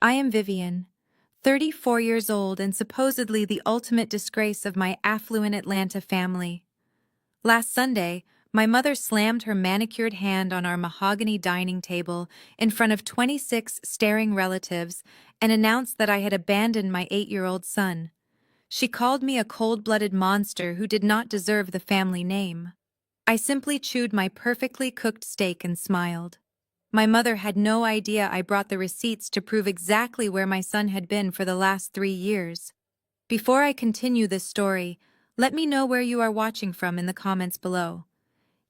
I am Vivian, 34 years old and supposedly the ultimate disgrace of my affluent Atlanta family. Last Sunday, my mother slammed her manicured hand on our mahogany dining table in front of 26 staring relatives and announced that I had abandoned my 8-year-old son. She called me a cold-blooded monster who did not deserve the family name. I simply chewed my perfectly cooked steak and smiled. My mother had no idea I brought the receipts to prove exactly where my son had been for the last 3 years. Before I continue this story, let me know where you are watching from in the comments below.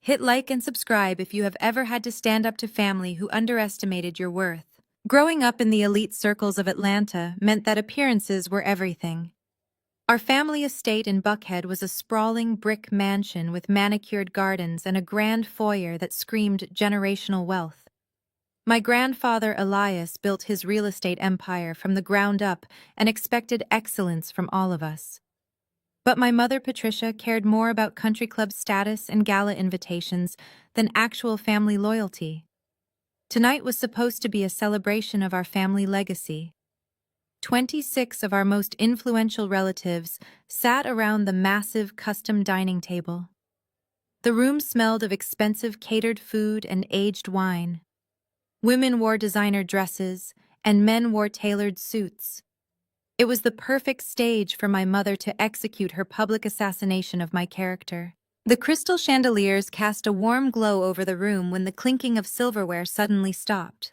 Hit like and subscribe if you have ever had to stand up to family who underestimated your worth. Growing up in the elite circles of Atlanta meant that appearances were everything. Our family estate in Buckhead was a sprawling brick mansion with manicured gardens and a grand foyer that screamed generational wealth. My grandfather Elias built his real estate empire from the ground up and expected excellence from all of us. But my mother Patricia cared more about country club status and gala invitations than actual family loyalty. Tonight was supposed to be a celebration of our family legacy. 26 of our most influential relatives sat around the massive custom dining table. The room smelled of expensive catered food and aged wine. Women wore designer dresses, and men wore tailored suits. It was the perfect stage for my mother to execute her public assassination of my character. The crystal chandeliers cast a warm glow over the room when the clinking of silverware suddenly stopped.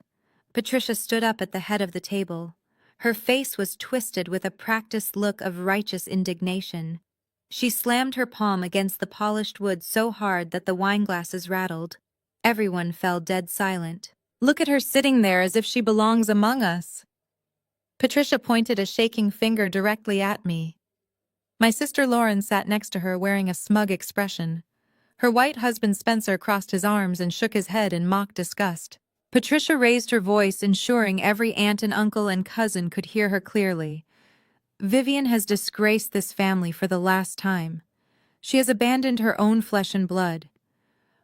Patricia stood up at the head of the table. Her face was twisted with a practiced look of righteous indignation. She slammed her palm against the polished wood so hard that the wineglasses rattled. Everyone fell dead silent. "Look at her sitting there as if she belongs among us." Patricia pointed a shaking finger directly at me. My sister Lauren sat next to her wearing a smug expression. Her white husband Spencer crossed his arms and shook his head in mock disgust. Patricia raised her voice, ensuring every aunt and uncle and cousin could hear her clearly. "Vivian has disgraced this family for the last time. She has abandoned her own flesh and blood.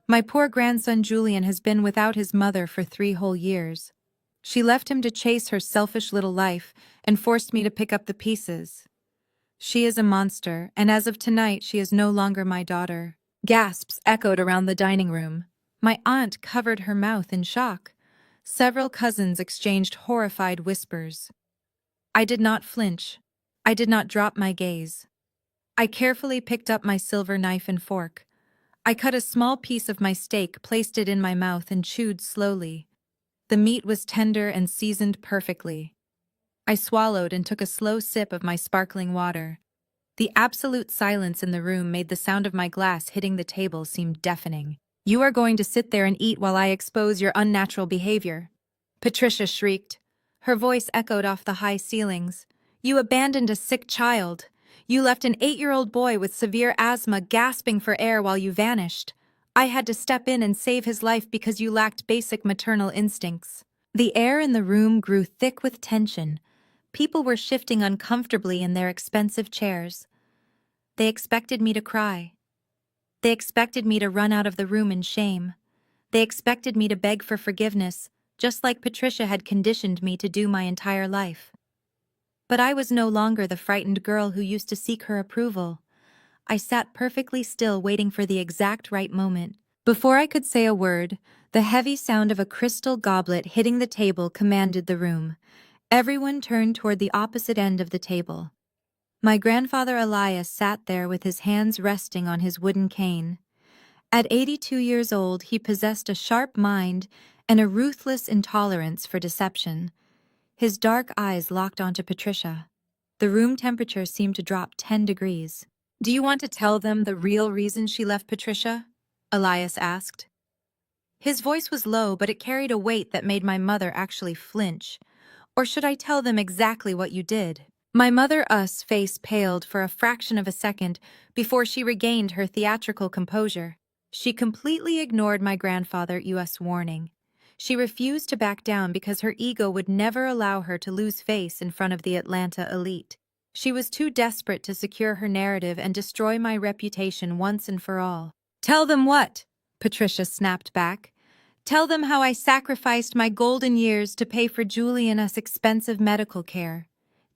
My poor grandson Julian has been without his mother for 3 whole years. She left him to chase her selfish little life and forced me to pick up the pieces. She is a monster, and as of tonight she is no longer my daughter." Gasps echoed around the dining room. My aunt covered her mouth in shock. Several cousins exchanged horrified whispers. I did not flinch. I did not drop my gaze. I carefully picked up my silver knife and fork. I cut a small piece of my steak, placed it in my mouth, and chewed slowly. The meat was tender and seasoned perfectly. I swallowed and took a slow sip of my sparkling water. The absolute silence in the room made the sound of my glass hitting the table seem deafening. "You are going to sit there and eat while I expose your unnatural behavior," Patricia shrieked. Her voice echoed off the high ceilings. "You abandoned a sick child. You left an 8-year-old boy with severe asthma gasping for air while you vanished. I had to step in and save his life because you lacked basic maternal instincts." The air in the room grew thick with tension. People were shifting uncomfortably in their expensive chairs. They expected me to cry. They expected me to run out of the room in shame. They expected me to beg for forgiveness, just like Patricia had conditioned me to do my entire life. But I was no longer the frightened girl who used to seek her approval. I sat perfectly still, waiting for the exact right moment. Before I could say a word, the heavy sound of a crystal goblet hitting the table commanded the room. Everyone turned toward the opposite end of the table. My grandfather Elias sat there with his hands resting on his wooden cane. At 82 years old, he possessed a sharp mind and a ruthless intolerance for deception. His dark eyes locked onto Patricia. The room temperature seemed to drop 10 degrees. "Do you want to tell them the real reason she left Patricia?" Elias asked. His voice was low, but it carried a weight that made my mother actually flinch. "Or should I tell them exactly what you did?" My mother's face paled for a fraction of a second before she regained her theatrical composure. She completely ignored my grandfather's warning. She refused to back down because her ego would never allow her to lose face in front of the Atlanta elite. She was too desperate to secure her narrative and destroy my reputation once and for all. "Tell them what?" Patricia snapped back. Tell them how I sacrificed my golden years to pay for Julie and us expensive medical care.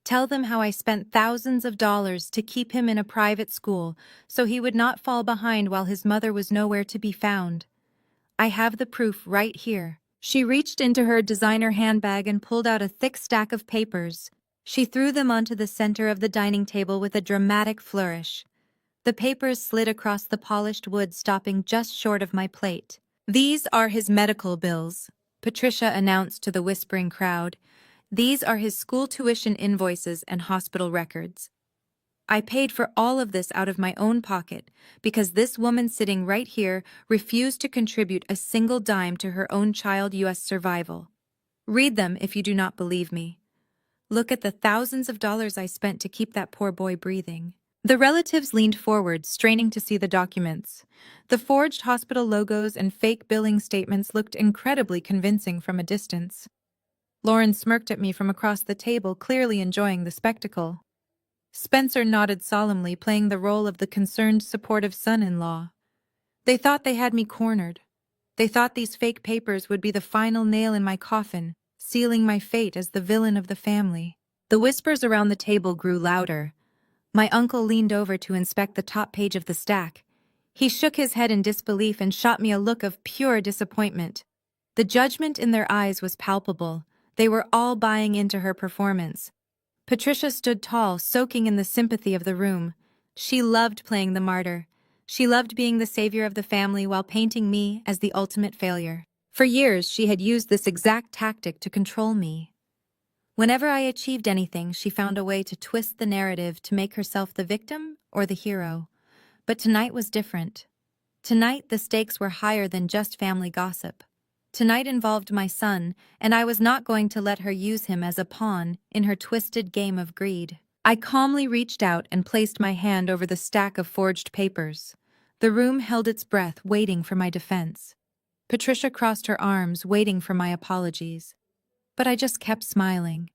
Tell them how I spent thousands of dollars to keep him in a private school so he would not fall behind while his mother was nowhere to be found. I have the proof right here. She reached into her designer handbag and pulled out a thick stack of papers. She threw them onto the center of the dining table with a dramatic flourish. The papers slid across the polished wood, stopping just short of my plate. "These are his medical bills," Patricia announced to the whispering crowd. "These are his school tuition invoices and hospital records. I paid for all of this out of my own pocket because this woman sitting right here refused to contribute a single dime to her own child's U.S. survival. Read them if you do not believe me. Look at the thousands of dollars I spent to keep that poor boy breathing." The relatives leaned forward, straining to see the documents. The forged hospital logos and fake billing statements looked incredibly convincing from a distance. Lauren smirked at me from across the table, clearly enjoying the spectacle. Spencer nodded solemnly, playing the role of the concerned, supportive son-in-law. They thought they had me cornered. They thought these fake papers would be the final nail in my coffin, sealing my fate as the villain of the family. The whispers around the table grew louder. My uncle leaned over to inspect the top page of the stack. He shook his head in disbelief and shot me a look of pure disappointment. The judgment in their eyes was palpable. They were all buying into her performance. Patricia stood tall, soaking in the sympathy of the room. She loved playing the martyr. She loved being the savior of the family while painting me as the ultimate failure. For years, she had used this exact tactic to control me. Whenever I achieved anything, she found a way to twist the narrative to make herself the victim or the hero. But tonight was different. Tonight, the stakes were higher than just family gossip. Tonight involved my son, and I was not going to let her use him as a pawn in her twisted game of greed. I calmly reached out and placed my hand over the stack of forged papers. The room held its breath, waiting for my defense. Patricia crossed her arms, waiting for my apologies. But I just kept smiling.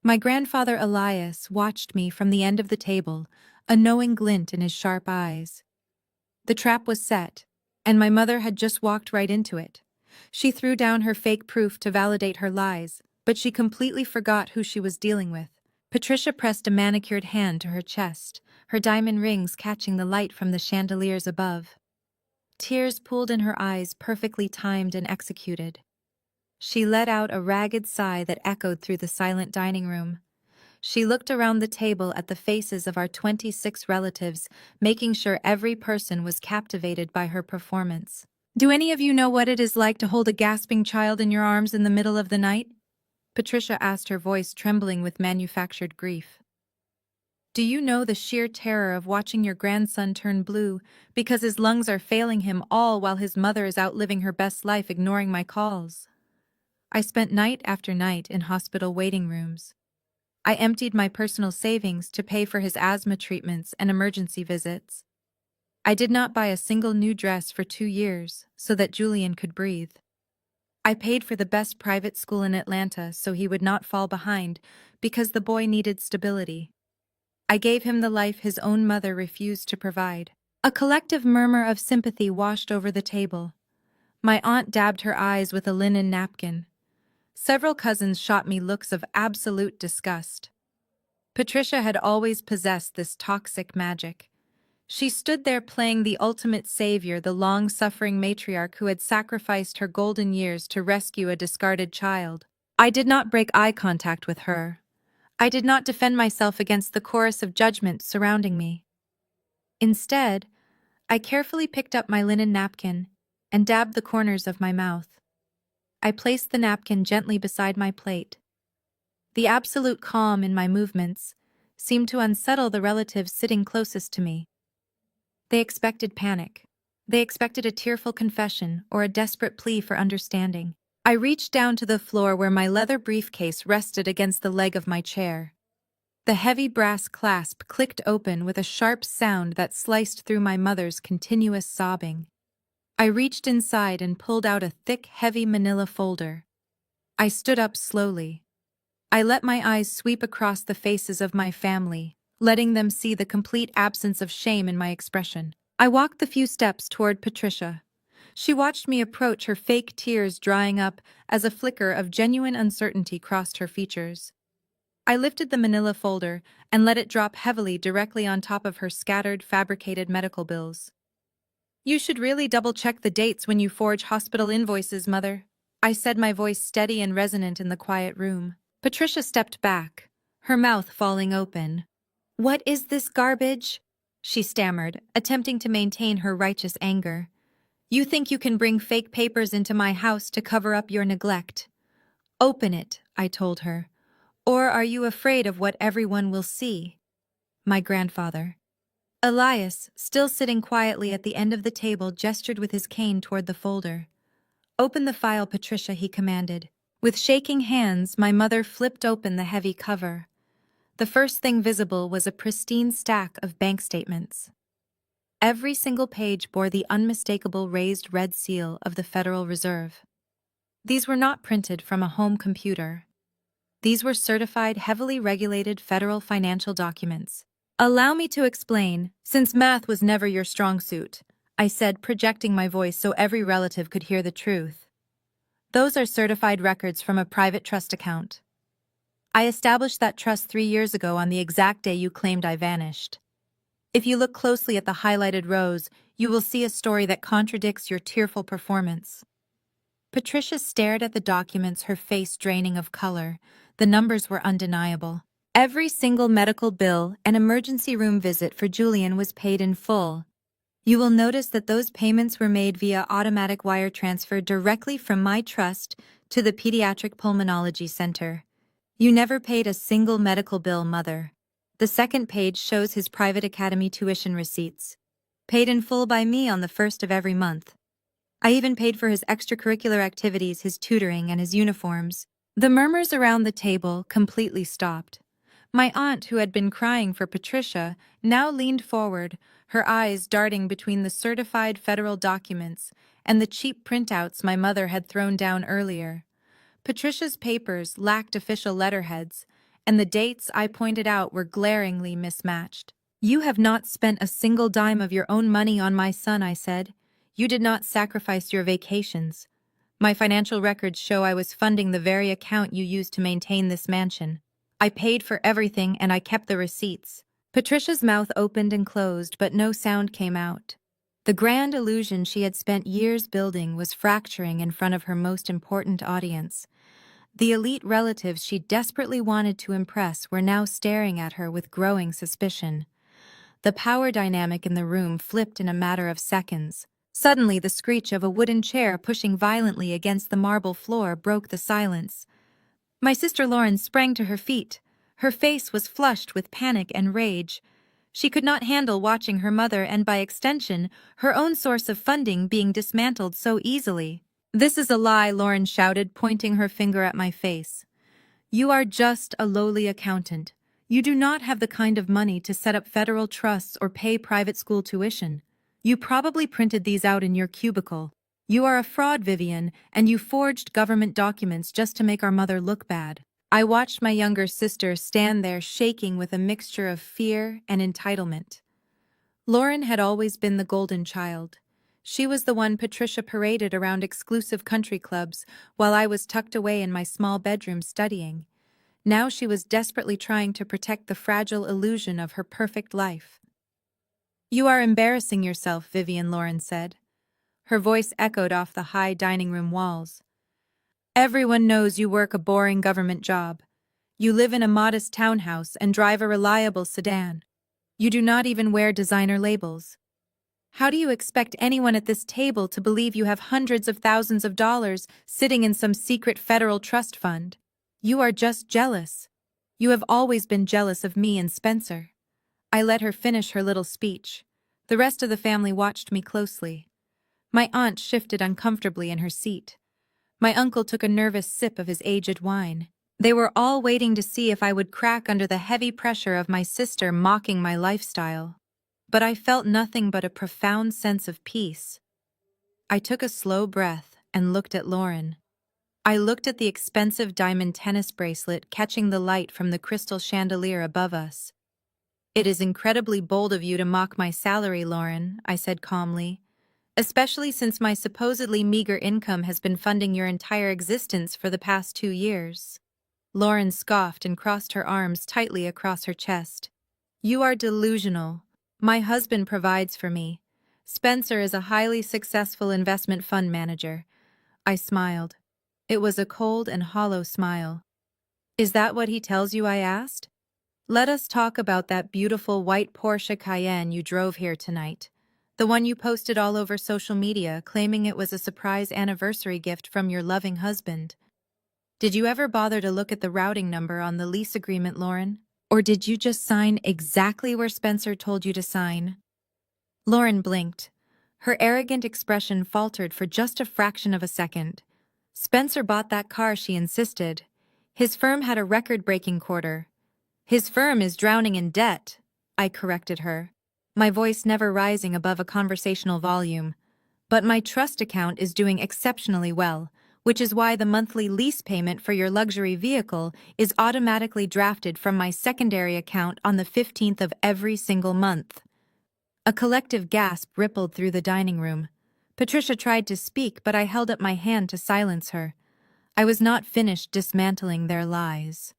My grandfather Elias watched me from the end of the table, a knowing glint in his sharp eyes. The trap was set, and my mother had just walked right into it. She threw down her fake proof to validate her lies, but she completely forgot who she was dealing with. Patricia pressed a manicured hand to her chest, her diamond rings catching the light from the chandeliers above. Tears pooled in her eyes, perfectly timed and executed. She let out a ragged sigh that echoed through the silent dining room. She looked around the table at the faces of our 26 relatives, making sure every person was captivated by her performance. "Do any of you know what it is like to hold a gasping child in your arms in the middle of the night?" Patricia asked, her voice trembling with manufactured grief. "Do you know the sheer terror of watching your grandson turn blue because his lungs are failing him, all while his mother is out living her best life ignoring my calls? I spent night after night in hospital waiting rooms. I emptied my personal savings to pay for his asthma treatments and emergency visits. I did not buy a single new dress for 2 years so that Julian could breathe. I paid for the best private school in Atlanta so he would not fall behind because the boy needed stability. I gave him the life his own mother refused to provide." A collective murmur of sympathy washed over the table. My aunt dabbed her eyes with a linen napkin. Several cousins shot me looks of absolute disgust. Patricia had always possessed this toxic magic. She stood there playing the ultimate savior, the long-suffering matriarch who had sacrificed her golden years to rescue a discarded child. I did not break eye contact with her. I did not defend myself against the chorus of judgment surrounding me. Instead, I carefully picked up my linen napkin and dabbed the corners of my mouth. I placed the napkin gently beside my plate. The absolute calm in my movements seemed to unsettle the relatives sitting closest to me. They expected panic. They expected a tearful confession or a desperate plea for understanding. I reached down to the floor where my leather briefcase rested against the leg of my chair. The heavy brass clasp clicked open with a sharp sound that sliced through my mother's continuous sobbing. I reached inside and pulled out a thick, heavy manila folder. I stood up slowly. I let my eyes sweep across the faces of my family, letting them see the complete absence of shame in my expression. I walked the few steps toward Patricia. She watched me approach, her fake tears drying up as a flicker of genuine uncertainty crossed her features. I lifted the manila folder and let it drop heavily directly on top of her scattered, fabricated medical bills. "You should really double-check the dates when you forge hospital invoices, Mother," I said, my voice steady and resonant in the quiet room. Patricia stepped back, her mouth falling open. "What is this garbage?" she stammered, attempting to maintain her righteous anger. "You think you can bring fake papers into my house to cover up your neglect?" "Open it," I told her. "Or are you afraid of what everyone will see?" My grandfather. Elias, still sitting quietly at the end of the table, gestured with his cane toward the folder. "Open the file, Patricia," he commanded. With shaking hands, my mother flipped open the heavy cover. The first thing visible was a pristine stack of bank statements. Every single page bore the unmistakable raised red seal of the Federal Reserve. These were not printed from a home computer. These were certified, heavily regulated federal financial documents. "Allow me to explain, since math was never your strong suit," I said, projecting my voice so every relative could hear the truth. "Those are certified records from a private trust account. I established that trust 3 years ago on the exact day you claimed I vanished. If you look closely at the highlighted rows, you will see a story that contradicts your tearful performance." Patricia stared at the documents, her face draining of color. The numbers were undeniable. Every single medical bill and emergency room visit for Julian was paid in full. You will notice that those payments were made via automatic wire transfer directly from my trust to the Pediatric Pulmonology Center. You never paid a single medical bill, Mother. The second page shows his private academy tuition receipts. Paid in full by me on the 1st of every month. I even paid for his extracurricular activities, his tutoring, and his uniforms. The murmurs around the table completely stopped. My aunt, who had been crying for Patricia, now leaned forward, her eyes darting between the certified federal documents and the cheap printouts my mother had thrown down earlier. Patricia's papers lacked official letterheads, and the dates I pointed out were glaringly mismatched. "You have not spent a single dime of your own money on my son," I said. "You did not sacrifice your vacations. My financial records show I was funding the very account you used to maintain this mansion. I paid for everything and I kept the receipts." Patricia's mouth opened and closed, but no sound came out. The grand illusion she had spent years building was fracturing in front of her most important audience. The elite relatives she desperately wanted to impress were now staring at her with growing suspicion. The power dynamic in the room flipped in a matter of seconds. Suddenly, the screech of a wooden chair pushing violently against the marble floor broke the silence. My sister Lauren sprang to her feet. Her face was flushed with panic and rage. She could not handle watching her mother and, by extension, her own source of funding being dismantled so easily. "This is a lie," Lauren shouted, pointing her finger at my face. "You are just a lowly accountant. You do not have the kind of money to set up federal trusts or pay private school tuition. You probably printed these out in your cubicle. You are a fraud, Vivian, and you forged government documents just to make our mother look bad." I watched my younger sister stand there shaking with a mixture of fear and entitlement. Lauren had always been the golden child. She was the one Patricia paraded around exclusive country clubs while I was tucked away in my small bedroom studying. Now she was desperately trying to protect the fragile illusion of her perfect life. "You are embarrassing yourself," Vivian, Lauren said. Her voice echoed off the high dining room walls. "Everyone knows you work a boring government job. You live in a modest townhouse and drive a reliable sedan. You do not even wear designer labels. How do you expect anyone at this table to believe you have hundreds of thousands of dollars sitting in some secret federal trust fund? You are just jealous. You have always been jealous of me and Spencer." I let her finish her little speech. The rest of the family watched me closely. My aunt shifted uncomfortably in her seat. My uncle took a nervous sip of his aged wine. They were all waiting to see if I would crack under the heavy pressure of my sister mocking my lifestyle. But I felt nothing but a profound sense of peace. I took a slow breath and looked at Lauren. I looked at the expensive diamond tennis bracelet catching the light from the crystal chandelier above us. "It is incredibly bold of you to mock my salary, Lauren," I said calmly. especially since my supposedly meager income has been funding your entire existence for the past 2 years. Lauren scoffed and crossed her arms tightly across her chest. You are delusional. My husband provides for me. Spencer is a highly successful investment fund manager. I smiled. It was a cold and hollow smile. Is that what he tells you? I asked. Let us talk about that beautiful white Porsche Cayenne you drove here tonight. The one you posted all over social media, claiming it was a surprise anniversary gift from your loving husband. Did you ever bother to look at the routing number on the lease agreement, Lauren? Or did you just sign exactly where Spencer told you to sign? Lauren blinked. Her arrogant expression faltered for just a fraction of a second. Spencer bought that car, she insisted. His firm had a record-breaking quarter. His firm is drowning in debt, I corrected her, my voice never rising above a conversational volume. But my trust account is doing exceptionally well, which is why the monthly lease payment for your luxury vehicle is automatically drafted from my secondary account on the 15th of every single month. A collective gasp rippled through the dining room. Patricia tried to speak, but I held up my hand to silence her. I was not finished dismantling their lies.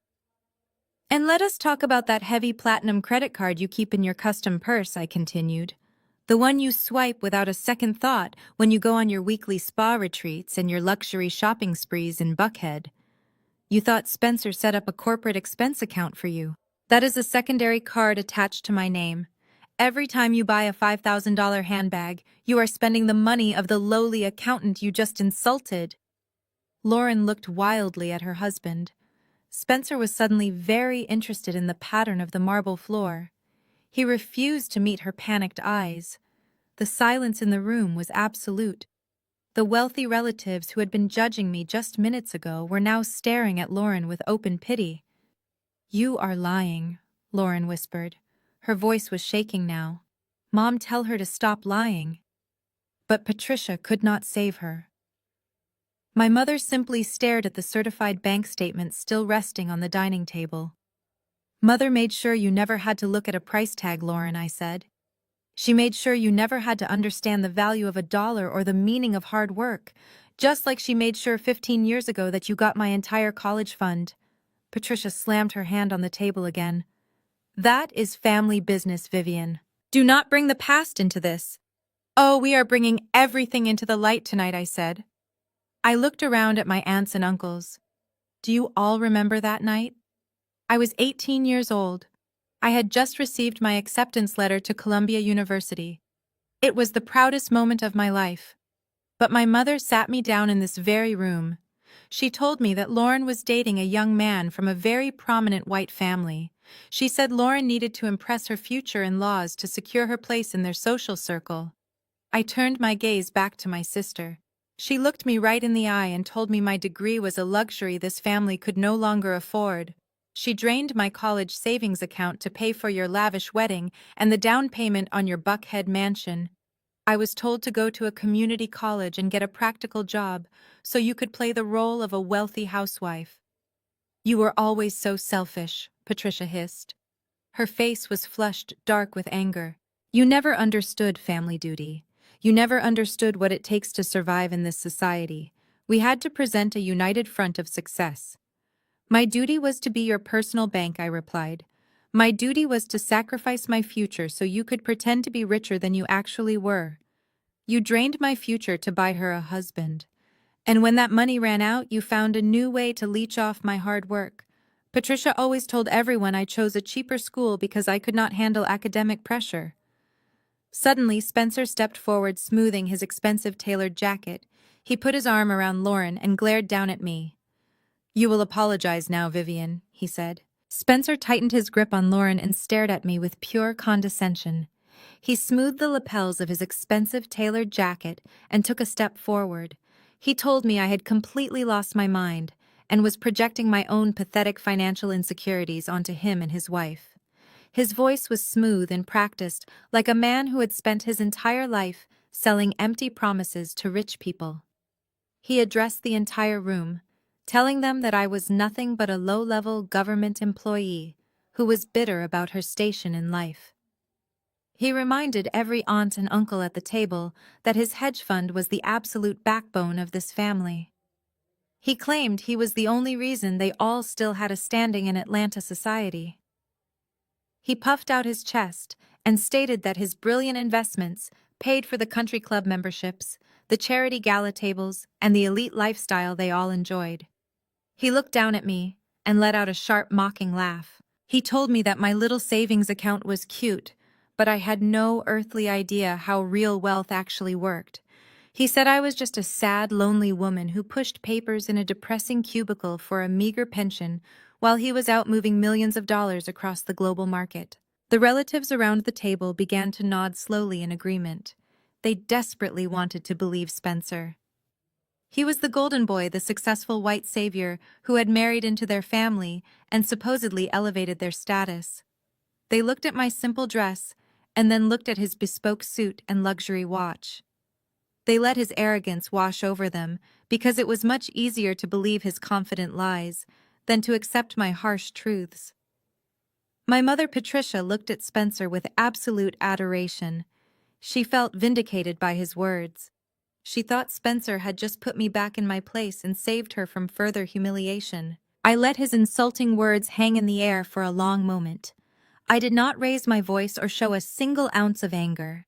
And let us talk about that heavy platinum credit card you keep in your custom purse, I continued. The one you swipe without a second thought when you go on your weekly spa retreats and your luxury shopping sprees in Buckhead. You thought Spencer set up a corporate expense account for you. That is a secondary card attached to my name. Every time you buy a $5,000 handbag, you are spending the money of the lowly accountant you just insulted. Lauren looked wildly at her husband. Spencer was suddenly very interested in the pattern of the marble floor. He refused to meet her panicked eyes. The silence in the room was absolute. The wealthy relatives who had been judging me just minutes ago were now staring at Lauren with open pity. You are lying, Lauren whispered. Her voice was shaking now. Mom, tell her to stop lying. But Patricia could not save her. My mother simply stared at the certified bank statements still resting on the dining table. Mother made sure you never had to look at a price tag, Lauren, I said. She made sure you never had to understand the value of a dollar or the meaning of hard work, just like she made sure 15 years ago that you got my entire college fund. Patricia slammed her hand on the table again. That is family business, Vivian. Do not bring the past into this. Oh, we are bringing everything into the light tonight, I said. I looked around at my aunts and uncles. Do you all remember that night? I was 18 years old. I had just received my acceptance letter to Columbia University. It was the proudest moment of my life. But my mother sat me down in this very room. She told me that Lauren was dating a young man from a very prominent white family. She said Lauren needed to impress her future in-laws to secure her place in their social circle. I turned my gaze back to my sister. She looked me right in the eye and told me my degree was a luxury this family could no longer afford. She drained my college savings account to pay for your lavish wedding and the down payment on your Buckhead mansion. I was told to go to a community college and get a practical job so you could play the role of a wealthy housewife. You were always so selfish, Patricia hissed. Her face was flushed dark with anger. You never understood family duty. You never understood what it takes to survive in this society. We had to present a united front of success. My duty was to be your personal bank, I replied. My duty was to sacrifice my future so you could pretend to be richer than you actually were. You drained my future to buy her a husband. And when that money ran out, you found a new way to leech off my hard work. Patricia always told everyone I chose a cheaper school because I could not handle academic pressure. Suddenly, Spencer stepped forward, smoothing his expensive tailored jacket. He put his arm around Lauren and glared down at me. You will apologize now, Vivian, he said. Spencer tightened his grip on Lauren and stared at me with pure condescension. He smoothed the lapels of his expensive tailored jacket and took a step forward. He told me I had completely lost my mind and was projecting my own pathetic financial insecurities onto him and his wife. His voice was smooth and practiced, like a man who had spent his entire life selling empty promises to rich people. He addressed the entire room, telling them that I was nothing but a low-level government employee who was bitter about her station in life. He reminded every aunt and uncle at the table that his hedge fund was the absolute backbone of this family. He claimed he was the only reason they all still had a standing in Atlanta society. He puffed out his chest and stated that his brilliant investments paid for the country club memberships, the charity gala tables, and the elite lifestyle they all enjoyed. He looked down at me and let out a sharp, mocking laugh. He told me that my little savings account was cute, but I had no earthly idea how real wealth actually worked. He said I was just a sad, lonely woman who pushed papers in a depressing cubicle for a meager pension while he was out moving millions of dollars across the global market. The relatives around the table began to nod slowly in agreement. They desperately wanted to believe Spencer. He was the golden boy, the successful white savior who had married into their family and supposedly elevated their status. They looked at my simple dress and then looked at his bespoke suit and luxury watch. They let his arrogance wash over them because it was much easier to believe his confident lies than to accept my harsh truths. My mother Patricia looked at Spencer with absolute adoration. She felt vindicated by his words. She thought Spencer had just put me back in my place and saved her from further humiliation. I let his insulting words hang in the air for a long moment. I did not raise my voice or show a single ounce of anger.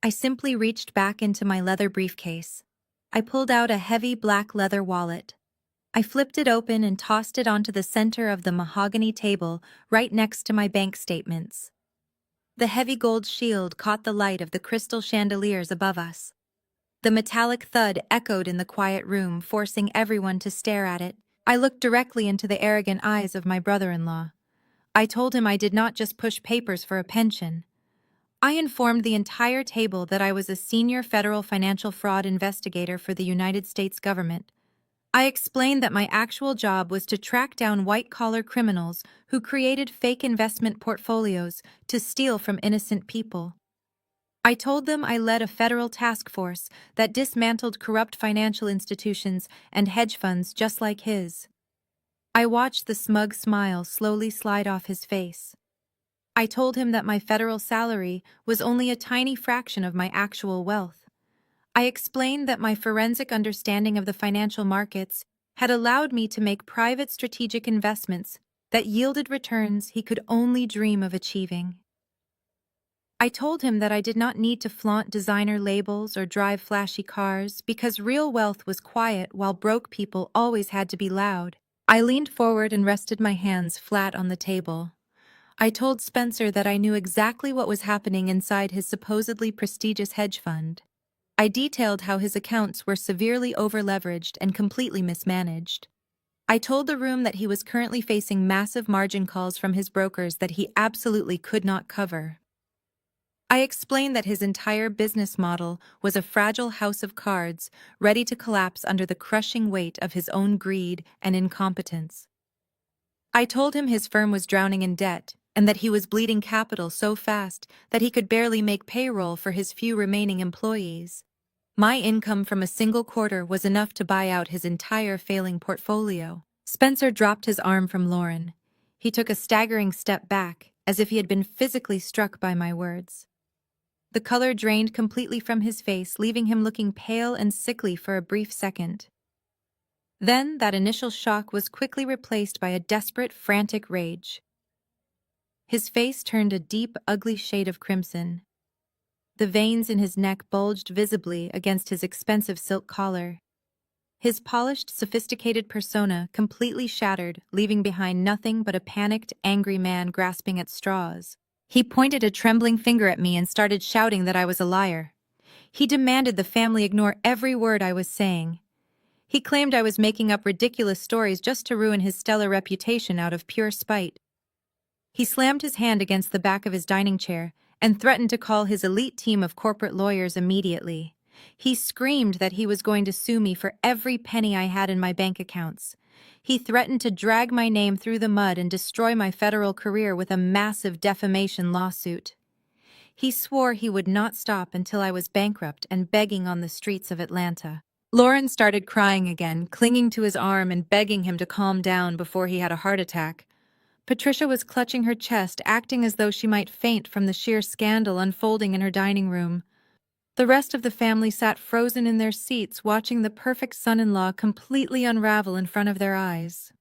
I simply reached back into my leather briefcase. I pulled out a heavy black leather wallet. I flipped it open and tossed it onto the center of the mahogany table right next to my bank statements. The heavy gold shield caught the light of the crystal chandeliers above us. The metallic thud echoed in the quiet room, forcing everyone to stare at it. I looked directly into the arrogant eyes of my brother-in-law. I told him I did not just push papers for a pension. I informed the entire table that I was a senior federal financial fraud investigator for the United States government. I explained that my actual job was to track down white-collar criminals who created fake investment portfolios to steal from innocent people. I told them I led a federal task force that dismantled corrupt financial institutions and hedge funds just like his. I watched the smug smile slowly slide off his face. I told him that my federal salary was only a tiny fraction of my actual wealth. I explained that my forensic understanding of the financial markets had allowed me to make private strategic investments that yielded returns he could only dream of achieving. I told him that I did not need to flaunt designer labels or drive flashy cars because real wealth was quiet while broke people always had to be loud. I leaned forward and rested my hands flat on the table. I told Spencer that I knew exactly what was happening inside his supposedly prestigious hedge fund. I detailed how his accounts were severely over-leveraged and completely mismanaged. I told the room that he was currently facing massive margin calls from his brokers that he absolutely could not cover. I explained that his entire business model was a fragile house of cards ready to collapse under the crushing weight of his own greed and incompetence. I told him his firm was drowning in debt and that he was bleeding capital so fast that he could barely make payroll for his few remaining employees. My income from a single quarter was enough to buy out his entire failing portfolio. Spencer dropped his arm from Lauren. He took a staggering step back, as if he had been physically struck by my words. The color drained completely from his face, leaving him looking pale and sickly for a brief second. Then that initial shock was quickly replaced by a desperate, frantic rage. His face turned a deep, ugly shade of crimson. The veins in his neck bulged visibly against his expensive silk collar. His polished, sophisticated persona completely shattered, leaving behind nothing but a panicked, angry man grasping at straws. He pointed a trembling finger at me and started shouting that I was a liar. He demanded the family ignore every word I was saying. He claimed I was making up ridiculous stories just to ruin his stellar reputation out of pure spite. He slammed his hand against the back of his dining chair and threatened to call his elite team of corporate lawyers immediately. He screamed that he was going to sue me for every penny I had in my bank accounts. He threatened to drag my name through the mud and destroy my federal career with a massive defamation lawsuit. He swore he would not stop until I was bankrupt and begging on the streets of Atlanta. Lauren started crying again, clinging to his arm and begging him to calm down before he had a heart attack. Patricia was clutching her chest, acting as though she might faint from the sheer scandal unfolding in her dining room. The rest of the family sat frozen in their seats, watching the perfect son-in-law completely unravel in front of their eyes.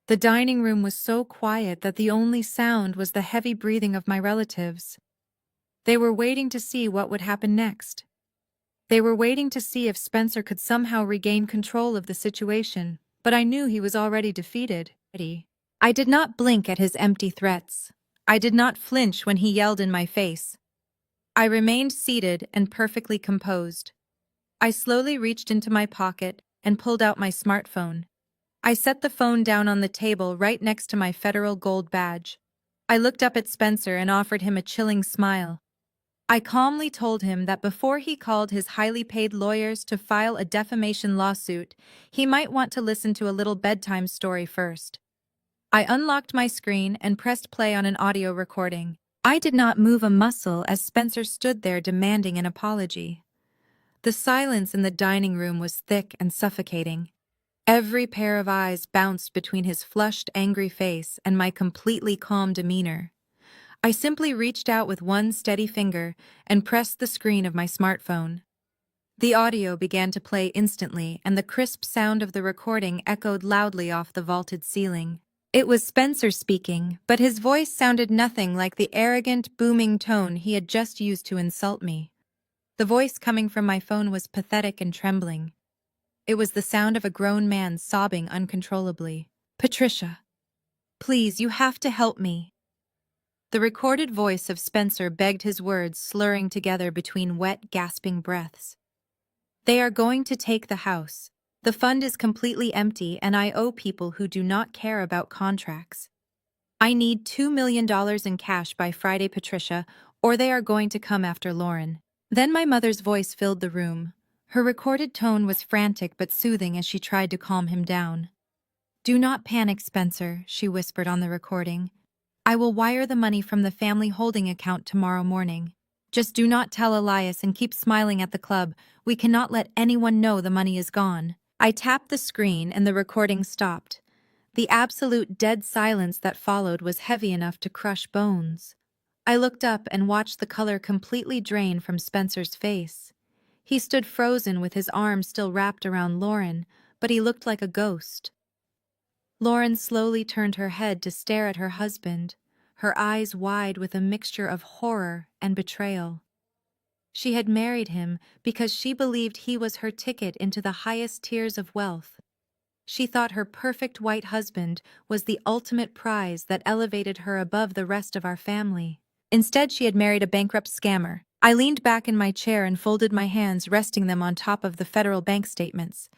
The dining room was so quiet that the only sound was the heavy breathing of my relatives. They were waiting to see what would happen next. They were waiting to see if Spencer could somehow regain control of the situation, but I knew he was already defeated. I did not blink at his empty threats. I did not flinch when he yelled in my face. I remained seated and perfectly composed. I slowly reached into my pocket and pulled out my smartphone. I set the phone down on the table right next to my federal gold badge. I looked up at Spencer and offered him a chilling smile. I calmly told him that before he called his highly paid lawyers to file a defamation lawsuit, he might want to listen to a little bedtime story first. I unlocked my screen and pressed play on an audio recording. I did not move a muscle as Spencer stood there demanding an apology. The silence in the dining room was thick and suffocating. Every pair of eyes bounced between his flushed, angry face and my completely calm demeanor. I simply reached out with one steady finger and pressed the screen of my smartphone. The audio began to play instantly, and the crisp sound of the recording echoed loudly off the vaulted ceiling. It was Spencer speaking, but his voice sounded nothing like the arrogant, booming tone he had just used to insult me. The voice coming from my phone was pathetic and trembling. It was the sound of a grown man sobbing uncontrollably. "Patricia, please, you have to help me." The recorded voice of Spencer begged, his words slurring together between wet, gasping breaths. "They are going to take the house. The fund is completely empty, and I owe people who do not care about contracts. I need $2 million in cash by Friday, Patricia, or they are going to come after Lauren." Then my mother's voice filled the room. Her recorded tone was frantic but soothing as she tried to calm him down. "Do not panic, Spencer," she whispered on the recording. "I will wire the money from the family holding account tomorrow morning. Just do not tell Elias and keep smiling at the club. We cannot let anyone know the money is gone." I tapped the screen and the recording stopped. The absolute dead silence that followed was heavy enough to crush bones. I looked up and watched the color completely drain from Spencer's face. He stood frozen with his arms still wrapped around Lauren, but he looked like a ghost. Lauren slowly turned her head to stare at her husband, her eyes wide with a mixture of horror and betrayal. She had married him because she believed he was her ticket into the highest tiers of wealth. She thought her perfect white husband was the ultimate prize that elevated her above the rest of our family. Instead, she had married a bankrupt scammer. I leaned back in my chair and folded my hands, resting them on top of the federal bank statements.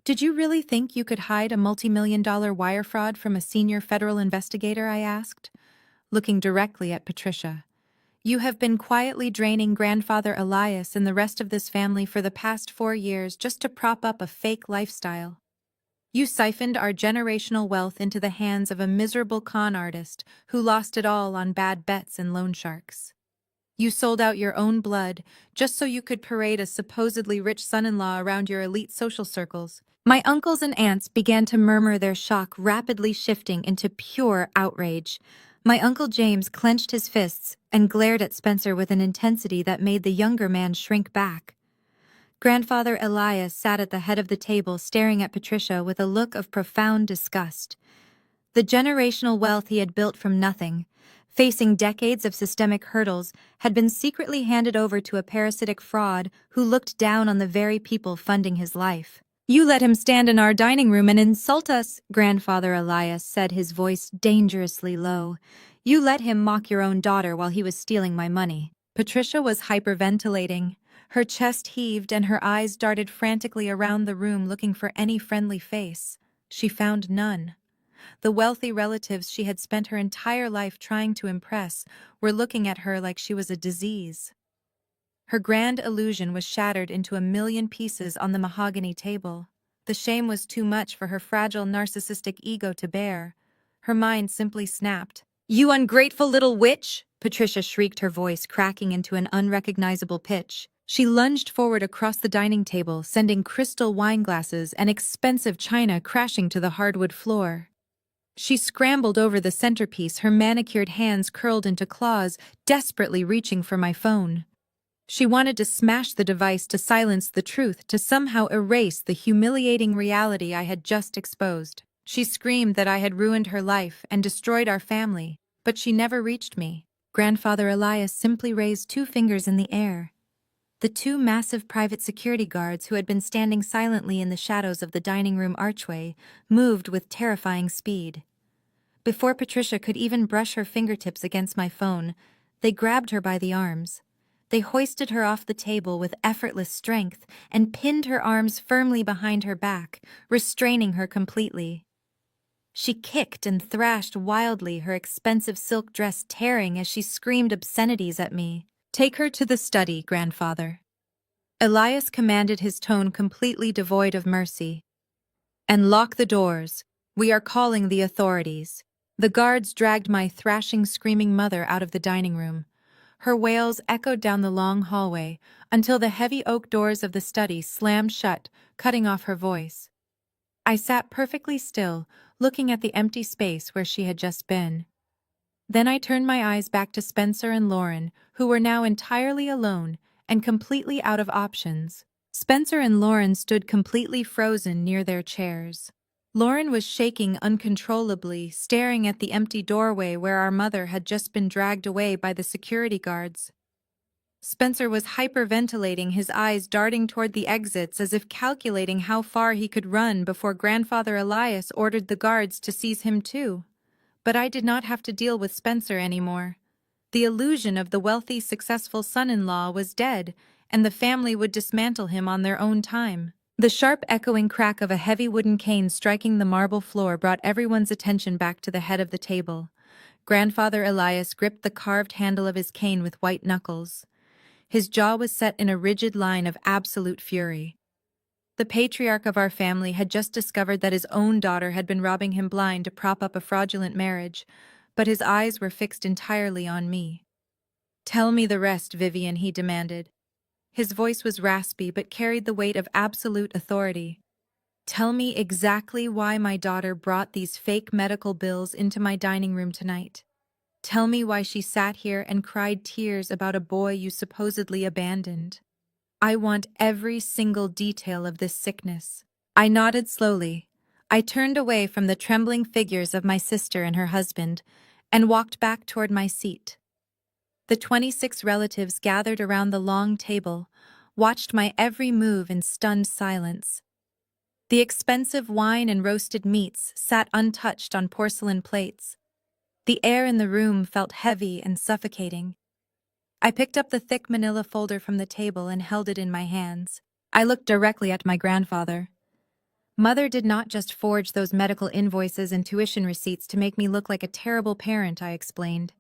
"Did you really think you could hide a multi-million-dollar wire fraud from a senior federal investigator?" I asked, looking directly at Patricia. "You have been quietly draining grandfather Elias and the rest of this family for the past 4 years just to prop up a fake lifestyle. You siphoned our generational wealth into the hands of a miserable con artist who lost it all on bad bets and loan sharks. You sold out your own blood just so you could parade a supposedly rich son-in-law around your elite social circles." My uncles and aunts began to murmur, their shock rapidly shifting into pure outrage. My Uncle James clenched his fists and glared at Spencer with an intensity that made the younger man shrink back. Grandfather Elias sat at the head of the table staring at Patricia with a look of profound disgust. The generational wealth he had built from nothing, facing decades of systemic hurdles, had been secretly handed over to a parasitic fraud who looked down on the very people funding his life. "You let him stand in our dining room and insult us," Grandfather Elias said, his voice dangerously low. "You let him mock your own daughter while he was stealing my money." Patricia was hyperventilating. Her chest heaved and her eyes darted frantically around the room looking for any friendly face. She found none. The wealthy relatives she had spent her entire life trying to impress were looking at her like she was a disease. Her grand illusion was shattered into a million pieces on the mahogany table. The shame was too much for her fragile narcissistic ego to bear. Her mind simply snapped. "You ungrateful little witch!" Patricia shrieked, her voice cracking into an unrecognizable pitch. She lunged forward across the dining table, sending crystal wine glasses and expensive china crashing to the hardwood floor. She scrambled over the centerpiece, her manicured hands curled into claws, desperately reaching for my phone. She wanted to smash the device to silence the truth, to somehow erase the humiliating reality I had just exposed. She screamed that I had ruined her life and destroyed our family, but she never reached me. Grandfather Elias simply raised 2 fingers in the air. The 2 massive private security guards who had been standing silently in the shadows of the dining room archway moved with terrifying speed. Before Patricia could even brush her fingertips against my phone, they grabbed her by the arms. They hoisted her off the table with effortless strength and pinned her arms firmly behind her back, restraining her completely. She kicked and thrashed wildly, her expensive silk dress tearing as she screamed obscenities at me. "Take her to the study, grandfather." Elias commanded, his tone completely devoid of mercy. "And lock the doors. We are calling the authorities." The guards dragged my thrashing, screaming mother out of the dining room. Her wails echoed down the long hallway until the heavy oak doors of the study slammed shut, cutting off her voice. I sat perfectly still, looking at the empty space where she had just been. Then I turned my eyes back to Spencer and Lauren, who were now entirely alone and completely out of options. Spencer and Lauren stood completely frozen near their chairs. Lauren was shaking uncontrollably, staring at the empty doorway where our mother had just been dragged away by the security guards. Spencer was hyperventilating, his eyes darting toward the exits as if calculating how far he could run before Grandfather Elias ordered the guards to seize him too. But I did not have to deal with Spencer anymore. The illusion of the wealthy, successful son-in-law was dead, and the family would dismantle him on their own time. The sharp, echoing crack of a heavy wooden cane striking the marble floor brought everyone's attention back to the head of the table. Grandfather Elias gripped the carved handle of his cane with white knuckles. His jaw was set in a rigid line of absolute fury. The patriarch of our family had just discovered that his own daughter had been robbing him blind to prop up a fraudulent marriage, but his eyes were fixed entirely on me. "Tell me the rest, Vivian," he demanded. His voice was raspy but carried the weight of absolute authority. "Tell me exactly why my daughter brought these fake medical bills into my dining room tonight. Tell me why she sat here and cried tears about a boy you supposedly abandoned. I want every single detail of this sickness." I nodded slowly. I turned away from the trembling figures of my sister and her husband and walked back toward my seat. The 26 relatives gathered around the long table watched my every move in stunned silence. The expensive wine and roasted meats sat untouched on porcelain plates. The air in the room felt heavy and suffocating. I picked up the thick manila folder from the table and held it in my hands. I looked directly at my grandfather. Mother did not just forge those medical invoices and tuition receipts to make me look like a terrible parent, I explained.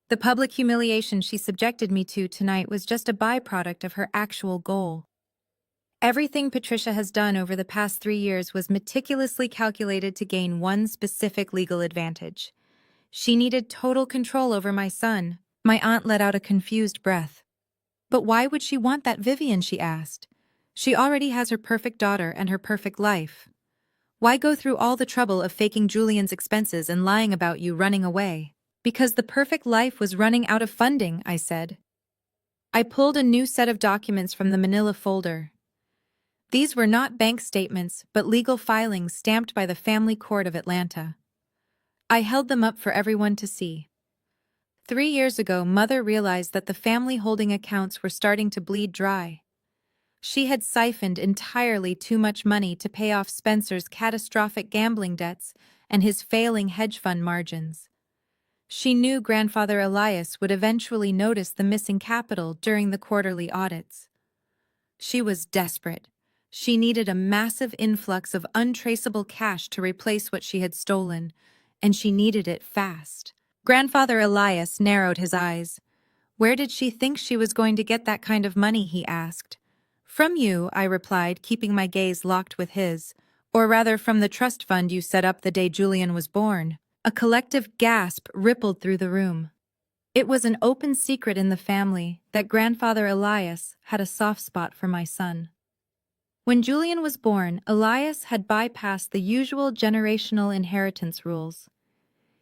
The public humiliation she subjected me to tonight was just a byproduct of her actual goal. Everything Patricia has done over the past 3 years was meticulously calculated to gain one specific legal advantage. She needed total control over my son. My aunt let out a confused breath. "But why would she want that, Vivian?" she asked. "She already has her perfect daughter and her perfect life. Why go through all the trouble of faking Julian's expenses and lying about you running away?" "Because the perfect life was running out of funding," I said. I pulled a new set of documents from the manila folder. These were not bank statements, but legal filings stamped by the Family Court of Atlanta. I held them up for everyone to see. 3 years ago, Mother realized that the family holding accounts were starting to bleed dry. She had siphoned entirely too much money to pay off Spencer's catastrophic gambling debts and his failing hedge fund margins. She knew Grandfather Elias would eventually notice the missing capital during the quarterly audits. She was desperate. She needed a massive influx of untraceable cash to replace what she had stolen, and she needed it fast. Grandfather Elias narrowed his eyes. "Where did she think she was going to get that kind of money?" he asked. "From you," I replied, keeping my gaze locked with his. "Or rather, from the trust fund you set up the day Julian was born." A collective gasp rippled through the room. It was an open secret in the family that Grandfather Elias had a soft spot for my son. When Julian was born, Elias had bypassed the usual generational inheritance rules.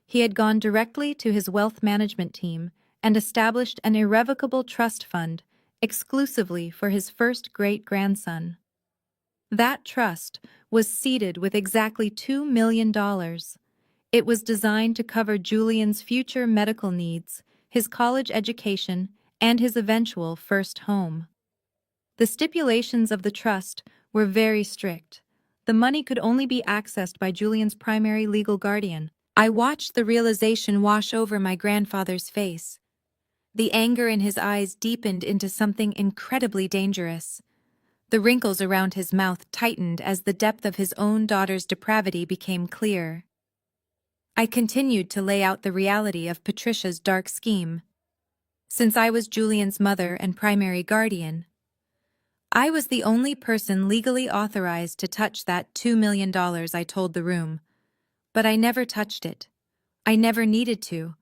He had gone directly to his wealth management team and established an irrevocable trust fund exclusively for his first great-grandson. That trust was seeded with exactly $2 million. It was designed to cover Julian's future medical needs, his college education, and his eventual first home. The stipulations of the trust were very strict. The money could only be accessed by Julian's primary legal guardian. I watched the realization wash over my grandfather's face. The anger in his eyes deepened into something incredibly dangerous. The wrinkles around his mouth tightened as the depth of his own daughter's depravity became clear. I continued to lay out the reality of Patricia's dark scheme. Since I was Julian's mother and primary guardian, I was the only person legally authorized to touch that $2 million I told the room. But I never touched it. I never needed to.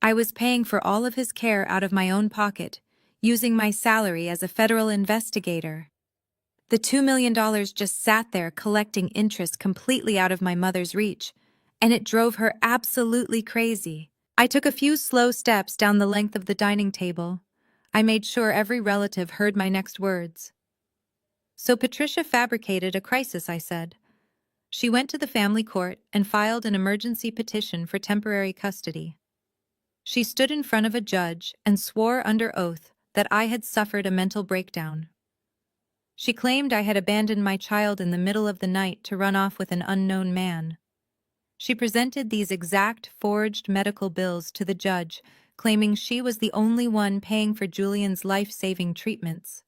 I was paying for all of his care out of my own pocket, using my salary as a federal investigator. The $2 million just sat there collecting interest completely out of my mother's reach, and it drove her absolutely crazy. I took a few slow steps down the length of the dining table. I made sure every relative heard my next words. So Patricia fabricated a crisis, I said. She went to the family court and filed an emergency petition for temporary custody. She stood in front of a judge and swore under oath that I had suffered a mental breakdown. She claimed I had abandoned my child in the middle of the night to run off with an unknown man. She presented these exact forged medical bills to the judge, claiming she was the only one paying for Julian's life-saving treatments.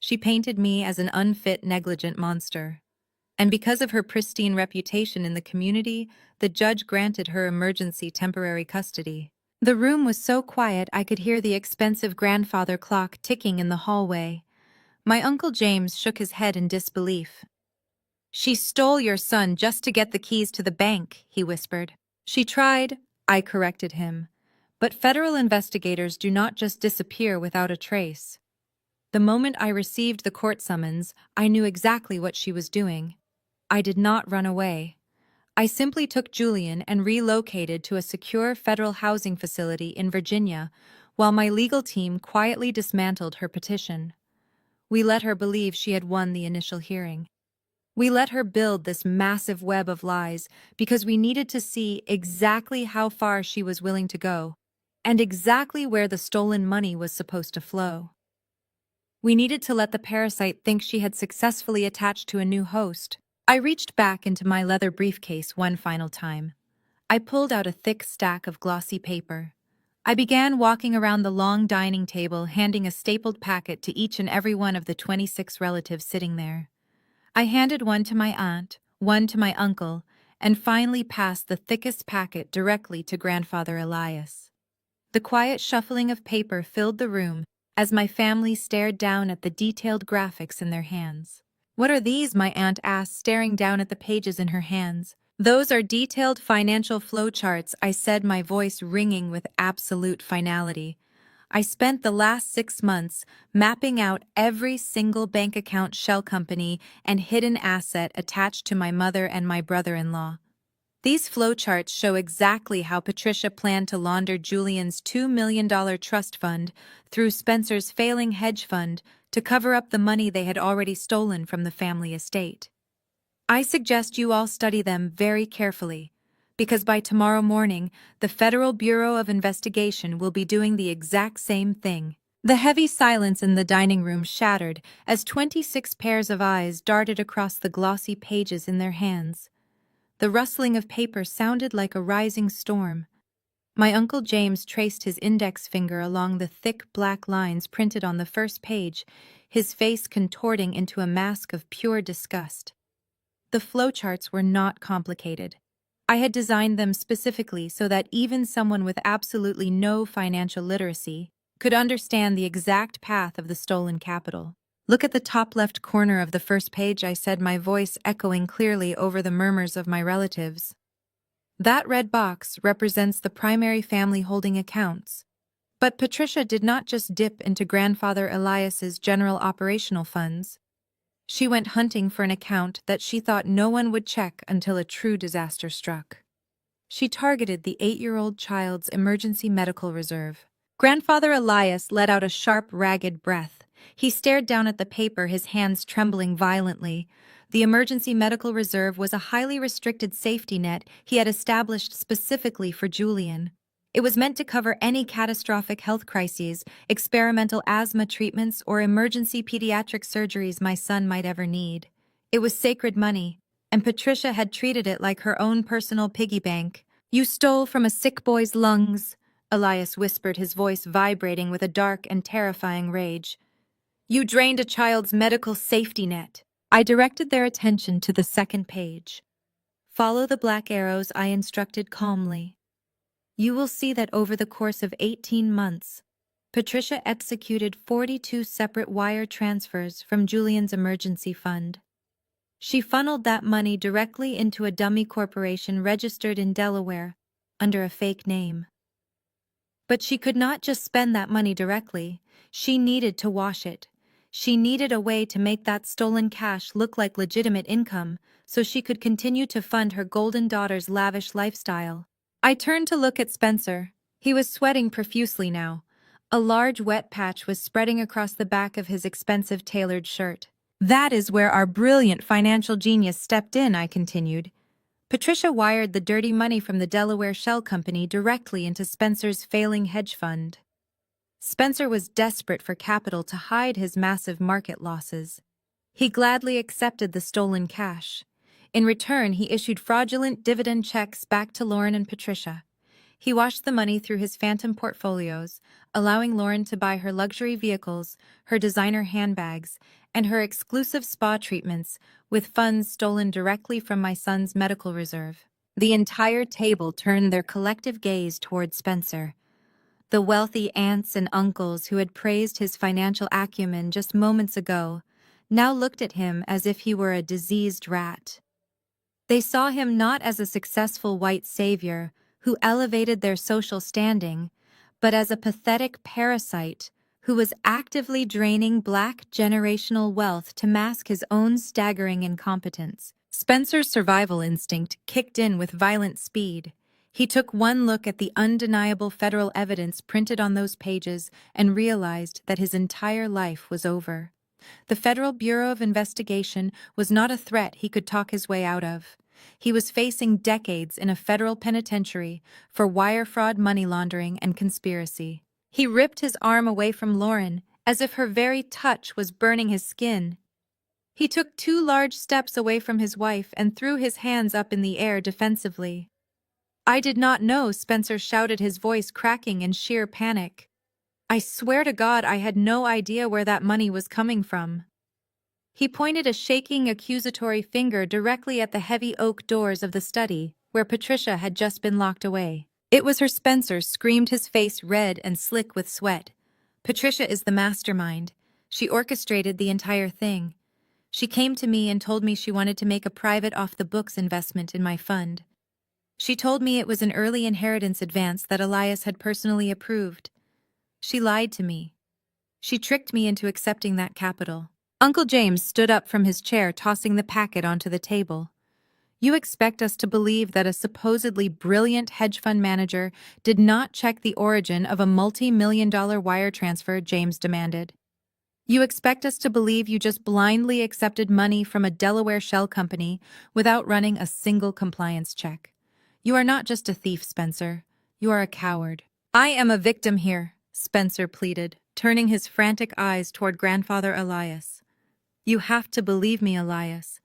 She painted me as an unfit, negligent monster. And because of her pristine reputation in the community, the judge granted her emergency temporary custody. The room was so quiet I could hear the expensive grandfather clock ticking in the hallway. My Uncle James shook his head in disbelief. "She stole your son just to get the keys to the bank," he whispered. "She tried," I corrected him. "But federal investigators do not just disappear without a trace." The moment I received the court summons, I knew exactly what she was doing. I did not run away. I simply took Julian and relocated to a secure federal housing facility in Virginia, while my legal team quietly dismantled her petition. We let her believe she had won the initial hearing. We let her build this massive web of lies because we needed to see exactly how far she was willing to go, and exactly where the stolen money was supposed to flow. We needed to let the parasite think she had successfully attached to a new host. I reached back into my leather briefcase one final time. I pulled out a thick stack of glossy paper. I began walking around the long dining table, handing a stapled packet to each and every one of the 26 relatives sitting there. I handed one to my aunt, one to my uncle, and finally passed the thickest packet directly to Grandfather Elias. The quiet shuffling of paper filled the room as my family stared down at the detailed graphics in their hands. "What are these?" my aunt asked, staring down at the pages in her hands. "Those are detailed financial flowcharts," I said, my voice ringing with absolute finality. "I spent the last 6 months mapping out every single bank account, shell company, and hidden asset attached to my mother and my brother-in-law. These flowcharts show exactly how Patricia planned to launder Julian's $2 million trust fund through Spencer's failing hedge fund to cover up the money they had already stolen from the family estate. I suggest you all study them very carefully, because by tomorrow morning, the Federal Bureau of Investigation will be doing the exact same thing." The heavy silence in the dining room shattered as 26 pairs of eyes darted across the glossy pages in their hands. The rustling of paper sounded like a rising storm. My Uncle James traced his index finger along the thick black lines printed on the first page, his face contorting into a mask of pure disgust. The flowcharts were not complicated. I had designed them specifically so that even someone with absolutely no financial literacy could understand the exact path of the stolen capital. "Look at the top left corner of the first page," I said, my voice echoing clearly over the murmurs of my relatives. "That red box represents the primary family holding accounts. But Patricia did not just dip into Grandfather Elias's general operational funds. She went hunting for an account that she thought no one would check until a true disaster struck. She targeted the 8-year-old child's emergency medical reserve. Grandfather Elias let out a sharp, ragged breath. He stared down at the paper, his hands trembling violently. The emergency medical reserve was a highly restricted safety net he had established specifically for Julian. It was meant to cover any catastrophic health crises, experimental asthma treatments, or emergency pediatric surgeries my son might ever need. It was sacred money, and Patricia had treated it like her own personal piggy bank. "You stole from a sick boy's lungs," Elias whispered, his voice vibrating with a dark and terrifying rage. "You drained a child's medical safety net." I directed their attention to the second page. "Follow the black arrows," I instructed calmly. "You will see that over the course of 18 months, Patricia executed 42 separate wire transfers from Julian's emergency fund. She funneled that money directly into a dummy corporation registered in Delaware under a fake name. But she could not just spend that money directly. She needed to wash it. She needed a way to make that stolen cash look like legitimate income so she could continue to fund her golden daughter's lavish lifestyle." I turned to look at Spencer. He was sweating profusely now. A large wet patch was spreading across the back of his expensive tailored shirt. "That is where our brilliant financial genius stepped in," I continued. "Patricia wired the dirty money from the Delaware Shell Company directly into Spencer's failing hedge fund." Spencer was desperate for capital to hide his massive market losses. He gladly accepted the stolen cash. In return, he issued fraudulent dividend checks back to Lauren and Patricia. He washed the money through his phantom portfolios, allowing Lauren to buy her luxury vehicles, her designer handbags, and her exclusive spa treatments with funds stolen directly from my son's medical reserve. The entire table turned their collective gaze toward Spencer. The wealthy aunts and uncles who had praised his financial acumen just moments ago now looked at him as if he were a diseased rat. They saw him not as a successful white savior who elevated their social standing, but as a pathetic parasite who was actively draining Black generational wealth to mask his own staggering incompetence. Spencer's survival instinct kicked in with violent speed. He took one look at the undeniable federal evidence printed on those pages and realized that his entire life was over. The Federal Bureau of Investigation was not a threat he could talk his way out of. He was facing decades in a federal penitentiary for wire fraud, money laundering, and conspiracy. He ripped his arm away from Lauren as if her very touch was burning his skin. He took 2 large steps away from his wife and threw his hands up in the air defensively. "I did not know," Spencer shouted, his voice cracking in sheer panic. "I swear to God I had no idea where that money was coming from." He pointed a shaking, accusatory finger directly at the heavy oak doors of the study, where Patricia had just been locked away. "It was her," Spencer screamed, his face red and slick with sweat. "Patricia is the mastermind. She orchestrated the entire thing. She came to me and told me she wanted to make a private off-the-books investment in my fund. She told me it was an early inheritance advance that Elias had personally approved. She lied to me. She tricked me into accepting that capital." Uncle James stood up from his chair, tossing the packet onto the table. "You expect us to believe that a supposedly brilliant hedge fund manager did not check the origin of a multi-million-dollar wire transfer?" James demanded. "You expect us to believe you just blindly accepted money from a Delaware shell company without running a single compliance check? You are not just a thief, Spencer. You are a coward." "I am a victim here," Spencer pleaded, turning his frantic eyes toward Grandfather Elias. "You have to believe me, Elias.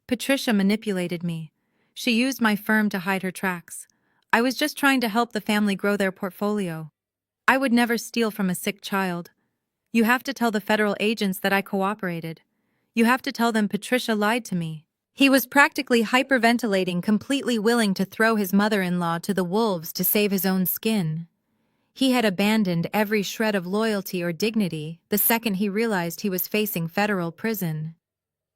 Patricia manipulated me. She used my firm to hide her tracks. I was just trying to help the family grow their portfolio. I would never steal from a sick child. You have to tell the federal agents that I cooperated. You have to tell them Patricia lied to me." He was practically hyperventilating, completely willing to throw his mother-in-law to the wolves to save his own skin. He had abandoned every shred of loyalty or dignity the second he realized he was facing federal prison.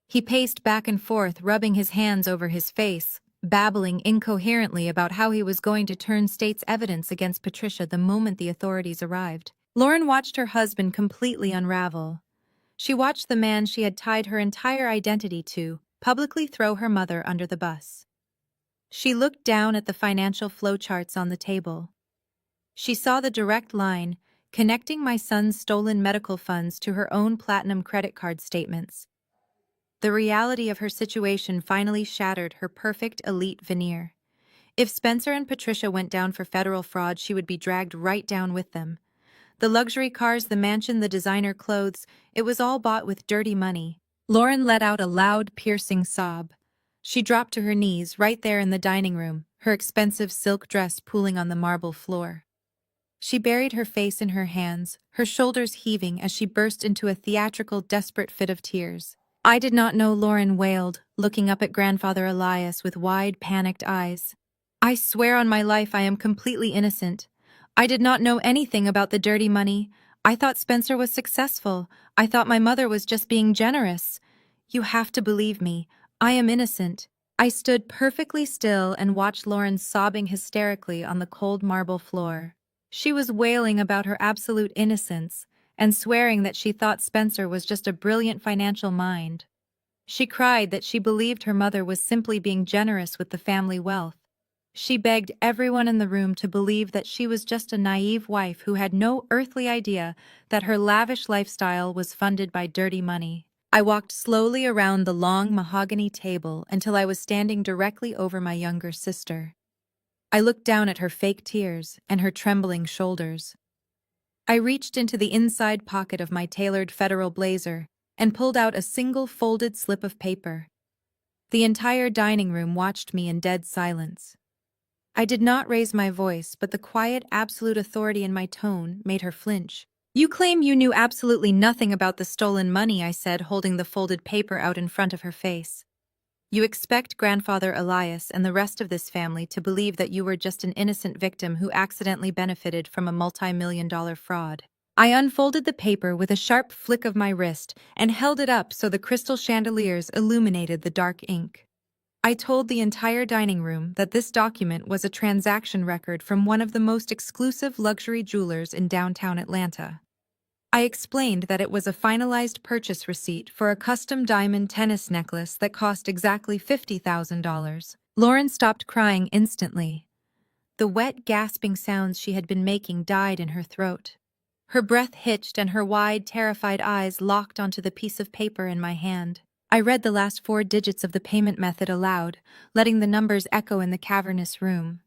He paced back and forth, rubbing his hands over his face, babbling incoherently about how he was going to turn state's evidence against Patricia the moment the authorities arrived. Lauren watched her husband completely unravel. She watched the man she had tied her entire identity to publicly throw her mother under the bus. She looked down at the financial flowcharts on the table. She saw the direct line connecting my son's stolen medical funds to her own platinum credit card statements. The reality of her situation finally shattered her perfect elite veneer. If Spencer and Patricia went down for federal fraud, she would be dragged right down with them. The luxury cars, the mansion, the designer clothes, it was all bought with dirty money. Lauren let out a loud, piercing sob. She dropped to her knees right there in the dining room, her expensive silk dress pooling on the marble floor. She buried her face in her hands, her shoulders heaving as she burst into a theatrical, desperate fit of tears. "I did not know," Lauren wailed, looking up at grandfather Elias with wide, panicked eyes. "I swear on my life I am completely innocent. I did not know anything about the dirty money. I thought Spencer was successful. I thought my mother was just being generous. You have to believe me. I am innocent." I stood perfectly still and watched Lauren sobbing hysterically on the cold marble floor. She was wailing about her absolute innocence and swearing that she thought Spencer was just a brilliant financial mind. She cried that she believed her mother was simply being generous with the family wealth. She begged everyone in the room to believe that she was just a naive wife who had no earthly idea that her lavish lifestyle was funded by dirty money. I walked slowly around the long mahogany table until I was standing directly over my younger sister. I looked down at her fake tears and her trembling shoulders. I reached into the inside pocket of my tailored federal blazer and pulled out a single folded slip of paper. The entire dining room watched me in dead silence. I did not raise my voice, but the quiet, absolute authority in my tone made her flinch. "You claim you knew absolutely nothing about the stolen money," I said, holding the folded paper out in front of her face. "You expect grandfather Elias and the rest of this family to believe that you were just an innocent victim who accidentally benefited from a multi-million-dollar fraud." I unfolded the paper with a sharp flick of my wrist and held it up so the crystal chandeliers illuminated the dark ink. I told the entire dining room that this document was a transaction record from one of the most exclusive luxury jewelers in downtown Atlanta. I explained that it was a finalized purchase receipt for a custom diamond tennis necklace that cost exactly $50,000. Lauren stopped crying instantly. The wet, gasping sounds she had been making died in her throat. Her breath hitched and her wide, terrified eyes locked onto the piece of paper in my hand. I read the last 4 digits of the payment method aloud, letting the numbers echo in the cavernous room.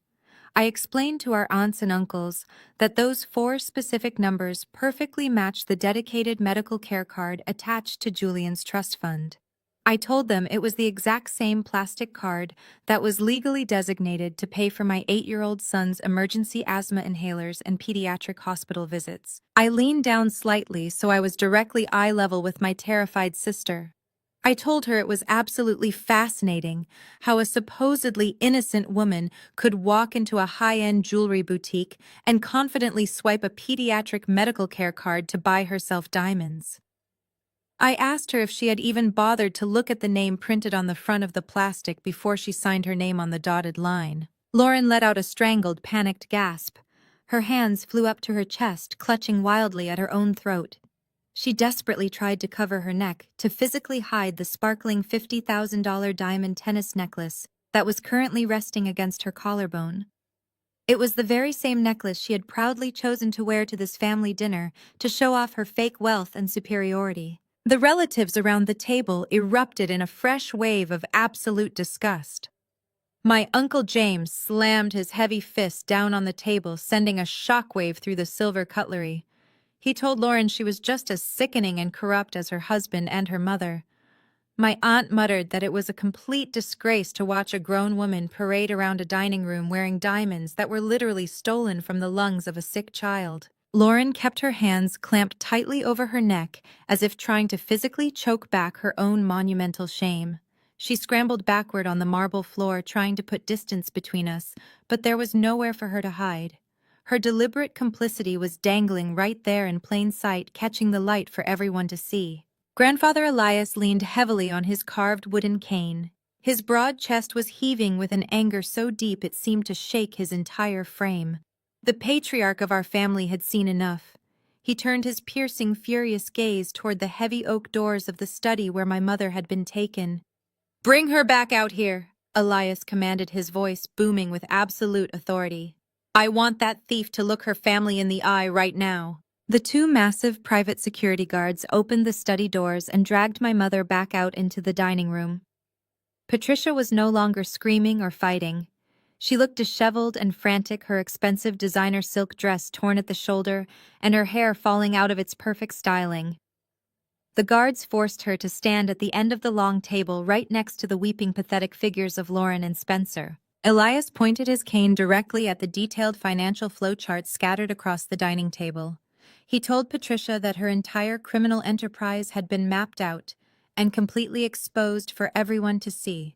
I explained to our aunts and uncles that those 4 specific numbers perfectly matched the dedicated medical care card attached to Julian's trust fund. I told them it was the exact same plastic card that was legally designated to pay for my 8-year-old son's emergency asthma inhalers and pediatric hospital visits. I leaned down slightly so I was directly eye level with my terrified sister. I told her it was absolutely fascinating how a supposedly innocent woman could walk into a high-end jewelry boutique and confidently swipe a pediatric medical care card to buy herself diamonds. I asked her if she had even bothered to look at the name printed on the front of the plastic before she signed her name on the dotted line. Lauren let out a strangled, panicked gasp. Her hands flew up to her chest, clutching wildly at her own throat. She desperately tried to cover her neck, to physically hide the sparkling $50,000 diamond tennis necklace that was currently resting against her collarbone. It was the very same necklace she had proudly chosen to wear to this family dinner to show off her fake wealth and superiority. The relatives around the table erupted in a fresh wave of absolute disgust. My Uncle James slammed his heavy fist down on the table, sending a shockwave through the silver cutlery. He told Lauren she was just as sickening and corrupt as her husband and her mother. My aunt muttered that it was a complete disgrace to watch a grown woman parade around a dining room wearing diamonds that were literally stolen from the lungs of a sick child. Lauren kept her hands clamped tightly over her neck as if trying to physically choke back her own monumental shame. She scrambled backward on the marble floor, trying to put distance between us, but there was nowhere for her to hide. Her deliberate complicity was dangling right there in plain sight, catching the light for everyone to see. Grandfather Elias leaned heavily on his carved wooden cane. His broad chest was heaving with an anger so deep it seemed to shake his entire frame. The patriarch of our family had seen enough. He turned his piercing, furious gaze toward the heavy oak doors of the study where my mother had been taken. "Bring her back out here," Elias commanded, his voice booming with absolute authority. "I want that thief to look her family in the eye right now." The two massive private security guards opened the study doors and dragged my mother back out into the dining room. Patricia was no longer screaming or fighting. She looked disheveled and frantic, her expensive designer silk dress torn at the shoulder and her hair falling out of its perfect styling. The guards forced her to stand at the end of the long table right next to the weeping, pathetic figures of Lauren and Spencer. Elias pointed his cane directly at the detailed financial flowcharts scattered across the dining table. He told Patricia that her entire criminal enterprise had been mapped out and completely exposed for everyone to see.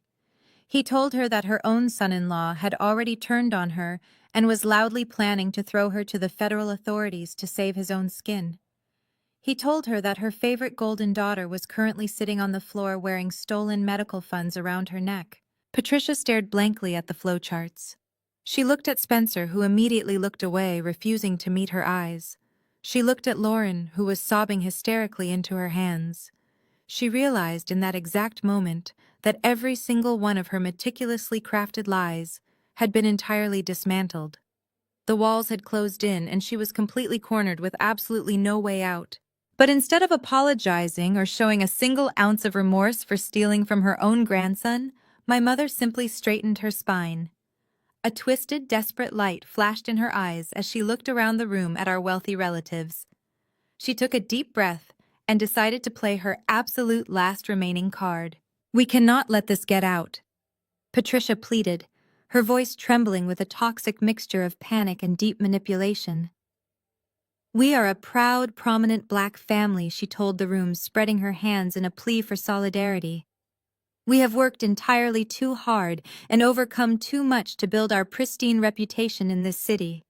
He told her that her own son-in-law had already turned on her and was loudly planning to throw her to the federal authorities to save his own skin. He told her that her favorite golden daughter was currently sitting on the floor wearing stolen medical funds around her neck. Patricia stared blankly at the flowcharts. She looked at Spencer, who immediately looked away, refusing to meet her eyes. She looked at Lauren, who was sobbing hysterically into her hands. She realized in that exact moment that every single one of her meticulously crafted lies had been entirely dismantled. The walls had closed in, and she was completely cornered with absolutely no way out. But instead of apologizing or showing a single ounce of remorse for stealing from her own grandson, my mother simply straightened her spine. A twisted, desperate light flashed in her eyes as she looked around the room at our wealthy relatives. She took a deep breath and decided to play her absolute last remaining card. "We cannot let this get out," Patricia pleaded, her voice trembling with a toxic mixture of panic and deep manipulation. "We are a proud, prominent Black family," she told the room, spreading her hands in a plea for solidarity. "We have worked entirely too hard and overcome too much to build our pristine reputation in this city.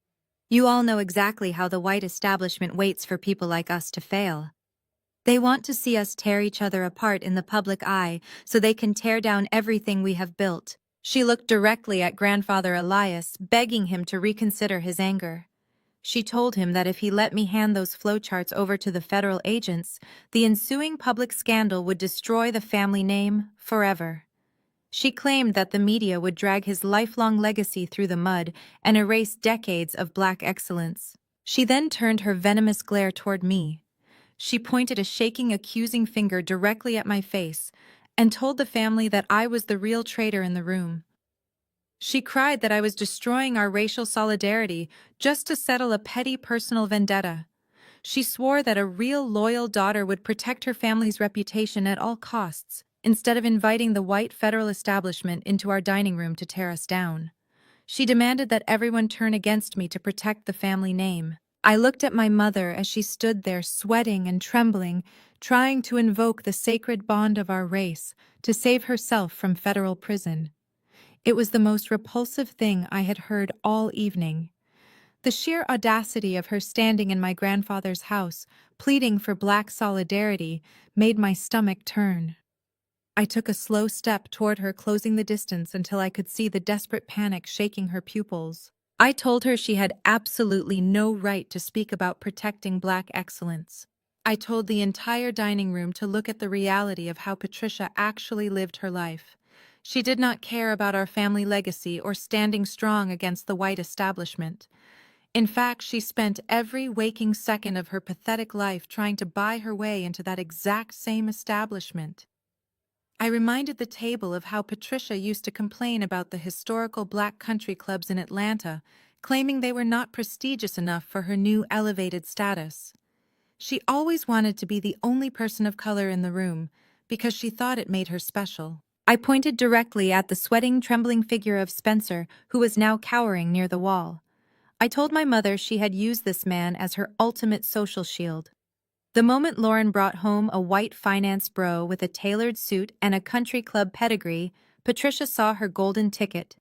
You all know exactly how the white establishment waits for people like us to fail. They want to see us tear each other apart in the public eye so they can tear down everything we have built." She looked directly at grandfather Elias, begging him to reconsider his anger. She told him that if he let me hand those flowcharts over to the federal agents, the ensuing public scandal would destroy the family name forever. She claimed that the media would drag his lifelong legacy through the mud and erase decades of Black excellence. She then turned her venomous glare toward me. She pointed a shaking, accusing finger directly at my face and told the family that I was the real traitor in the room. She cried that I was destroying our racial solidarity just to settle a petty personal vendetta. She swore that a real loyal daughter would protect her family's reputation at all costs, instead of inviting the white federal establishment into our dining room to tear us down. She demanded that everyone turn against me to protect the family name. I looked at my mother as she stood there sweating and trembling, trying to invoke the sacred bond of our race to save herself from federal prison. It was the most repulsive thing I had heard all evening. The sheer audacity of her standing in my grandfather's house, pleading for Black solidarity, made my stomach turn. I took a slow step toward her, closing the distance until I could see the desperate panic shaking her pupils. I told her she had absolutely no right to speak about protecting Black excellence. I told the entire dining room to look at the reality of how Patricia actually lived her life. She did not care about our family legacy or standing strong against the white establishment. In fact, she spent every waking second of her pathetic life trying to buy her way into that exact same establishment. I reminded the table of how Patricia used to complain about the historical Black country clubs in Atlanta, claiming they were not prestigious enough for her new elevated status. She always wanted to be the only person of color in the room because she thought it made her special. I pointed directly at the sweating, trembling figure of Spencer, who was now cowering near the wall. I told my mother she had used this man as her ultimate social shield. The moment Lauren brought home a white finance bro with a tailored suit and a country club pedigree, Patricia saw her golden ticket.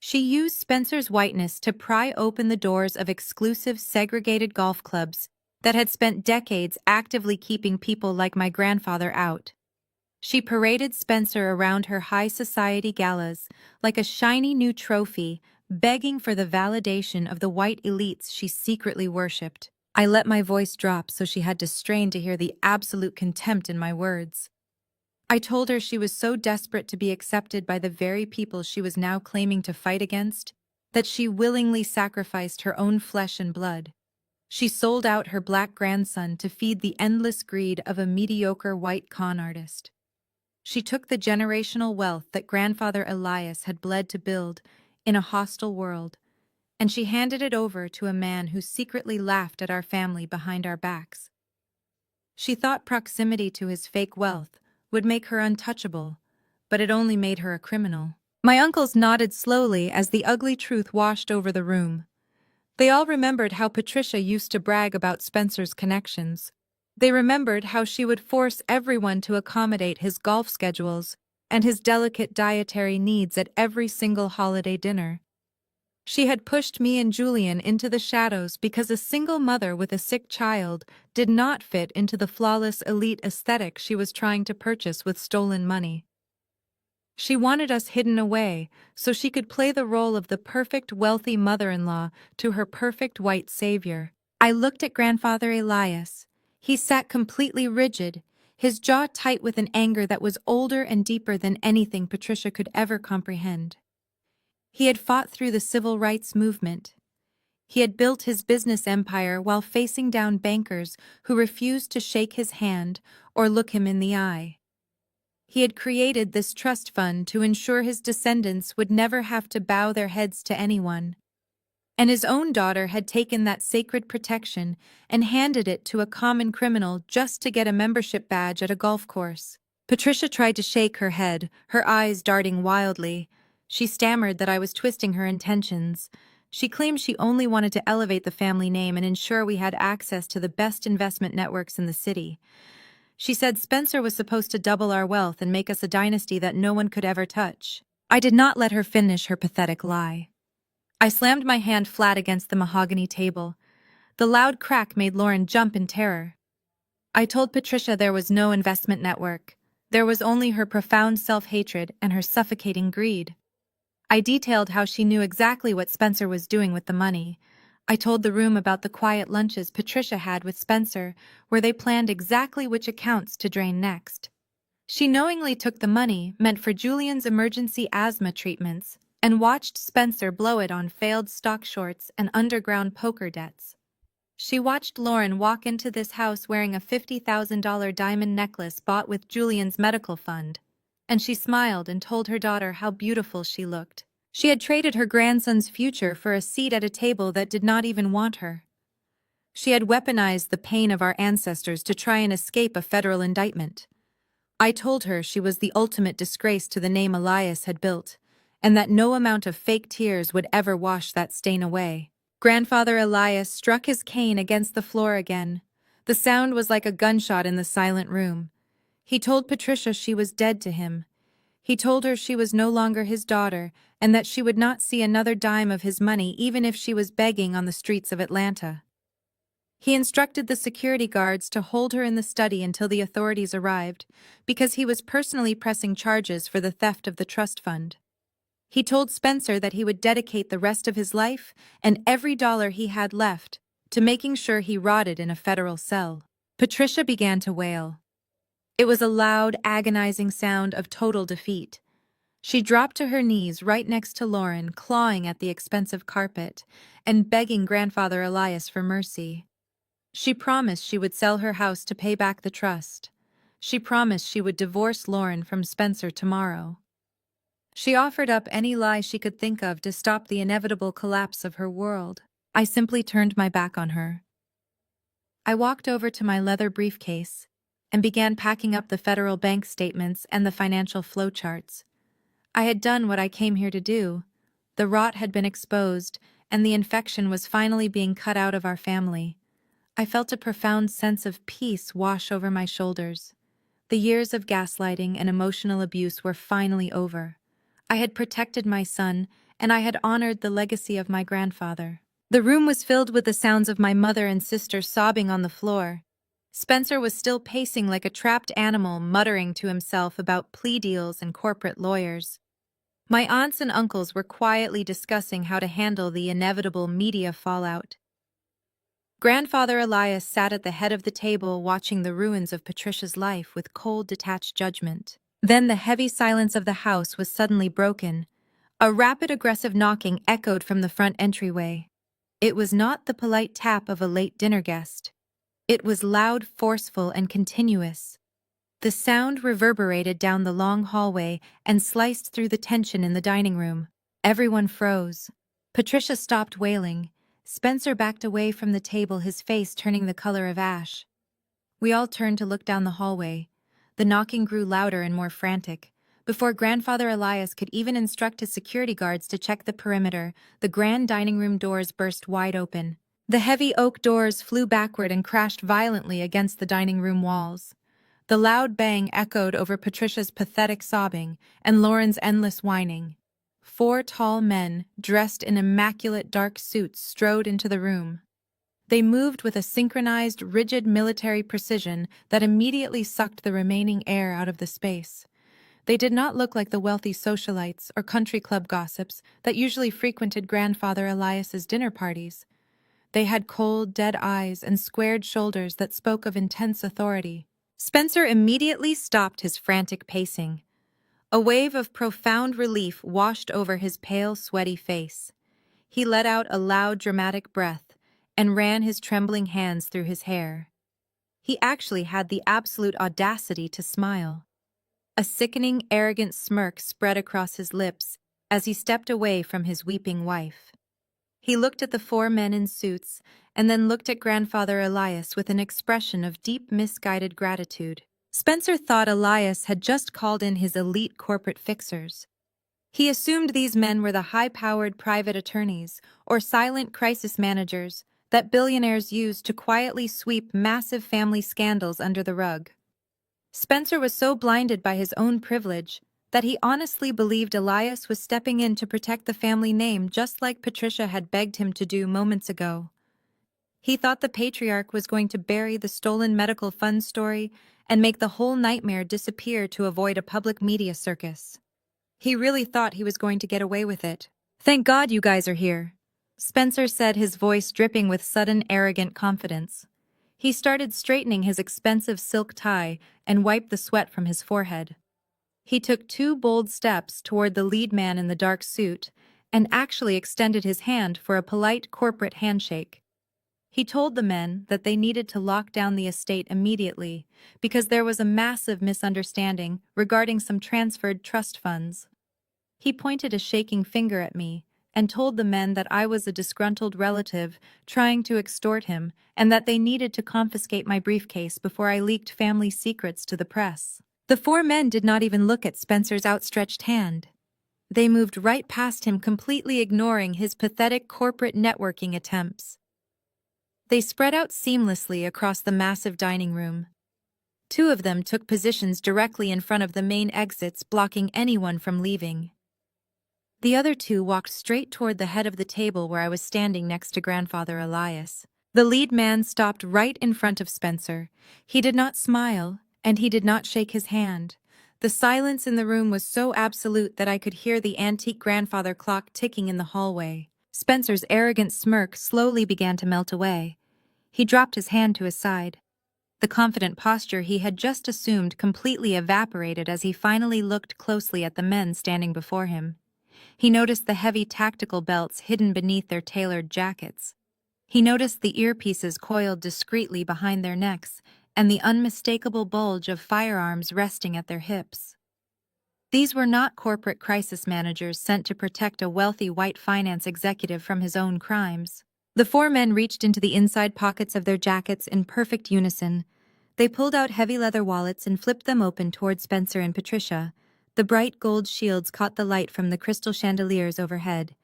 She used Spencer's whiteness to pry open the doors of exclusive, segregated golf clubs that had spent decades actively keeping people like my grandfather out. She paraded Spencer around her high society galas like a shiny new trophy, begging for the validation of the white elites she secretly worshipped. I let my voice drop so she had to strain to hear the absolute contempt in my words. I told her she was so desperate to be accepted by the very people she was now claiming to fight against that she willingly sacrificed her own flesh and blood. She sold out her black grandson to feed the endless greed of a mediocre white con artist. She took the generational wealth that grandfather Elias had bled to build in a hostile world, and she handed it over to a man who secretly laughed at our family behind our backs. She thought proximity to his fake wealth would make her untouchable, but it only made her a criminal. My uncles nodded slowly as the ugly truth washed over the room. They all remembered how Patricia used to brag about Spencer's connections. They remembered how she would force everyone to accommodate his golf schedules and his delicate dietary needs at every single holiday dinner. She had pushed me and Julian into the shadows because a single mother with a sick child did not fit into the flawless elite aesthetic she was trying to purchase with stolen money. She wanted us hidden away so she could play the role of the perfect wealthy mother-in-law to her perfect white savior. I looked at grandfather Elias. He sat completely rigid, his jaw tight with an anger that was older and deeper than anything Patricia could ever comprehend. He had fought through the civil rights movement. He had built his business empire while facing down bankers who refused to shake his hand or look him in the eye. He had created this trust fund to ensure his descendants would never have to bow their heads to anyone. And his own daughter had taken that sacred protection and handed it to a common criminal just to get a membership badge at a golf course. Patricia tried to shake her head, her eyes darting wildly. She stammered that I was twisting her intentions. She claimed she only wanted to elevate the family name and ensure we had access to the best investment networks in the city. She said Spencer was supposed to double our wealth and make us a dynasty that no one could ever touch. I did not let her finish her pathetic lie. I slammed my hand flat against the mahogany table. The loud crack made Lauren jump in terror. I told Patricia there was no investment network. There was only her profound self-hatred and her suffocating greed. I detailed how she knew exactly what Spencer was doing with the money. I told the room about the quiet lunches Patricia had with Spencer, where they planned exactly which accounts to drain next. She knowingly took the money meant for Julian's emergency asthma treatments and watched Spencer blow it on failed stock shorts and underground poker debts. She watched Lauren walk into this house wearing a $50,000 diamond necklace bought with Julian's medical fund, and she smiled and told her daughter how beautiful she looked. She had traded her grandson's future for a seat at a table that did not even want her. She had weaponized the pain of our ancestors to try and escape a federal indictment. I told her she was the ultimate disgrace to the name Elias had built, and that no amount of fake tears would ever wash that stain away. Grandfather Elias struck his cane against the floor again. The sound was like a gunshot in the silent room. He told Patricia she was dead to him. He told her she was no longer his daughter and that she would not see another dime of his money even if she was begging on the streets of Atlanta. He instructed the security guards to hold her in the study until the authorities arrived, because he was personally pressing charges for the theft of the trust fund. He told Spencer that he would dedicate the rest of his life and every dollar he had left to making sure he rotted in a federal cell. Patricia began to wail. It was a loud, agonizing sound of total defeat. She dropped to her knees right next to Lauren, clawing at the expensive carpet and begging Grandfather Elias for mercy. She promised she would sell her house to pay back the trust. She promised she would divorce Lauren from Spencer tomorrow. She offered up any lie she could think of to stop the inevitable collapse of her world. I simply turned my back on her. I walked over to my leather briefcase and began packing up the federal bank statements and the financial flowcharts. I had done what I came here to do. The rot had been exposed, and the infection was finally being cut out of our family. I felt a profound sense of peace wash over my shoulders. The years of gaslighting and emotional abuse were finally over. I had protected my son, and I had honored the legacy of my grandfather. The room was filled with the sounds of my mother and sister sobbing on the floor. Spencer was still pacing like a trapped animal, muttering to himself about plea deals and corporate lawyers. My aunts and uncles were quietly discussing how to handle the inevitable media fallout. Grandfather Elias sat at the head of the table watching the ruins of Patricia's life with cold, detached judgment. Then the heavy silence of the house was suddenly broken. A rapid, aggressive knocking echoed from the front entryway. It was not the polite tap of a late dinner guest. It was loud, forceful, and continuous. The sound reverberated down the long hallway and sliced through the tension in the dining room. Everyone froze. Patricia stopped wailing. Spencer backed away from the table, his face turning the color of ash. We all turned to look down the hallway. The knocking grew louder and more frantic. Before Grandfather Elias could even instruct his security guards to check the perimeter, the grand dining room doors burst wide open. The heavy oak doors flew backward and crashed violently against the dining room walls. The loud bang echoed over Patricia's pathetic sobbing and Lauren's endless whining. 4 tall men, dressed in immaculate dark suits, strode into the room. They moved with a synchronized, rigid military precision that immediately sucked the remaining air out of the space. They did not look like the wealthy socialites or country club gossips that usually frequented Grandfather Elias's dinner parties. They had cold, dead eyes and squared shoulders that spoke of intense authority. Spencer immediately stopped his frantic pacing. A wave of profound relief washed over his pale, sweaty face. He let out a loud, dramatic breath and ran his trembling hands through his hair. He actually had the absolute audacity to smile. A sickening, arrogant smirk spread across his lips as he stepped away from his weeping wife. He looked at the 4 men in suits and then looked at Grandfather Elias with an expression of deep, misguided gratitude. Spencer thought Elias had just called in his elite corporate fixers. He assumed these men were the high-powered private attorneys or silent crisis managers that billionaires used to quietly sweep massive family scandals under the rug. Spencer was so blinded by his own privilege that he honestly believed Elias was stepping in to protect the family name just like Patricia had begged him to do moments ago. He thought the patriarch was going to bury the stolen medical funds story and make the whole nightmare disappear to avoid a public media circus. He really thought he was going to get away with it. "Thank God you guys are here," Spencer said, his voice dripping with sudden, arrogant confidence. He started straightening his expensive silk tie and wiped the sweat from his forehead. He took 2 bold steps toward the lead man in the dark suit and actually extended his hand for a polite corporate handshake. He told the men that they needed to lock down the estate immediately because there was a massive misunderstanding regarding some transferred trust funds. He pointed a shaking finger at me and told the men that I was a disgruntled relative trying to extort him and that they needed to confiscate my briefcase before I leaked family secrets to the press. The 4 men did not even look at Spencer's outstretched hand. They moved right past him, completely ignoring his pathetic corporate networking attempts. They spread out seamlessly across the massive dining room. 2 of them took positions directly in front of the main exits, blocking anyone from leaving. The other 2 walked straight toward the head of the table where I was standing next to Grandfather Elias. The lead man stopped right in front of Spencer. He did not smile, and he did not shake his hand. The silence in the room was so absolute that I could hear the antique grandfather clock ticking in the hallway. Spencer's arrogant smirk slowly began to melt away. He dropped his hand to his side. The confident posture he had just assumed completely evaporated as he finally looked closely at the men standing before him. He noticed the heavy tactical belts hidden beneath their tailored jackets. He noticed the earpieces coiled discreetly behind their necks and the unmistakable bulge of firearms resting at their hips. These were not corporate crisis managers sent to protect a wealthy white finance executive from his own crimes. The 4 men reached into the inside pockets of their jackets in perfect unison. They pulled out heavy leather wallets and flipped them open toward Spencer and Patricia. The bright gold shields caught the light from the crystal chandeliers overhead.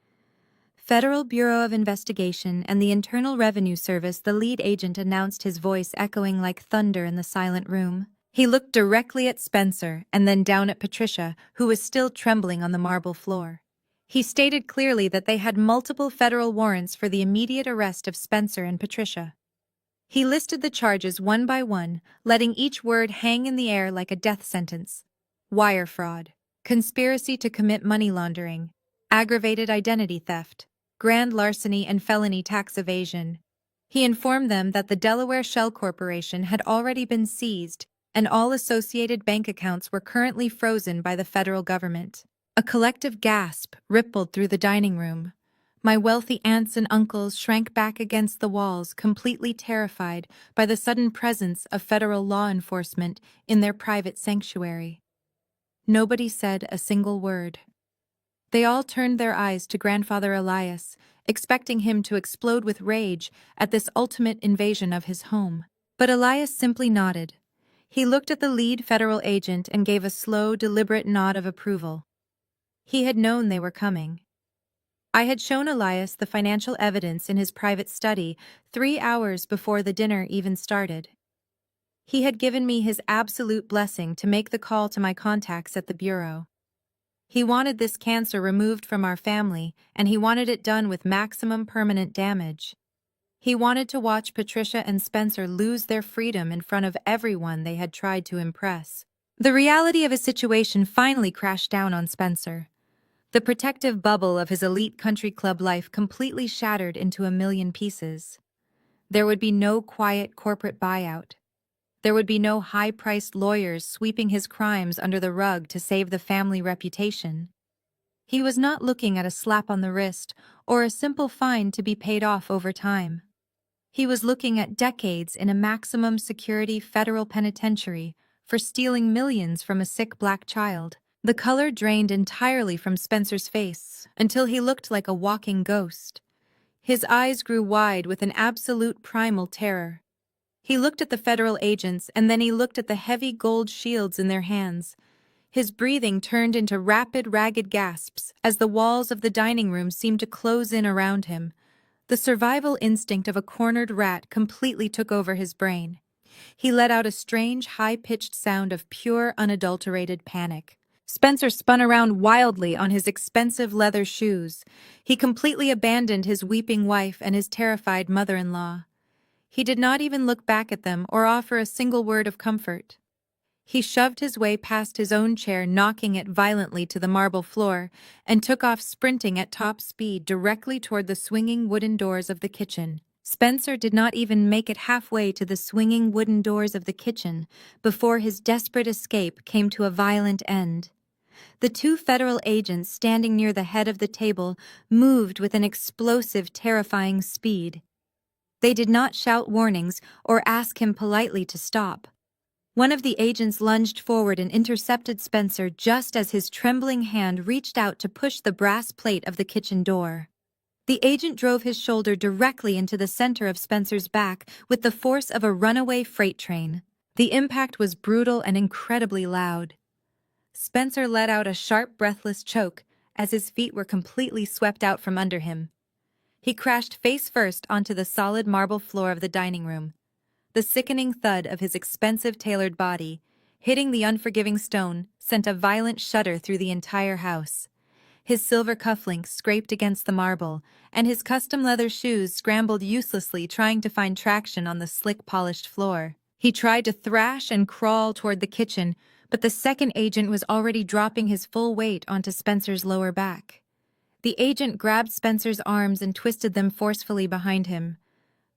Federal Bureau of Investigation and the Internal Revenue Service, the lead agent announced, his voice echoing like thunder in the silent room. He looked directly at Spencer and then down at Patricia, who was still trembling on the marble floor. He stated clearly that they had multiple federal warrants for the immediate arrest of Spencer and Patricia. He listed the charges one by one, letting each word hang in the air like a death sentence. Wire fraud, conspiracy to commit money laundering, aggravated identity theft, grand larceny and felony tax evasion. He informed them that the Delaware Shell Corporation had already been seized and all associated bank accounts were currently frozen by the federal government. A collective gasp rippled through the dining room. My wealthy aunts and uncles shrank back against the walls, completely terrified by the sudden presence of federal law enforcement in their private sanctuary. Nobody said a single word. They all turned their eyes to Grandfather Elias, expecting him to explode with rage at this ultimate invasion of his home. But Elias simply nodded. He looked at the lead federal agent and gave a slow, deliberate nod of approval. He had known they were coming. I had shown Elias the financial evidence in his private study 3 hours before the dinner even started. He had given me his absolute blessing to make the call to my contacts at the bureau. He wanted this cancer removed from our family, and he wanted it done with maximum permanent damage. He wanted to watch Patricia and Spencer lose their freedom in front of everyone they had tried to impress. The reality of his situation finally crashed down on Spencer. The protective bubble of his elite country club life completely shattered into a million pieces. There would be no quiet corporate buyout. There would be no high-priced lawyers sweeping his crimes under the rug to save the family reputation. He was not looking at a slap on the wrist or a simple fine to be paid off over time. He was looking at decades in a maximum security federal penitentiary for stealing millions from a sick black child. The color drained entirely from Spencer's face until he looked like a walking ghost. His eyes grew wide with an absolute primal terror. He looked at the federal agents and then he looked at the heavy gold shields in their hands. His breathing turned into rapid, ragged gasps as the walls of the dining room seemed to close in around him. The survival instinct of a cornered rat completely took over his brain. He let out a strange, high-pitched sound of pure, unadulterated panic. Spencer spun around wildly on his expensive leather shoes. He completely abandoned his weeping wife and his terrified mother-in-law. He did not even look back at them or offer a single word of comfort. He shoved his way past his own chair, knocking it violently to the marble floor, and took off sprinting at top speed directly toward the swinging wooden doors of the kitchen. Spencer did not even make it halfway to the swinging wooden doors of the kitchen before his desperate escape came to a violent end. The 2 federal agents standing near the head of the table moved with an explosive, terrifying speed. They did not shout warnings or ask him politely to stop. One of the agents lunged forward and intercepted Spencer just as his trembling hand reached out to push the brass plate of the kitchen door. The agent drove his shoulder directly into the center of Spencer's back with the force of a runaway freight train. The impact was brutal and incredibly loud. Spencer let out a sharp, breathless choke as his feet were completely swept out from under him. He crashed face first onto the solid marble floor of the dining room. The sickening thud of his expensive tailored body, hitting the unforgiving stone, sent a violent shudder through the entire house. His silver cufflinks scraped against the marble, and his custom leather shoes scrambled uselessly trying to find traction on the slick, polished floor. He tried to thrash and crawl toward the kitchen, but the second agent was already dropping his full weight onto Spencer's lower back. The agent grabbed Spencer's arms and twisted them forcefully behind him.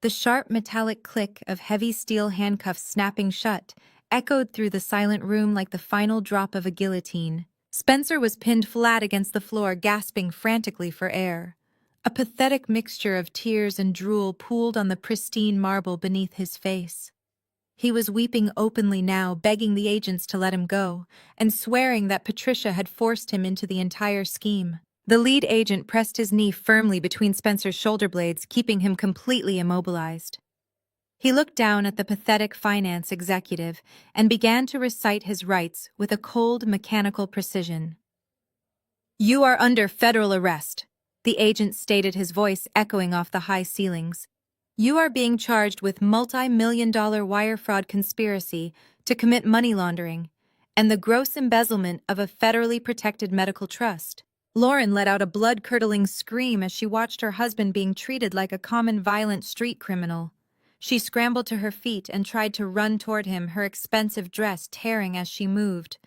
The sharp metallic click of heavy steel handcuffs snapping shut echoed through the silent room like the final drop of a guillotine. Spencer was pinned flat against the floor, gasping frantically for air. A pathetic mixture of tears and drool pooled on the pristine marble beneath his face. He was weeping openly now, begging the agents to let him go, and swearing that Patricia had forced him into the entire scheme. The lead agent pressed his knee firmly between Spencer's shoulder blades, keeping him completely immobilized. He looked down at the pathetic finance executive and began to recite his rights with a cold, mechanical precision. "You are under federal arrest," the agent stated, his voice echoing off the high ceilings. "You are being charged with multi-million-dollar wire fraud conspiracy to commit money laundering and the gross embezzlement of a federally protected medical trust." Lauren let out a blood-curdling scream as she watched her husband being treated like a common violent street criminal. She scrambled to her feet and tried to run toward him, her expensive dress tearing as she moved.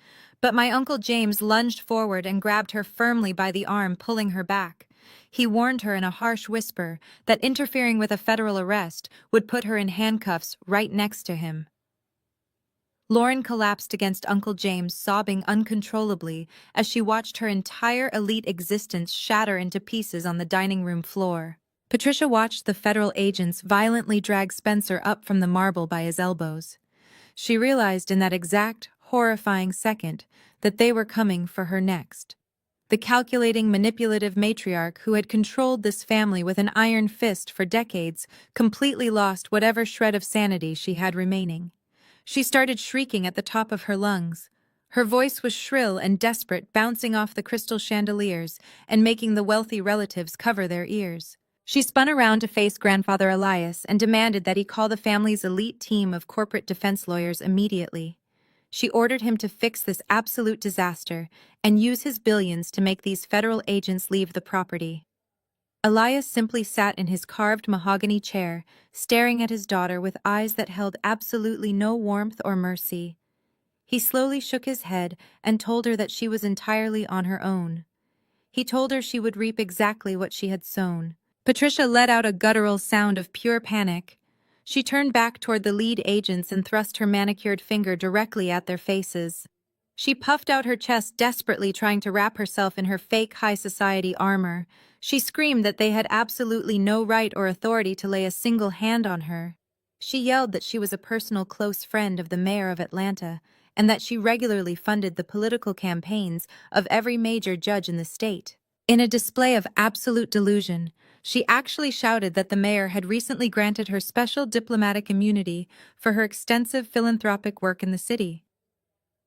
But my Uncle James lunged forward and grabbed her firmly by the arm, pulling her back. He warned her in a harsh whisper that interfering with a federal arrest would put her in handcuffs right next to him. Lauren collapsed against Uncle James, sobbing uncontrollably as she watched her entire elite existence shatter into pieces on the dining room floor. Patricia watched the federal agents violently drag Spencer up from the marble by his elbows. She realized in that exact, horrifying second that they were coming for her next. The calculating, manipulative matriarch who had controlled this family with an iron fist for decades completely lost whatever shred of sanity she had remaining. She started shrieking at the top of her lungs. Her voice was shrill and desperate, bouncing off the crystal chandeliers and making the wealthy relatives cover their ears. She spun around to face Grandfather Elias and demanded that he call the family's elite team of corporate defense lawyers immediately. She ordered him to fix this absolute disaster and use his billions to make these federal agents leave the property. Elias simply sat in his carved mahogany chair, staring at his daughter with eyes that held absolutely no warmth or mercy. He slowly shook his head and told her that she was entirely on her own. He told her she would reap exactly what she had sown. Patricia let out a guttural sound of pure panic. She turned back toward the lead agents and thrust her manicured finger directly at their faces. She puffed out her chest, desperately trying to wrap herself in her fake high society armor. She screamed that they had absolutely no right or authority to lay a single hand on her. She yelled that she was a personal close friend of the mayor of Atlanta and that she regularly funded the political campaigns of every major judge in the state. In a display of absolute delusion, she actually shouted that the mayor had recently granted her special diplomatic immunity for her extensive philanthropic work in the city.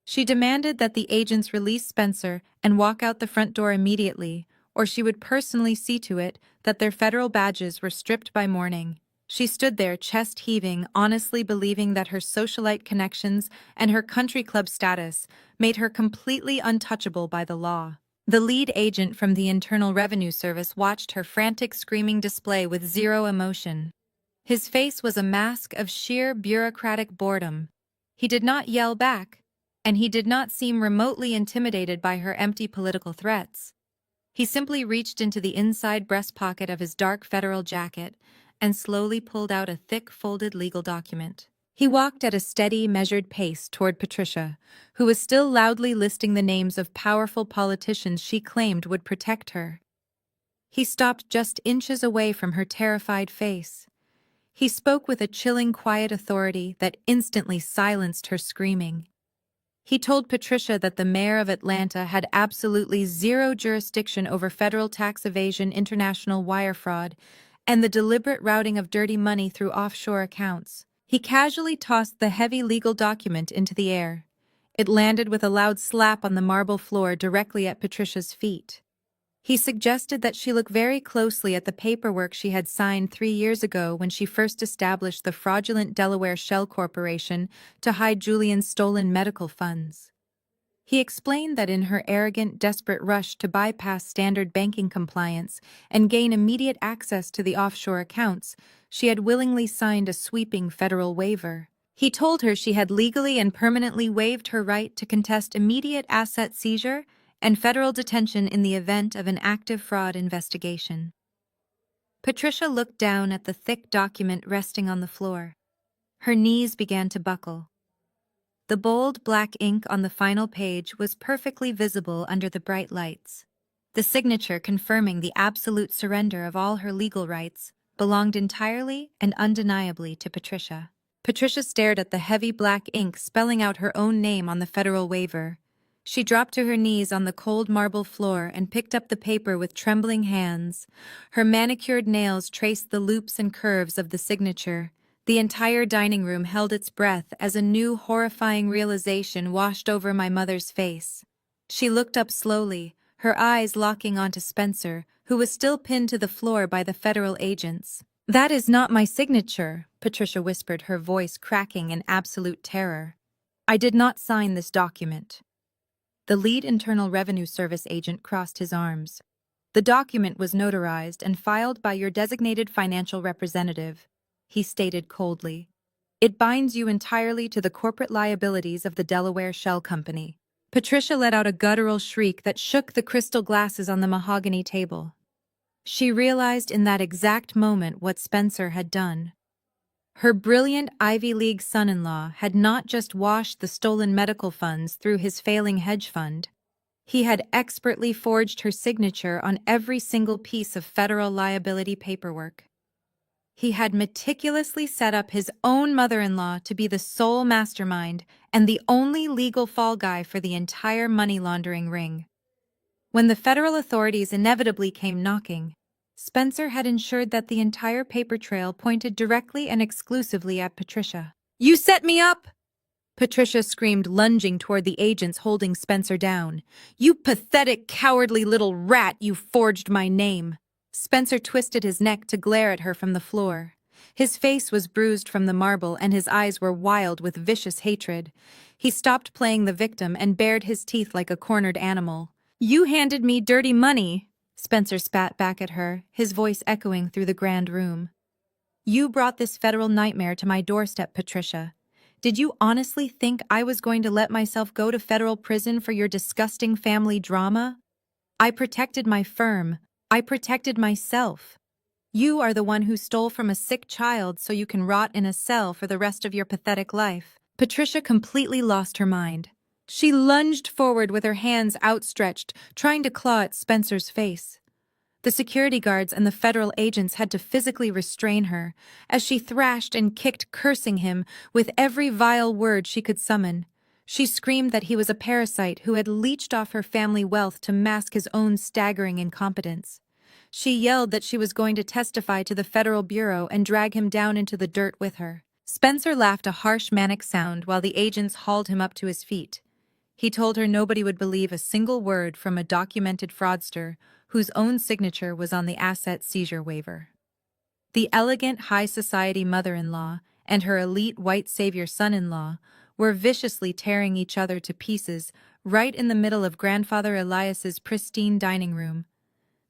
She demanded that the agents release Spencer and walk out the front door immediately, or she would personally see to it that their federal badges were stripped by morning. She stood there, chest heaving, honestly believing that her socialite connections and her country club status made her completely untouchable by the law. The lead agent from the Internal Revenue Service watched her frantic screaming display with zero emotion. His face was a mask of sheer bureaucratic boredom. He did not yell back, and he did not seem remotely intimidated by her empty political threats. He simply reached into the inside breast pocket of his dark federal jacket and slowly pulled out a thick, folded legal document. He walked at a steady, measured pace toward Patricia, who was still loudly listing the names of powerful politicians she claimed would protect her. He stopped just inches away from her terrified face. He spoke with a chilling, quiet authority that instantly silenced her screaming. He told Patricia that the mayor of Atlanta had absolutely zero jurisdiction over federal tax evasion, international wire fraud, and the deliberate routing of dirty money through offshore accounts. He casually tossed the heavy legal document into the air. It landed with a loud slap on the marble floor directly at Patricia's feet. He suggested that she look very closely at the paperwork she had signed 3 years ago when she first established the fraudulent Delaware Shell Corporation to hide Julian's stolen medical funds. He explained that in her arrogant, desperate rush to bypass standard banking compliance and gain immediate access to the offshore accounts, she had willingly signed a sweeping federal waiver. He told her she had legally and permanently waived her right to contest immediate asset seizure and federal detention in the event of an active fraud investigation. Patricia looked down at the thick document resting on the floor. Her knees began to buckle. The bold black ink on the final page was perfectly visible under the bright lights. The signature confirming the absolute surrender of all her legal rights belonged entirely and undeniably to Patricia. Patricia stared at the heavy black ink spelling out her own name on the federal waiver. She dropped to her knees on the cold marble floor and picked up the paper with trembling hands. Her manicured nails traced the loops and curves of the signature. The entire dining room held its breath as a new horrifying realization washed over my mother's face. She looked up slowly, her eyes locking onto Spencer, who was still pinned to the floor by the federal agents. "That is not my signature," Patricia whispered, her voice cracking in absolute terror. "I did not sign this document." The lead Internal Revenue Service agent crossed his arms. "The document was notarized and filed by your designated financial representative," he stated coldly. "It binds you entirely to the corporate liabilities of the Delaware Shell Company." Patricia let out a guttural shriek that shook the crystal glasses on the mahogany table. She realized in that exact moment what Spencer had done. Her brilliant Ivy League son-in-law had not just washed the stolen medical funds through his failing hedge fund. He had expertly forged her signature on every single piece of federal liability paperwork. He had meticulously set up his own mother-in-law to be the sole mastermind and the only legal fall guy for the entire money laundering ring. When the federal authorities inevitably came knocking, Spencer had ensured that the entire paper trail pointed directly and exclusively at Patricia. "You set me up!" Patricia screamed, lunging toward the agents holding Spencer down. "You pathetic, cowardly little rat, you forged my name!" Spencer twisted his neck to glare at her from the floor. His face was bruised from the marble and his eyes were wild with vicious hatred. He stopped playing the victim and bared his teeth like a cornered animal. "You handed me dirty money," Spencer spat back at her, his voice echoing through the grand room. "You brought this federal nightmare to my doorstep, Patricia. Did you honestly think I was going to let myself go to federal prison for your disgusting family drama? I protected my firm. I protected myself. You are the one who stole from a sick child so you can rot in a cell for the rest of your pathetic life." Patricia completely lost her mind. She lunged forward with her hands outstretched, trying to claw at Spencer's face. The security guards and the federal agents had to physically restrain her, as she thrashed and kicked, cursing him with every vile word she could summon. She screamed that he was a parasite who had leached off her family wealth to mask his own staggering incompetence. She yelled that she was going to testify to the federal bureau and drag him down into the dirt with her. Spencer laughed a harsh manic sound while the agents hauled him up to his feet. He told her nobody would believe a single word from a documented fraudster whose own signature was on the asset seizure waiver. The elegant high society mother-in-law and her elite white savior son-in-law were viciously tearing each other to pieces right in the middle of grandfather Elias's pristine dining room.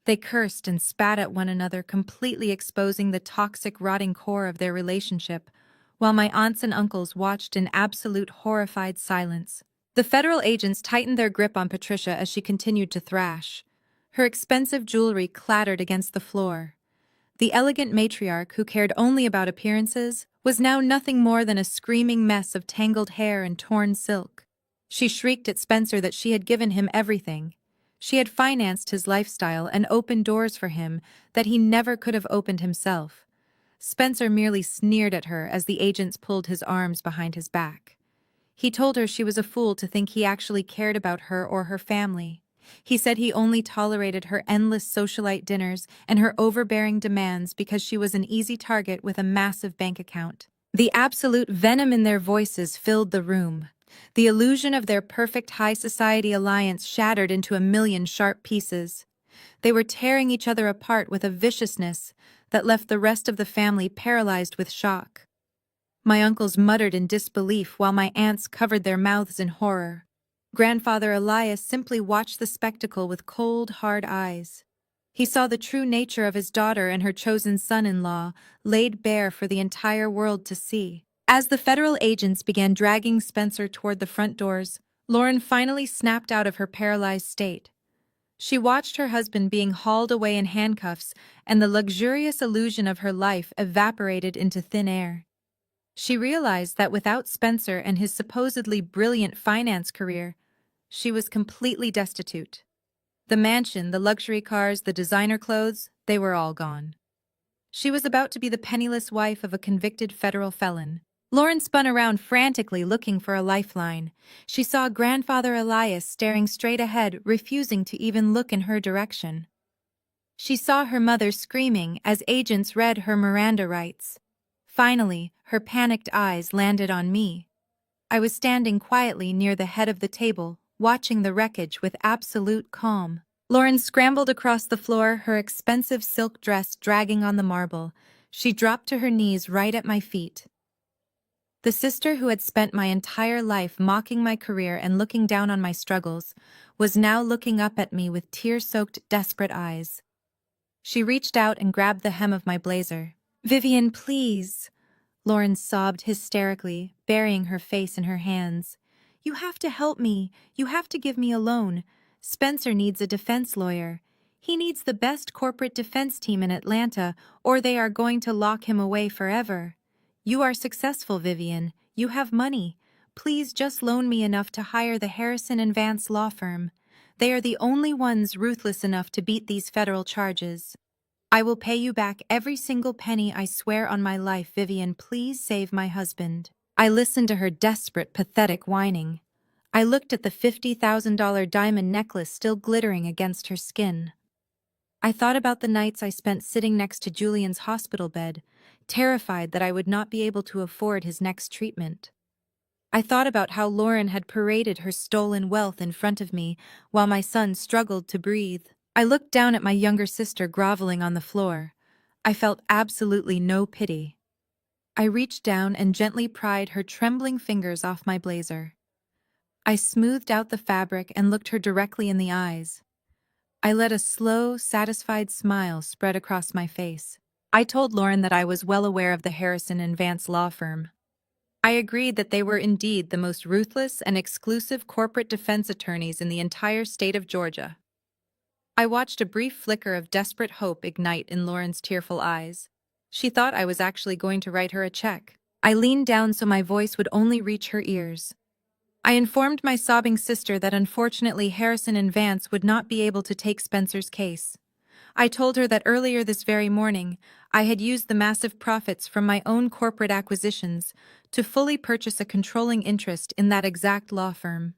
They cursed and spat at one another, completely exposing the toxic, rotting core of their relationship, while my aunts and uncles watched in absolute horrified silence. The federal agents tightened their grip on Patricia as she continued to thrash. Her expensive jewelry clattered against the floor. The elegant matriarch, who cared only about appearances, was now nothing more than a screaming mess of tangled hair and torn silk. She shrieked at Spencer that she had given him everything. She had financed his lifestyle and opened doors for him that he never could have opened himself. Spencer merely sneered at her as the agents pulled his arms behind his back. He told her she was a fool to think he actually cared about her or her family. He said he only tolerated her endless socialite dinners and her overbearing demands because she was an easy target with a massive bank account. The absolute venom in their voices filled the room. The illusion of their perfect high society alliance shattered into a million sharp pieces. They were tearing each other apart with a viciousness that left the rest of the family paralyzed with shock. My uncles muttered in disbelief while my aunts covered their mouths in horror. Grandfather Elias simply watched the spectacle with cold, hard eyes. He saw the true nature of his daughter and her chosen son-in-law laid bare for the entire world to see. As the federal agents began dragging Spencer toward the front doors, Lauren finally snapped out of her paralyzed state. She watched her husband being hauled away in handcuffs, and the luxurious illusion of her life evaporated into thin air. She realized that without Spencer and his supposedly brilliant finance career, she was completely destitute. The mansion, the luxury cars, the designer clothes, they were all gone. She was about to be the penniless wife of a convicted federal felon. Lauren spun around frantically looking for a lifeline. She saw Grandfather Elias staring straight ahead, refusing to even look in her direction. She saw her mother screaming as agents read her Miranda rights. Finally, her panicked eyes landed on me. I was standing quietly near the head of the table, watching the wreckage with absolute calm. Lauren scrambled across the floor, her expensive silk dress dragging on the marble. She dropped to her knees right at my feet. The sister who had spent my entire life mocking my career and looking down on my struggles was now looking up at me with tear-soaked, desperate eyes. She reached out and grabbed the hem of my blazer. "Vivian, please," Lauren sobbed hysterically, burying her face in her hands. "You have to help me. You have to give me a loan. Spencer needs a defense lawyer. He needs the best corporate defense team in Atlanta, or they are going to lock him away forever. You are successful, Vivian. You have money. Please just loan me enough to hire the Harrison and Vance law firm. They are the only ones ruthless enough to beat these federal charges. I will pay you back every single penny, I swear on my life, Vivian. Please save my husband. I listened to her desperate, pathetic whining. I looked at the $50,000 diamond necklace still glittering against her skin. I thought about the nights I spent sitting next to Julian's hospital bed, terrified that I would not be able to afford his next treatment. I thought about how Lauren had paraded her stolen wealth in front of me while my son struggled to breathe. I looked down at my younger sister groveling on the floor. I felt absolutely no pity. I reached down and gently pried her trembling fingers off my blazer. I smoothed out the fabric and looked her directly in the eyes. I let a slow, satisfied smile spread across my face. I told Lauren that I was well aware of the Harrison and Vance law firm. I agreed that they were indeed the most ruthless and exclusive corporate defense attorneys in the entire state of Georgia. I watched a brief flicker of desperate hope ignite in Lauren's tearful eyes. She thought I was actually going to write her a check. I leaned down so my voice would only reach her ears. I informed my sobbing sister that unfortunately Harrison and Vance would not be able to take Spencer's case. I told her that earlier this very morning, I had used the massive profits from my own corporate acquisitions to fully purchase a controlling interest in that exact law firm.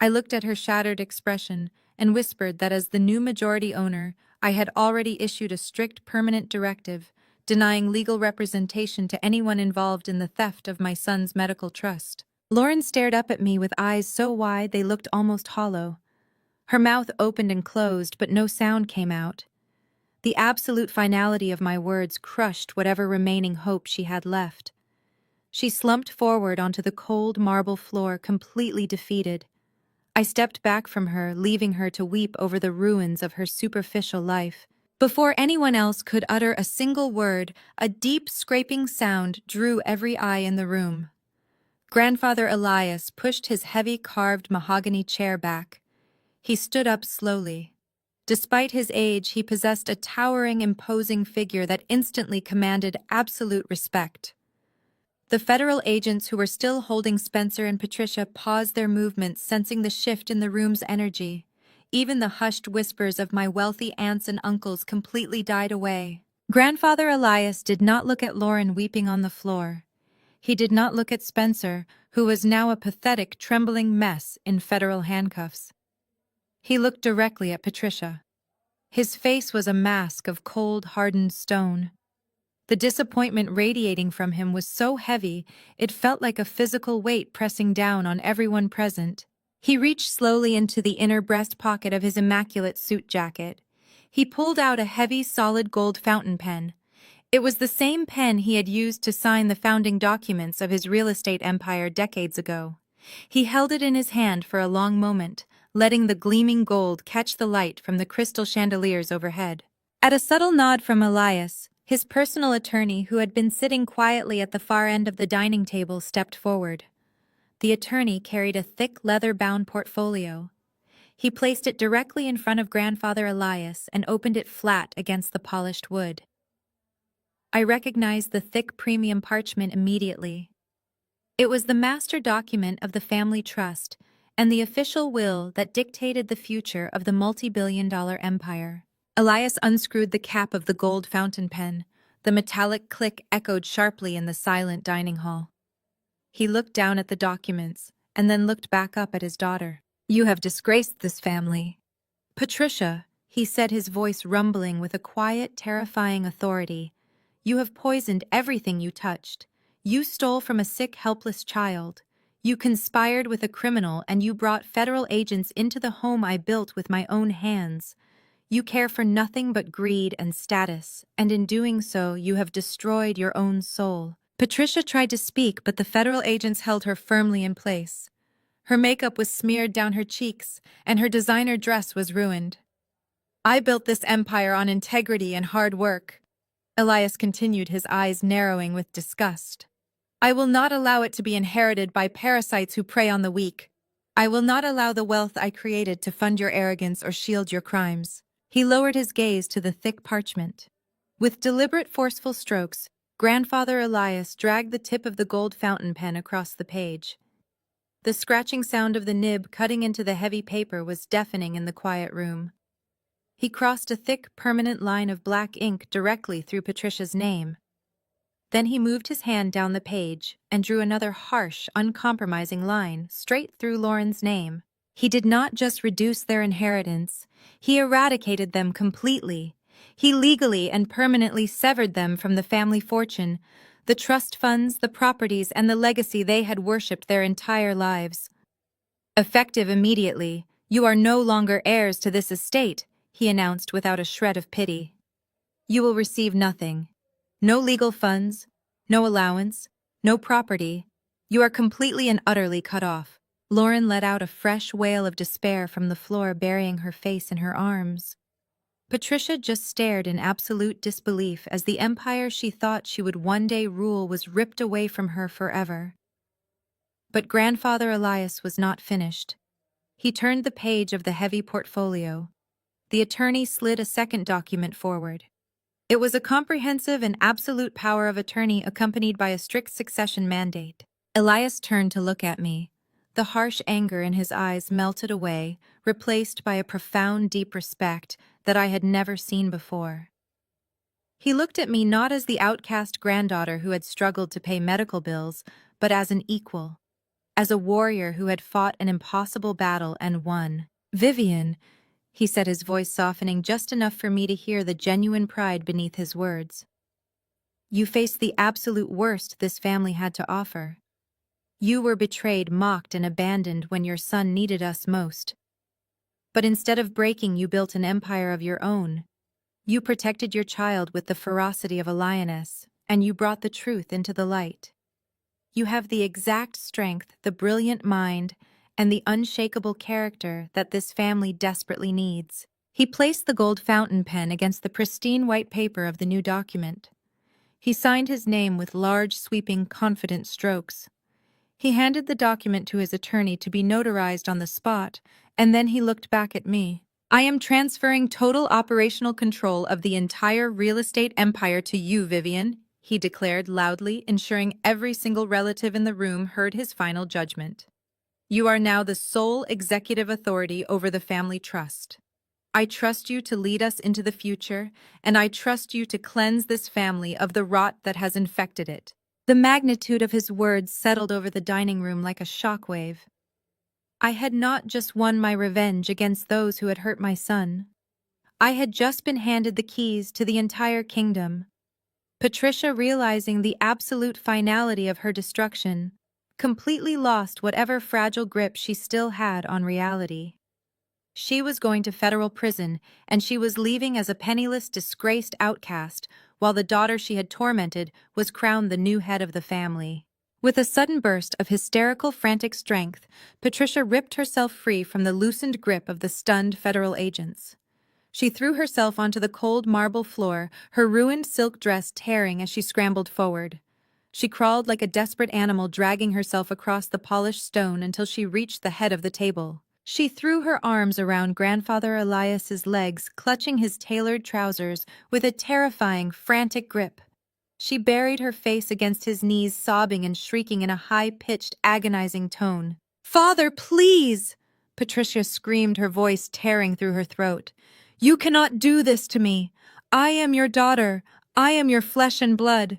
I looked at her shattered expression and whispered that as the new majority owner, I had already issued a strict permanent directive denying legal representation to anyone involved in the theft of my son's medical trust. Lauren stared up at me with eyes so wide they looked almost hollow. Her mouth opened and closed, but no sound came out. The absolute finality of my words crushed whatever remaining hope she had left. She slumped forward onto the cold marble floor, completely defeated. I stepped back from her, leaving her to weep over the ruins of her superficial life. Before anyone else could utter a single word, a deep scraping sound drew every eye in the room. Grandfather Elias pushed his heavy carved mahogany chair back. He stood up slowly. Despite his age, he possessed a towering, imposing figure that instantly commanded absolute respect. The federal agents who were still holding Spencer and Patricia paused their movements, sensing the shift in the room's energy. Even the hushed whispers of my wealthy aunts and uncles completely died away. Grandfather Elias did not look at Lauren weeping on the floor. He did not look at Spencer, who was now a pathetic, trembling mess in federal handcuffs. He looked directly at Patricia. His face was a mask of cold, hardened stone. The disappointment radiating from him was so heavy, it felt like a physical weight pressing down on everyone present. He reached slowly into the inner breast pocket of his immaculate suit jacket. He pulled out a heavy, solid gold fountain pen. It was the same pen he had used to sign the founding documents of his real estate empire decades ago. He held it in his hand for a long moment, letting the gleaming gold catch the light from the crystal chandeliers overhead. At a subtle nod from Elias, his personal attorney, who had been sitting quietly at the far end of the dining table, stepped forward. The attorney carried a thick leather-bound portfolio. He placed it directly in front of Grandfather Elias and opened it flat against the polished wood. I recognized the thick premium parchment immediately. It was the master document of the family trust and the official will that dictated the future of the multi-billion-dollar empire. Elias unscrewed the cap of the gold fountain pen. The metallic click echoed sharply in the silent dining hall. He looked down at the documents and then looked back up at his daughter. "You have disgraced this family." "Patricia," he said, his voice rumbling with a quiet, terrifying authority, "you have poisoned everything you touched. You stole from a sick, helpless child. You conspired with a criminal, and you brought federal agents into the home I built with my own hands. You care for nothing but greed and status, and in doing so, you have destroyed your own soul." Patricia tried to speak, but the federal agents held her firmly in place. Her makeup was smeared down her cheeks, and her designer dress was ruined. "I built this empire on integrity and hard work," Elias continued, his eyes narrowing with disgust. "I will not allow it to be inherited by parasites who prey on the weak. I will not allow the wealth I created to fund your arrogance or shield your crimes." He lowered his gaze to the thick parchment. With deliberate, forceful strokes, Grandfather Elias dragged the tip of the gold fountain pen across the page. The scratching sound of the nib cutting into the heavy paper was deafening in the quiet room. He crossed a thick, permanent line of black ink directly through Patricia's name. Then he moved his hand down the page and drew another harsh, uncompromising line straight through Lauren's name. He did not just reduce their inheritance, he eradicated them completely. He legally and permanently severed them from the family fortune, the trust funds, the properties, and the legacy they had worshipped their entire lives. Effective immediately, you are no longer heirs to this estate, he announced without a shred of pity. You will receive nothing. No legal funds, no allowance, no property. You are completely and utterly cut off. Lauren let out a fresh wail of despair from the floor, burying her face in her arms. Patricia just stared in absolute disbelief as the empire she thought she would one day rule was ripped away from her forever. But Grandfather Elias was not finished. He turned the page of the heavy portfolio. The attorney slid a second document forward. It was a comprehensive and absolute power of attorney accompanied by a strict succession mandate. Elias turned to look at me. The harsh anger in his eyes melted away, replaced by a profound, deep respect that I had never seen before. He looked at me not as the outcast granddaughter who had struggled to pay medical bills, but as an equal, as a warrior who had fought an impossible battle and won. "Vivian," he said, his voice softening just enough for me to hear the genuine pride beneath his words. "You faced the absolute worst this family had to offer. You were betrayed, mocked, and abandoned when your son needed us most. But instead of breaking, you built an empire of your own. You protected your child with the ferocity of a lioness, and you brought the truth into the light. You have the exact strength, the brilliant mind, and the unshakable character that this family desperately needs." He placed the gold fountain pen against the pristine white paper of the new document. He signed his name with large, sweeping, confident strokes. He handed the document to his attorney to be notarized on the spot, and then he looked back at me. "I am transferring total operational control of the entire real estate empire to you, Vivian," he declared loudly, ensuring every single relative in the room heard his final judgment. "You are now the sole executive authority over the family trust. I trust you to lead us into the future, and I trust you to cleanse this family of the rot that has infected it." The magnitude of his words settled over the dining room like a shockwave. I had not just won my revenge against those who had hurt my son. I had just been handed the keys to the entire kingdom. Patricia, realizing the absolute finality of her destruction, completely lost whatever fragile grip she still had on reality. She was going to federal prison, and she was leaving as a penniless, disgraced outcast, while the daughter she had tormented was crowned the new head of the family. With a sudden burst of hysterical, frantic strength, Patricia ripped herself free from the loosened grip of the stunned federal agents. She threw herself onto the cold marble floor, her ruined silk dress tearing as she scrambled forward. She crawled like a desperate animal, dragging herself across the polished stone until she reached the head of the table. She threw her arms around Grandfather Elias's legs, clutching his tailored trousers with a terrifying, frantic grip. She buried her face against his knees, sobbing and shrieking in a high-pitched, agonizing tone. "Father, please!" Patricia screamed, her voice tearing through her throat. "You cannot do this to me. I am your daughter. I am your flesh and blood.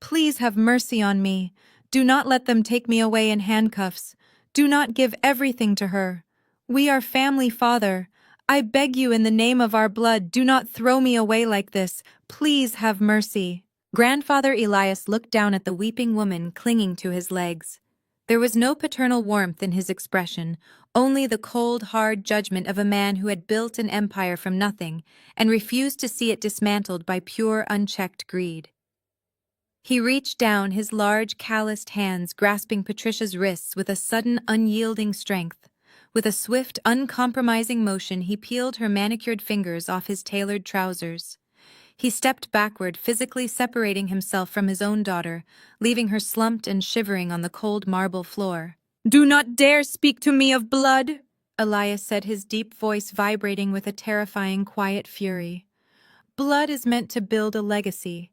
Please have mercy on me. Do not let them take me away in handcuffs. Do not give everything to her. We are family, Father. I beg you in the name of our blood, do not throw me away like this. Please have mercy." Grandfather Elias looked down at the weeping woman clinging to his legs. There was no paternal warmth in his expression, only the cold, hard judgment of a man who had built an empire from nothing and refused to see it dismantled by pure, unchecked greed. He reached down, his large, calloused hands grasping Patricia's wrists with a sudden, unyielding strength. With a swift, uncompromising motion, he peeled her manicured fingers off his tailored trousers. He stepped backward, physically separating himself from his own daughter, leaving her slumped and shivering on the cold marble floor. "Do not dare speak to me of blood!" Elias said, his deep voice vibrating with a terrifying quiet fury. Blood is meant to build a legacy.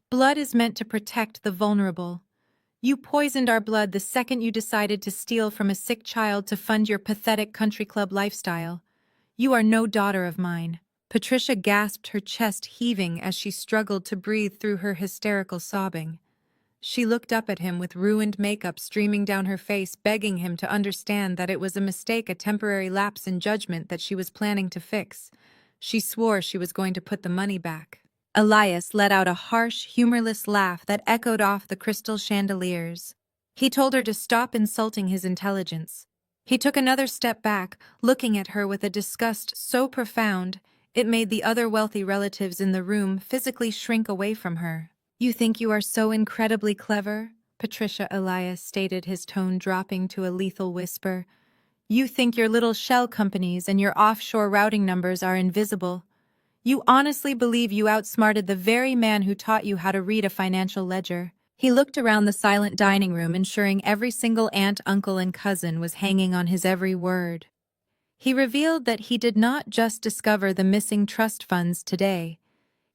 Blood is meant to protect the vulnerable. You poisoned our blood the second you decided to steal from a sick child to fund your pathetic country club lifestyle. You are no daughter of mine. Patricia gasped, her chest heaving as she struggled to breathe through her hysterical sobbing. She looked up at him with ruined makeup streaming down her face, begging him to understand that it was a mistake, a temporary lapse in judgment that she was planning to fix. She swore she was going to put the money back. Elias let out a harsh, humorless laugh that echoed off the crystal chandeliers. He told her to stop insulting his intelligence. He took another step back, looking at her with a disgust so profound it made the other wealthy relatives in the room physically shrink away from her. You think you are so incredibly clever? Patricia, Elias stated, his tone dropping to a lethal whisper. You think your little shell companies and your offshore routing numbers are invisible. You honestly believe you outsmarted the very man who taught you how to read a financial ledger. He looked around the silent dining room, ensuring every single aunt, uncle, and cousin was hanging on his every word. He revealed that he did not just discover the missing trust funds today.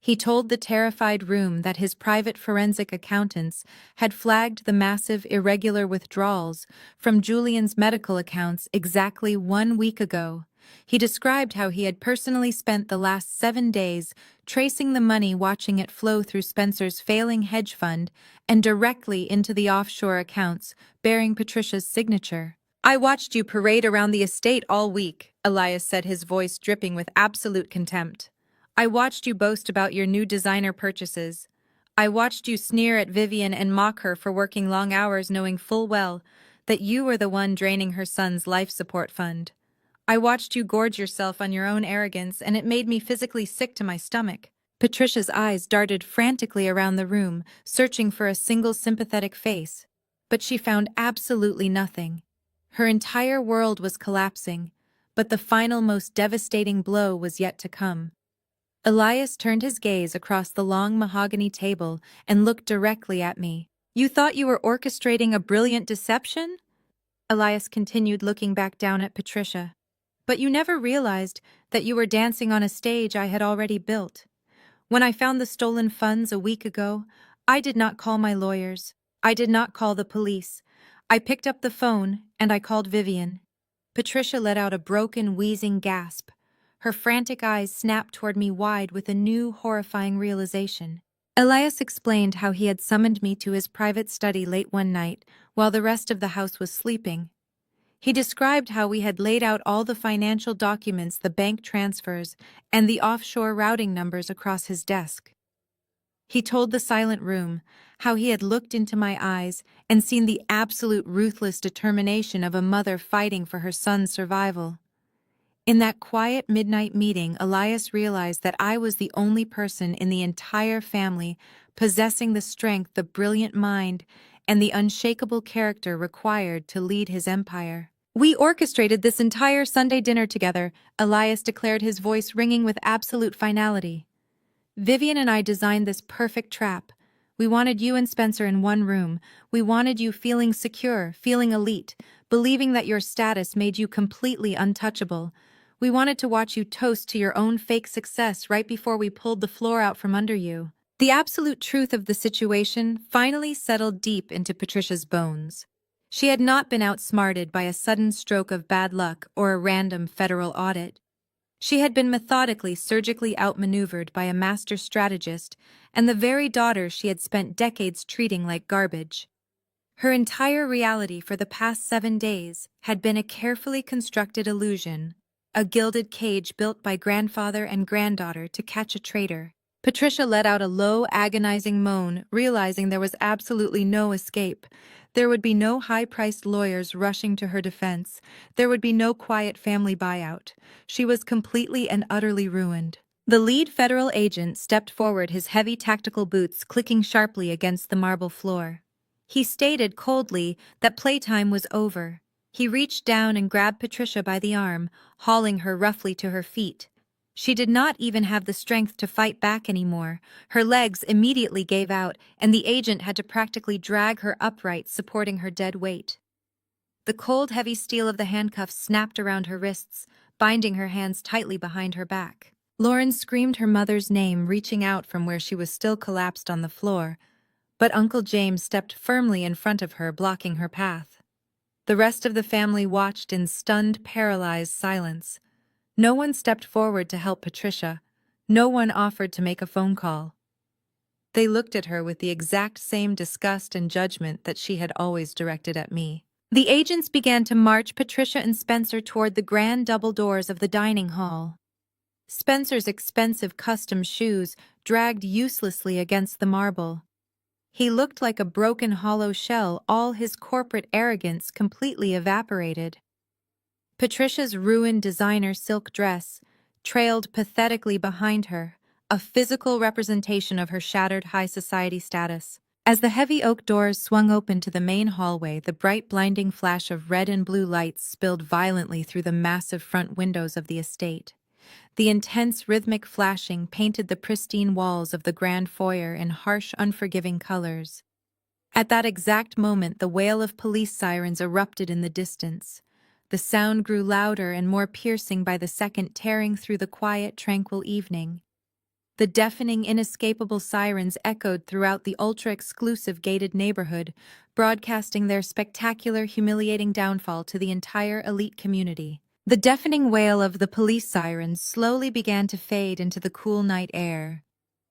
He told the terrified room that his private forensic accountants had flagged the massive irregular withdrawals from Julian's medical accounts exactly 1 week ago. He described how he had personally spent the last 7 days tracing the money, watching it flow through Spencer's failing hedge fund and directly into the offshore accounts bearing Patricia's signature. I watched you parade around the estate all week, Elias said, his voice dripping with absolute contempt. I watched you boast about your new designer purchases. I watched you sneer at Vivian and mock her for working long hours, knowing full well that you were the one draining her son's life support fund. I watched you gorge yourself on your own arrogance, and it made me physically sick to my stomach. Patricia's eyes darted frantically around the room, searching for a single sympathetic face. But she found absolutely nothing. Her entire world was collapsing, but the final, most devastating blow was yet to come. Elias turned his gaze across the long mahogany table and looked directly at me. You thought you were orchestrating a brilliant deception? Elias continued, looking back down at Patricia. But you never realized that you were dancing on a stage I had already built. When I found the stolen funds a week ago, I did not call my lawyers. I did not call the police. I picked up the phone and I called Vivian. Patricia let out a broken, wheezing gasp. Her frantic eyes snapped toward me wide with a new, horrifying realization. Elias explained how he had summoned me to his private study late one night while the rest of the house was sleeping. He described how we had laid out all the financial documents, the bank transfers, and the offshore routing numbers across his desk. He told the silent room how he had looked into my eyes and seen the absolute ruthless determination of a mother fighting for her son's survival. In that quiet midnight meeting, Elias realized that I was the only person in the entire family possessing the strength, the brilliant mind, and the unshakable character required to lead his empire. We orchestrated this entire Sunday dinner together, Elias declared, his voice ringing with absolute finality. Vivian and I designed this perfect trap. We wanted you and Spencer in one room. We wanted you feeling secure, feeling elite, believing that your status made you completely untouchable. We wanted to watch you toast to your own fake success right before we pulled the floor out from under you. The absolute truth of the situation finally settled deep into Patricia's bones. She had not been outsmarted by a sudden stroke of bad luck or a random federal audit. She had been methodically, surgically outmaneuvered by a master strategist and the very daughter she had spent decades treating like garbage. Her entire reality for the past 7 days had been a carefully constructed illusion, a gilded cage built by grandfather and granddaughter to catch a traitor. Patricia let out a low, agonizing moan, realizing there was absolutely no escape. There would be no high-priced lawyers rushing to her defense. There would be no quiet family buyout. She was completely and utterly ruined. The lead federal agent stepped forward, his heavy tactical boots clicking sharply against the marble floor. He stated coldly that playtime was over. He reached down and grabbed Patricia by the arm, hauling her roughly to her feet. She did not even have the strength to fight back anymore. Her legs immediately gave out, and the agent had to practically drag her upright, supporting her dead weight. The cold, heavy steel of the handcuffs snapped around her wrists, binding her hands tightly behind her back. Lauren screamed her mother's name, reaching out from where she was still collapsed on the floor, but Uncle James stepped firmly in front of her, blocking her path. The rest of the family watched in stunned, paralyzed silence. No one stepped forward to help Patricia. No one offered to make a phone call. They looked at her with the exact same disgust and judgment that she had always directed at me. The agents began to march Patricia and Spencer toward the grand double doors of the dining hall. Spencer's expensive custom shoes dragged uselessly against the marble. He looked like a broken hollow shell, all his corporate arrogance completely evaporated. Patricia's ruined designer silk dress trailed pathetically behind her, a physical representation of her shattered high society status. As the heavy oak doors swung open to the main hallway, the bright blinding flash of red and blue lights spilled violently through the massive front windows of the estate. The intense rhythmic flashing painted the pristine walls of the grand foyer in harsh, unforgiving colors. At that exact moment, the wail of police sirens erupted in the distance. The sound grew louder and more piercing by the second, tearing through the quiet, tranquil evening. The deafening, inescapable sirens echoed throughout the ultra-exclusive gated neighborhood, broadcasting their spectacular, humiliating downfall to the entire elite community. The deafening wail of the police sirens slowly began to fade into the cool night air.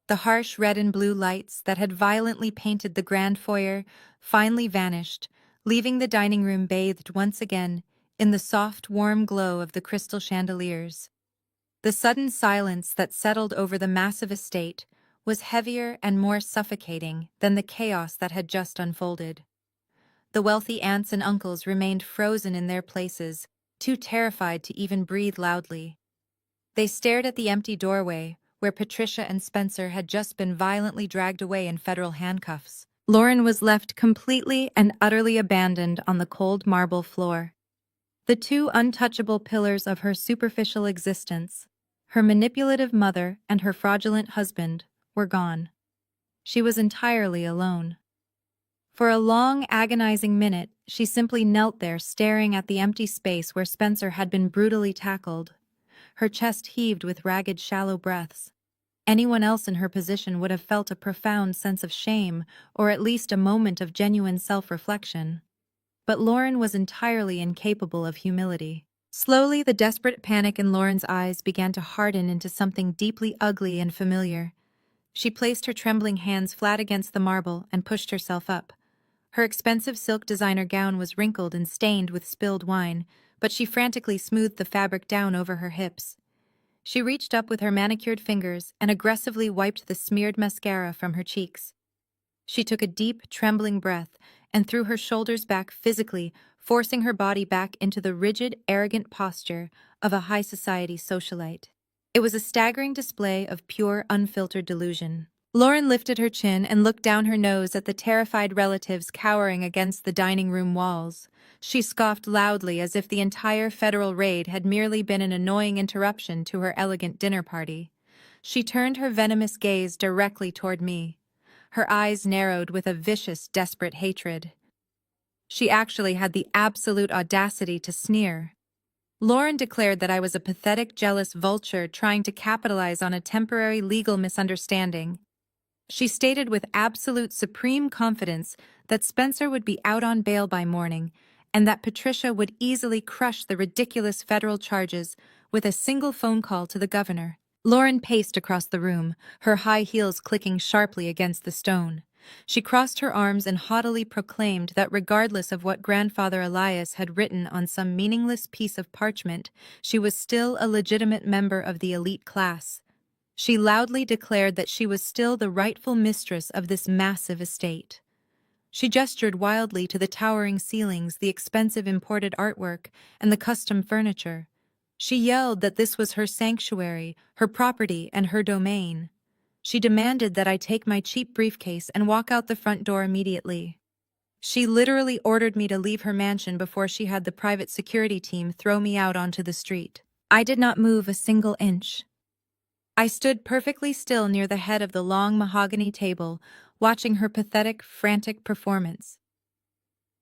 The harsh red and blue lights that had violently painted the grand foyer finally vanished, leaving the dining room bathed once again in the soft, warm glow of the crystal chandeliers. The sudden silence that settled over the massive estate was heavier and more suffocating than the chaos that had just unfolded. The wealthy aunts and uncles remained frozen in their places, too terrified to even breathe loudly. They stared at the empty doorway, where Patricia and Spencer had just been violently dragged away in federal handcuffs. Lauren was left completely and utterly abandoned on the cold marble floor. The two untouchable pillars of her superficial existence, her manipulative mother and her fraudulent husband, were gone. She was entirely alone. For a long, agonizing minute, she simply knelt there, staring at the empty space where Spencer had been brutally tackled. Her chest heaved with ragged, shallow breaths. Anyone else in her position would have felt a profound sense of shame, or at least a moment of genuine self-reflection. But Lauren was entirely incapable of humility. Slowly, the desperate panic in Lauren's eyes began to harden into something deeply ugly and familiar. She placed her trembling hands flat against the marble and pushed herself up. Her expensive silk designer gown was wrinkled and stained with spilled wine, but she frantically smoothed the fabric down over her hips. She reached up with her manicured fingers and aggressively wiped the smeared mascara from her cheeks. She took a deep, trembling breath and threw her shoulders back physically, forcing her body back into the rigid, arrogant posture of a high society socialite. It was a staggering display of pure, unfiltered delusion. Lauren lifted her chin and looked down her nose at the terrified relatives cowering against the dining room walls. She scoffed loudly as if the entire federal raid had merely been an annoying interruption to her elegant dinner party. She turned her venomous gaze directly toward me. Her eyes narrowed with a vicious, desperate hatred. She actually had the absolute audacity to sneer. Lauren declared that I was a pathetic, jealous vulture trying to capitalize on a temporary legal misunderstanding. She stated with absolute supreme confidence that Spencer would be out on bail by morning and that Patricia would easily crush the ridiculous federal charges with a single phone call to the governor. Lauren paced across the room, her high heels clicking sharply against the stone. She crossed her arms and haughtily proclaimed that regardless of what Grandfather Elias had written on some meaningless piece of parchment, she was still a legitimate member of the elite class. She loudly declared that she was still the rightful mistress of this massive estate. She gestured wildly to the towering ceilings, the expensive imported artwork, and the custom furniture. She yelled that this was her sanctuary, her property, and her domain. She demanded that I take my cheap briefcase and walk out the front door immediately. She literally ordered me to leave her mansion before she had the private security team throw me out onto the street. I did not move a single inch. I stood perfectly still near the head of the long mahogany table, watching her pathetic, frantic performance.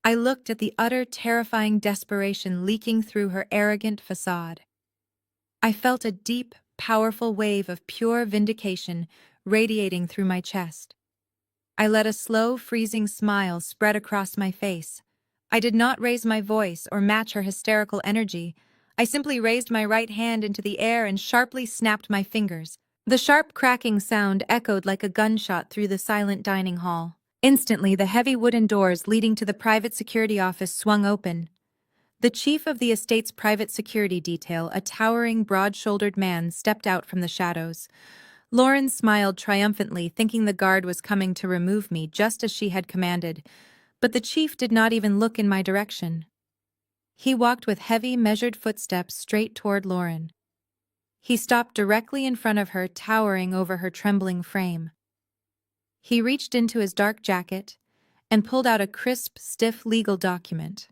I looked at the utter terrifying desperation leaking through her arrogant facade. I felt a deep, powerful wave of pure vindication radiating through my chest. I let a slow, freezing smile spread across my face. I did not raise my voice or match her hysterical energy. I simply raised my right hand into the air and sharply snapped my fingers. The sharp cracking sound echoed like a gunshot through the silent dining hall. Instantly, the heavy wooden doors leading to the private security office swung open. The chief of the estate's private security detail, a towering, broad-shouldered man, stepped out from the shadows. Lauren smiled triumphantly, thinking the guard was coming to remove me just as she had commanded, but the chief did not even look in my direction. He walked with heavy, measured footsteps straight toward Lauren. He stopped directly in front of her, towering over her trembling frame. He reached into his dark jacket and pulled out a crisp, stiff legal document.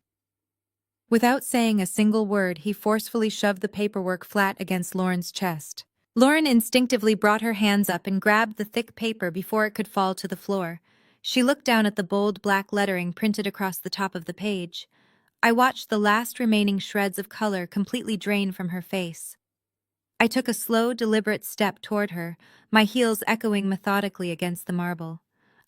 Without saying a single word, he forcefully shoved the paperwork flat against Lauren's chest. Lauren instinctively brought her hands up and grabbed the thick paper before it could fall to the floor. She looked down at the bold black lettering printed across the top of the page. I watched the last remaining shreds of color completely drain from her face. I took a slow, deliberate step toward her, my heels echoing methodically against the marble.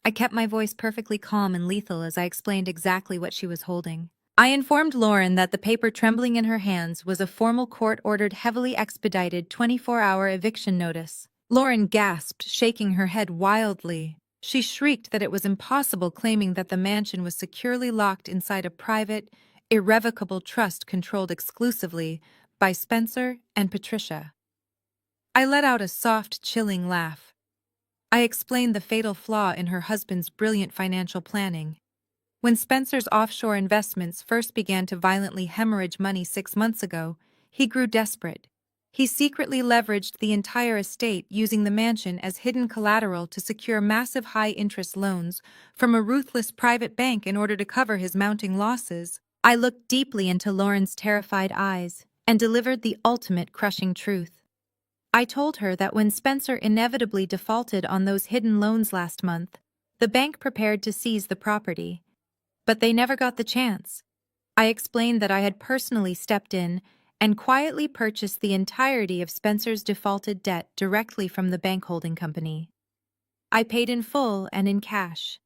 I kept my voice perfectly calm and lethal as I explained exactly what she was holding. I informed Lauren that the paper trembling in her hands was a formal court-ordered, heavily expedited 24-hour eviction notice. Lauren gasped, shaking her head wildly. She shrieked that it was impossible, claiming that the mansion was securely locked inside a private, irrevocable trust controlled exclusively by Spencer and Patricia. I let out a soft, chilling laugh. I explained the fatal flaw in her husband's brilliant financial planning. When Spencer's offshore investments first began to violently hemorrhage money 6 months ago, he grew desperate. He secretly leveraged the entire estate, using the mansion as hidden collateral to secure massive high-interest loans from a ruthless private bank in order to cover his mounting losses. I looked deeply into Lauren's terrified eyes and delivered the ultimate crushing truth. I told her that when Spencer inevitably defaulted on those hidden loans last month, the bank prepared to seize the property. But they never got the chance. I explained that I had personally stepped in and quietly purchased the entirety of Spencer's defaulted debt directly from the bank holding company. I paid in full and in cash.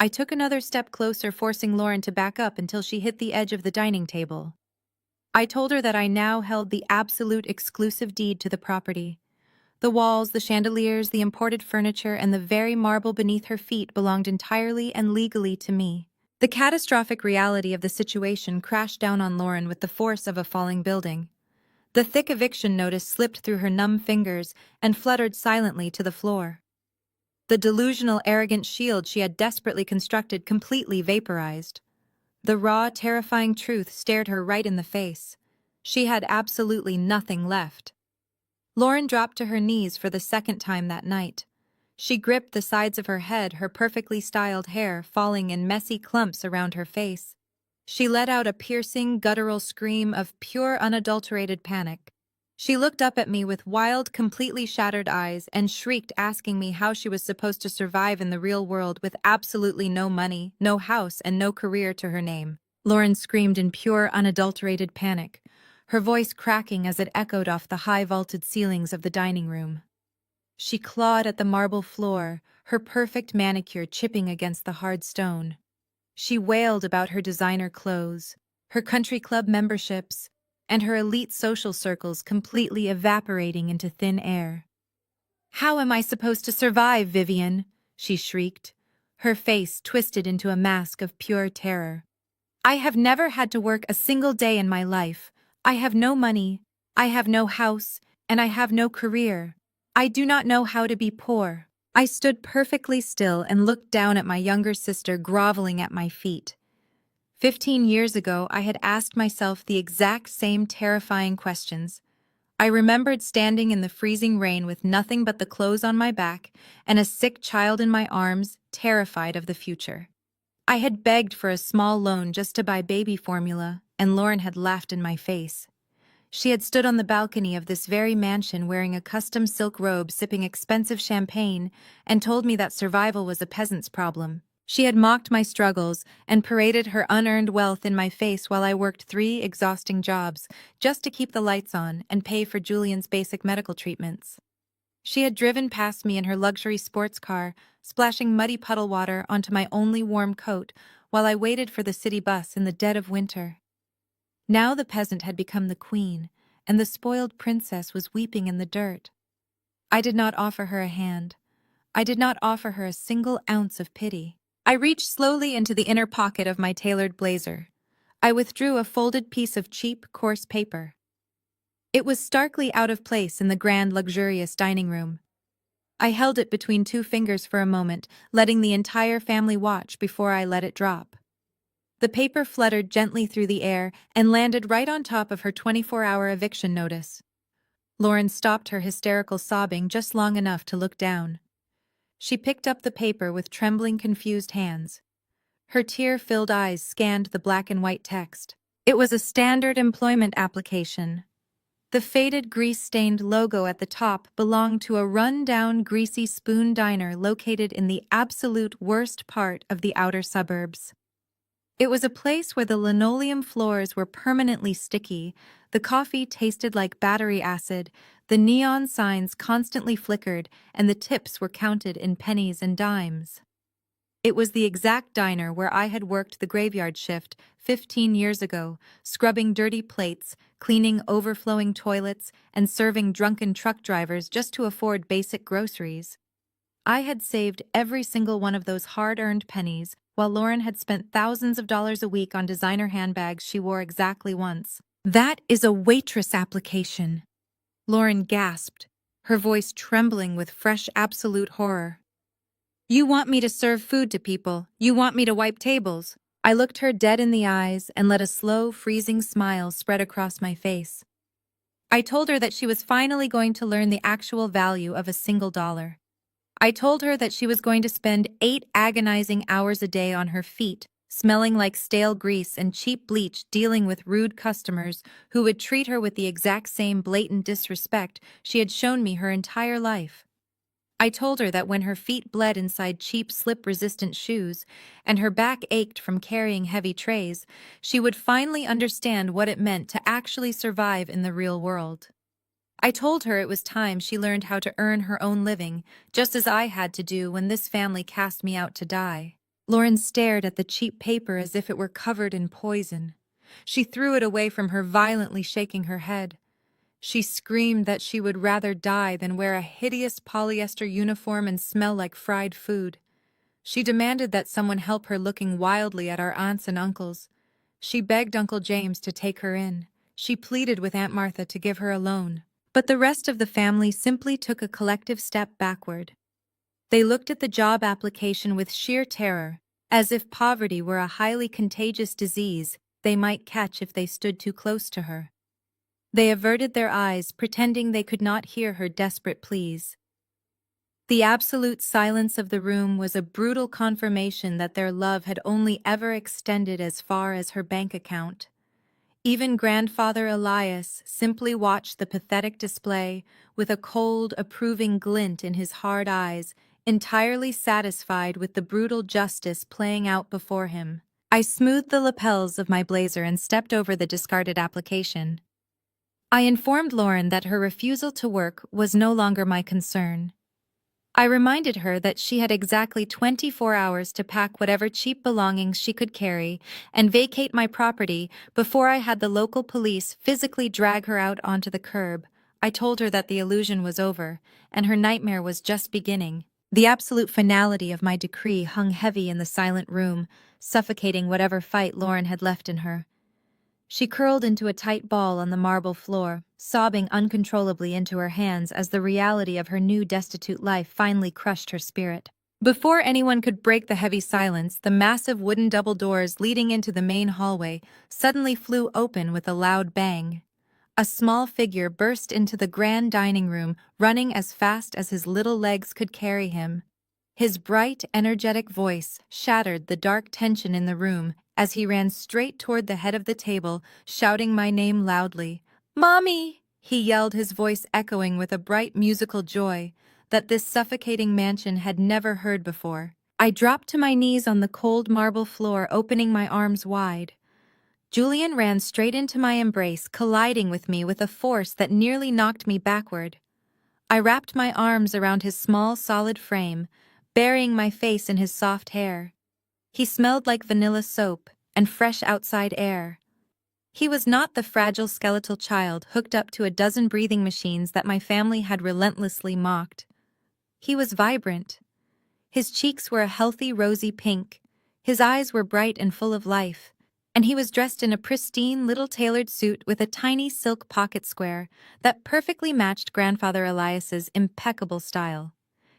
I took another step closer, forcing Lauren to back up until she hit the edge of the dining table. I told her that I now held the absolute exclusive deed to the property. The walls, the chandeliers, the imported furniture, and the very marble beneath her feet belonged entirely and legally to me. The catastrophic reality of the situation crashed down on Lauren with the force of a falling building. The thick eviction notice slipped through her numb fingers and fluttered silently to the floor. The delusional, arrogant shield she had desperately constructed completely vaporized. The raw, terrifying truth stared her right in the face. She had absolutely nothing left. Lauren dropped to her knees for the second time that night. She gripped the sides of her head, her perfectly styled hair falling in messy clumps around her face. She let out a piercing, guttural scream of pure, unadulterated panic. She looked up at me with wild, completely shattered eyes and shrieked, asking me how she was supposed to survive in the real world with absolutely no money, no house, and no career to her name. Lauren screamed in pure, unadulterated panic, her voice cracking as it echoed off the high vaulted ceilings of the dining room. She clawed at the marble floor, her perfect manicure chipping against the hard stone. She wailed about her designer clothes, her country club memberships, and her elite social circles completely evaporating into thin air. "How am I supposed to survive, Vivian?" she shrieked, her face twisted into a mask of pure terror. "I have never had to work a single day in my life. I have no money, I have no house, and I have no career. I do not know how to be poor." I stood perfectly still and looked down at my younger sister groveling at my feet. 15 years ago, I had asked myself the exact same terrifying questions. I remembered standing in the freezing rain with nothing but the clothes on my back and a sick child in my arms, terrified of the future. I had begged for a small loan just to buy baby formula, and Lauren had laughed in my face. She had stood on the balcony of this very mansion wearing a custom silk robe, sipping expensive champagne, and told me that survival was a peasant's problem. She had mocked my struggles and paraded her unearned wealth in my face while I worked 3 exhausting jobs just to keep the lights on and pay for Julian's basic medical treatments. She had driven past me in her luxury sports car, splashing muddy puddle water onto my only warm coat while I waited for the city bus in the dead of winter. Now the peasant had become the queen, and the spoiled princess was weeping in the dirt. I did not offer her a hand. I did not offer her a single ounce of pity. I reached slowly into the inner pocket of my tailored blazer. I withdrew a folded piece of cheap, coarse paper. It was starkly out of place in the grand, luxurious dining room. I held it between 2 fingers for a moment, letting the entire family watch before I let it drop. The paper fluttered gently through the air and landed right on top of her 24-hour eviction notice. Lauren stopped her hysterical sobbing just long enough to look down. She picked up the paper with trembling, confused hands. Her tear-filled eyes scanned the black and white text. It was a standard employment application. The faded, grease-stained logo at the top belonged to a run-down, greasy spoon diner located in the absolute worst part of the outer suburbs. It was a place where the linoleum floors were permanently sticky, the coffee tasted like battery acid, the neon signs constantly flickered, and the tips were counted in pennies and dimes. It was the exact diner where I had worked the graveyard shift 15 years ago, scrubbing dirty plates, cleaning overflowing toilets, and serving drunken truck drivers just to afford basic groceries. I had saved every single one of those hard-earned pennies, while Lauren had spent thousands of dollars a week on designer handbags she wore exactly once. "That is a waitress application," Lauren gasped, her voice trembling with fresh absolute horror. "You want me to serve food to people. You want me to wipe tables." I looked her dead in the eyes and let a slow, freezing smile spread across my face. I told her that she was finally going to learn the actual value of a single dollar. I told her that she was going to spend 8 agonizing hours a day on her feet, smelling like stale grease and cheap bleach, dealing with rude customers who would treat her with the exact same blatant disrespect she had shown me her entire life. I told her that when her feet bled inside cheap slip-resistant shoes and her back ached from carrying heavy trays, she would finally understand what it meant to actually survive in the real world. I told her it was time she learned how to earn her own living, just as I had to do when this family cast me out to die. Lauren stared at the cheap paper as if it were covered in poison. She threw it away from her, violently shaking her head. She screamed that she would rather die than wear a hideous polyester uniform and smell like fried food. She demanded that someone help her, looking wildly at our aunts and uncles. She begged Uncle James to take her in. She pleaded with Aunt Martha to give her a loan. But the rest of the family simply took a collective step backward. They looked at the job application with sheer terror, as if poverty were a highly contagious disease they might catch if they stood too close to her. They averted their eyes, pretending they could not hear her desperate pleas. The absolute silence of the room was a brutal confirmation that their love had only ever extended as far as her bank account. Even Grandfather Elias simply watched the pathetic display with a cold, approving glint in his hard eyes, entirely satisfied with the brutal justice playing out before him. I smoothed the lapels of my blazer and stepped over the discarded application. I informed Lauren that her refusal to work was no longer my concern. I reminded her that she had exactly 24 hours to pack whatever cheap belongings she could carry and vacate my property before I had the local police physically drag her out onto the curb. I told her that the illusion was over, and her nightmare was just beginning. The absolute finality of my decree hung heavy in the silent room, suffocating whatever fight Lauren had left in her. She curled into a tight ball on the marble floor, sobbing uncontrollably into her hands as the reality of her new destitute life finally crushed her spirit. Before anyone could break the heavy silence, the massive wooden double doors leading into the main hallway suddenly flew open with a loud bang. A small figure burst into the grand dining room, running as fast as his little legs could carry him. His bright, energetic voice shattered the dark tension in the room as he ran straight toward the head of the table, shouting my name loudly. "Mommy!" he yelled, his voice echoing with a bright musical joy that this suffocating mansion had never heard before. I dropped to my knees on the cold marble floor, opening my arms wide. Julian ran straight into my embrace, colliding with me with a force that nearly knocked me backward. I wrapped my arms around his small, solid frame, burying my face in his soft hair. He smelled like vanilla soap and fresh outside air. He was not the fragile skeletal child hooked up to a dozen breathing machines that my family had relentlessly mocked. He was vibrant. His cheeks were a healthy rosy pink, his eyes were bright and full of life, and he was dressed in a pristine little tailored suit with a tiny silk pocket square that perfectly matched Grandfather Elias's impeccable style.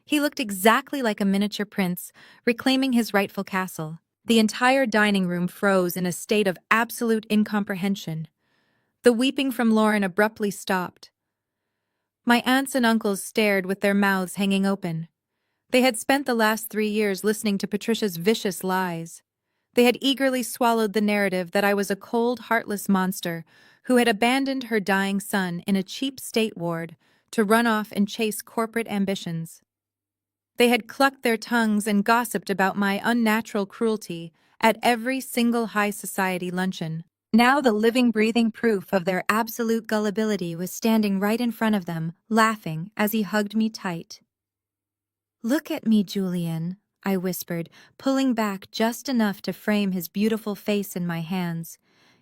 He looked exactly like a miniature prince, reclaiming his rightful castle. The entire dining room froze in a state of absolute incomprehension. The weeping from Lauren abruptly stopped. My aunts and uncles stared with their mouths hanging open. They had spent the last 3 years listening to Patricia's vicious lies. They had eagerly swallowed the narrative that I was a cold, heartless monster who had abandoned her dying son in a cheap state ward to run off and chase corporate ambitions. They had clucked their tongues and gossiped about my unnatural cruelty at every single high society luncheon. Now the living, breathing proof of their absolute gullibility was standing right in front of them, laughing as he hugged me tight. "Look at me, Julian," I whispered, pulling back just enough to frame his beautiful face in my hands.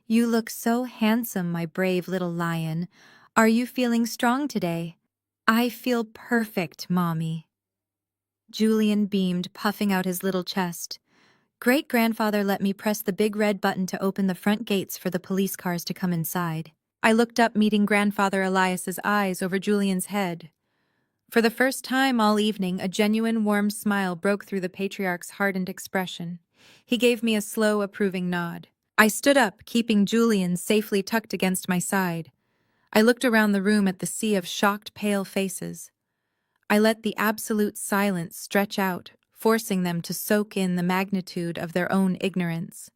"You look so handsome, my brave little lion. Are you feeling strong today?" "I feel perfect, Mommy." Julian beamed, puffing out his little chest. "Great-grandfather let me press the big red button to open the front gates for the police cars to come inside." I looked up, meeting Grandfather Elias's eyes over Julian's head. For the first time all evening, a genuine warm smile broke through the patriarch's hardened expression. He gave me a slow, approving nod. I stood up, keeping Julian safely tucked against my side. I looked around the room at the sea of shocked, pale faces. I let the absolute silence stretch out, forcing them to soak in the magnitude of their own ignorance.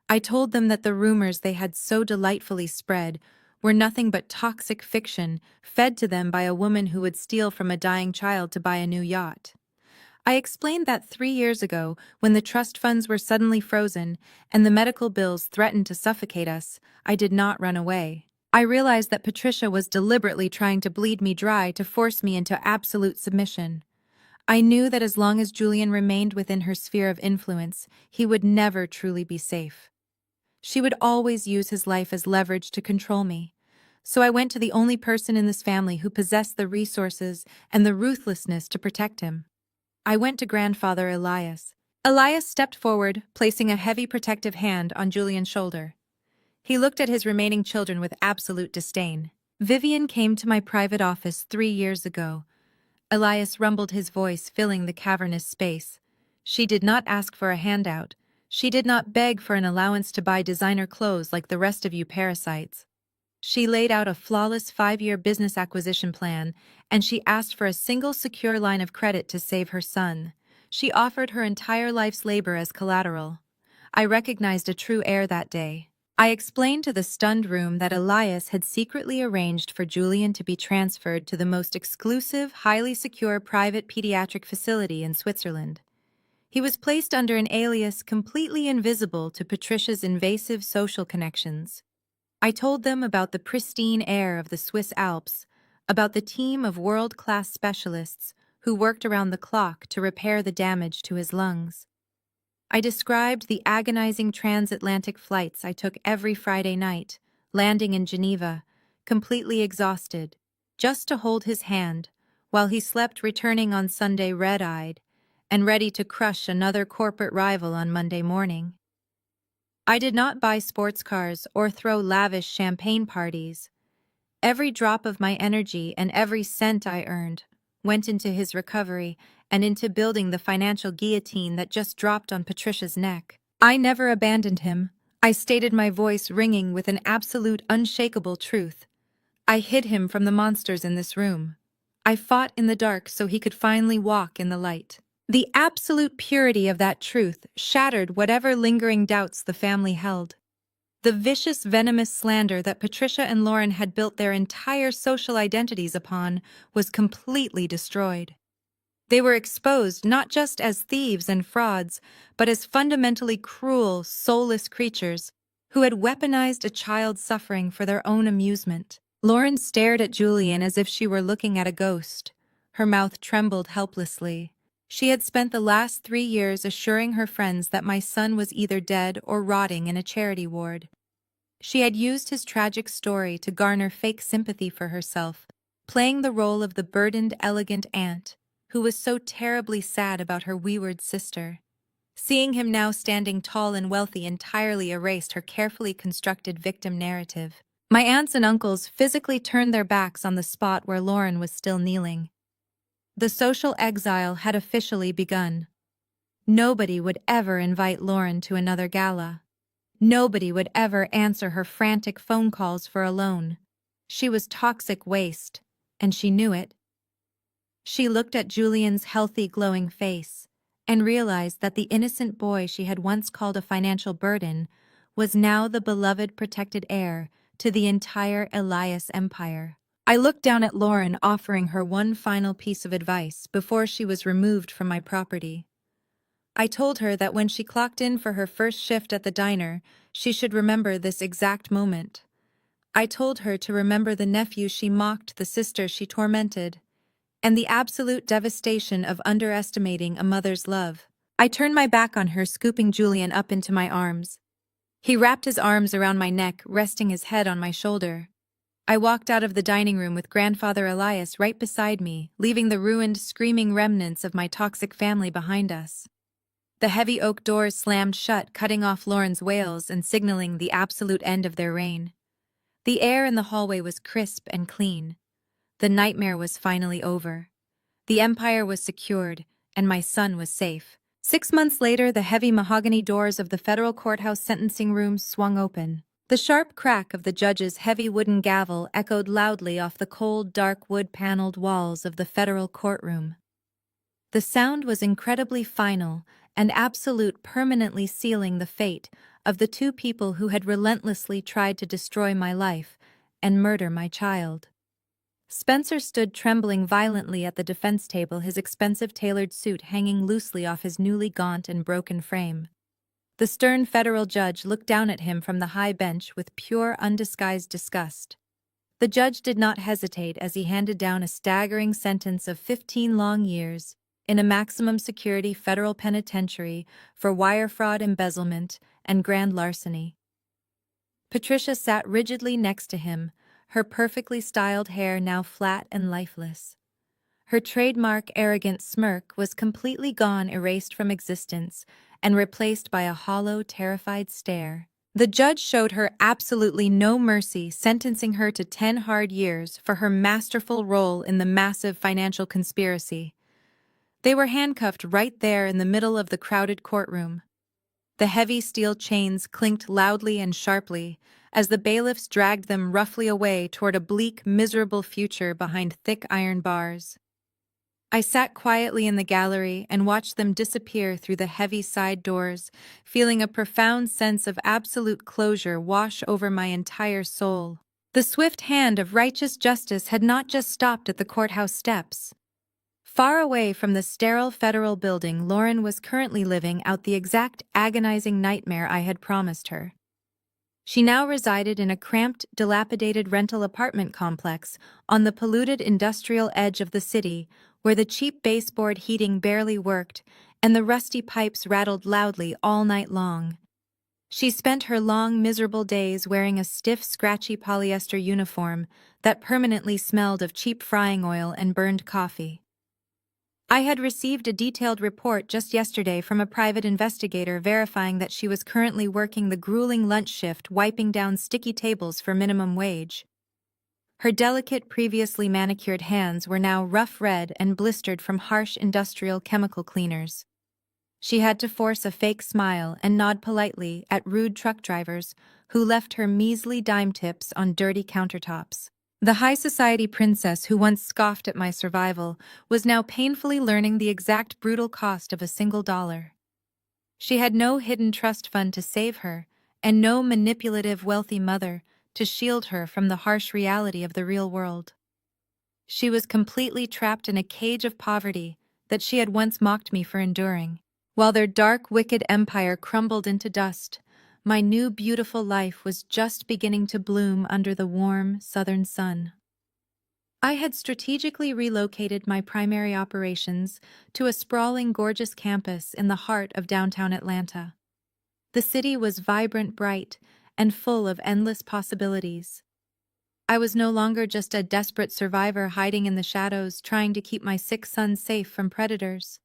I told them that the rumors they had so delightfully spread were nothing but toxic fiction fed to them by a woman who would steal from a dying child to buy a new yacht. I explained that 3 years ago, when the trust funds were suddenly frozen and the medical bills threatened to suffocate us, I did not run away. I realized that Patricia was deliberately trying to bleed me dry to force me into absolute submission. I knew that as long as Julian remained within her sphere of influence, he would never truly be safe. She would always use his life as leverage to control me. So I went to the only person in this family who possessed the resources and the ruthlessness to protect him. I went to Grandfather Elias. Elias stepped forward, placing a heavy protective hand on Julian's shoulder. He looked at his remaining children with absolute disdain. "Vivian came to my private office 3 years ago." Elias rumbled, his voice filling the cavernous space. "She did not ask for a handout. She did not beg for an allowance to buy designer clothes like the rest of you parasites. She laid out a flawless 5-year business acquisition plan, and she asked for a single secure line of credit to save her son. She offered her entire life's labor as collateral. I recognized a true heir that day." I explained to the stunned room that Elias had secretly arranged for Julian to be transferred to the most exclusive, highly secure private pediatric facility in Switzerland. He was placed under an alias completely invisible to Patricia's invasive social connections. I told them about the pristine air of the Swiss Alps, about the team of world-class specialists who worked around the clock to repair the damage to his lungs. I described the agonizing transatlantic flights I took every Friday night, landing in Geneva, completely exhausted, just to hold his hand, while he slept, returning on Sunday red-eyed and ready to crush another corporate rival on Monday morning. I did not buy sports cars or throw lavish champagne parties. Every drop of my energy and every cent I earned went into his recovery and into building the financial guillotine that just dropped on Patricia's neck. I never abandoned him. I stated, my voice ringing with an absolute, unshakable truth. I hid him from the monsters in this room. I fought in the dark so he could finally walk in the light. The absolute purity of that truth shattered whatever lingering doubts the family held. The vicious, venomous slander that Patricia and Lauren had built their entire social identities upon was completely destroyed. They were exposed not just as thieves and frauds, but as fundamentally cruel, soulless creatures who had weaponized a child's suffering for their own amusement. Lauren stared at Julian as if she were looking at a ghost. Her mouth trembled helplessly. She had spent the last 3 years assuring her friends that my son was either dead or rotting in a charity ward. She had used his tragic story to garner fake sympathy for herself, playing the role of the burdened, elegant aunt who was so terribly sad about her wayward sister. Seeing him now standing tall and wealthy entirely erased her carefully constructed victim narrative. My aunts and uncles physically turned their backs on the spot where Lauren was still kneeling. The social exile had officially begun. Nobody would ever invite Lauren to another gala. Nobody would ever answer her frantic phone calls for a loan. She was toxic waste, and she knew it. She looked at Julian's healthy, glowing face and realized that the innocent boy she had once called a financial burden was now the beloved protected heir to the entire Elias empire. I looked down at Lauren, offering her one final piece of advice before she was removed from my property. I told her that when she clocked in for her first shift at the diner, she should remember this exact moment. I told her to remember the nephew she mocked, the sister she tormented, and the absolute devastation of underestimating a mother's love. I turned my back on her, scooping Julian up into my arms. He wrapped his arms around my neck, resting his head on my shoulder. I walked out of the dining room with Grandfather Elias right beside me, leaving the ruined, screaming remnants of my toxic family behind us. The heavy oak doors slammed shut, cutting off Lauren's wails and signaling the absolute end of their reign. The air in the hallway was crisp and clean. The nightmare was finally over. The empire was secured, and my son was safe. 6 months later, the heavy mahogany doors of the federal courthouse sentencing room swung open. The sharp crack of the judge's heavy wooden gavel echoed loudly off the cold, dark wood-paneled walls of the federal courtroom. The sound was incredibly final and absolute, permanently sealing the fate of the 2 people who had relentlessly tried to destroy my life and murder my child. Spencer stood trembling violently at the defense table, his expensive tailored suit hanging loosely off his newly gaunt and broken frame. The stern federal judge looked down at him from the high bench with pure, undisguised disgust. The judge did not hesitate as he handed down a staggering sentence of 15 long years in a maximum security federal penitentiary for wire fraud, embezzlement, and grand larceny. Patricia sat rigidly next to him, her perfectly styled hair now flat and lifeless. Her trademark arrogant smirk was completely gone, erased from existence, and replaced by a hollow, terrified stare. The judge showed her absolutely no mercy, sentencing her to 10 hard years for her masterful role in the massive financial conspiracy. They were handcuffed right there in the middle of the crowded courtroom. The heavy steel chains clinked loudly and sharply as the bailiffs dragged them roughly away toward a bleak, miserable future behind thick iron bars. I sat quietly in the gallery and watched them disappear through the heavy side doors, feeling a profound sense of absolute closure wash over my entire soul. The swift hand of righteous justice had not just stopped at the courthouse steps. Far away from the sterile federal building, Lauren was currently living out the exact agonizing nightmare I had promised her. She now resided in a cramped, dilapidated rental apartment complex on the polluted industrial edge of the city, where the cheap baseboard heating barely worked and the rusty pipes rattled loudly all night long. She spent her long, miserable days wearing a stiff, scratchy polyester uniform that permanently smelled of cheap frying oil and burned coffee. I had received a detailed report just yesterday from a private investigator verifying that she was currently working the grueling lunch shift, wiping down sticky tables for minimum wage. Her delicate, previously manicured hands were now rough red and blistered from harsh industrial chemical cleaners. She had to force a fake smile and nod politely at rude truck drivers who left her measly dime tips on dirty countertops. The high society princess who once scoffed at my survival was now painfully learning the exact brutal cost of a single dollar. She had no hidden trust fund to save her, and no manipulative wealthy mother to shield her from the harsh reality of the real world. She was completely trapped in a cage of poverty that she had once mocked me for enduring. While their dark, wicked empire crumbled into dust, my new beautiful life was just beginning to bloom under the warm, southern sun. I had strategically relocated my primary operations to a sprawling, gorgeous campus in the heart of downtown Atlanta. The city was vibrant, bright, and full of endless possibilities. I was no longer just a desperate survivor hiding in the shadows trying to keep my sick son safe from predators.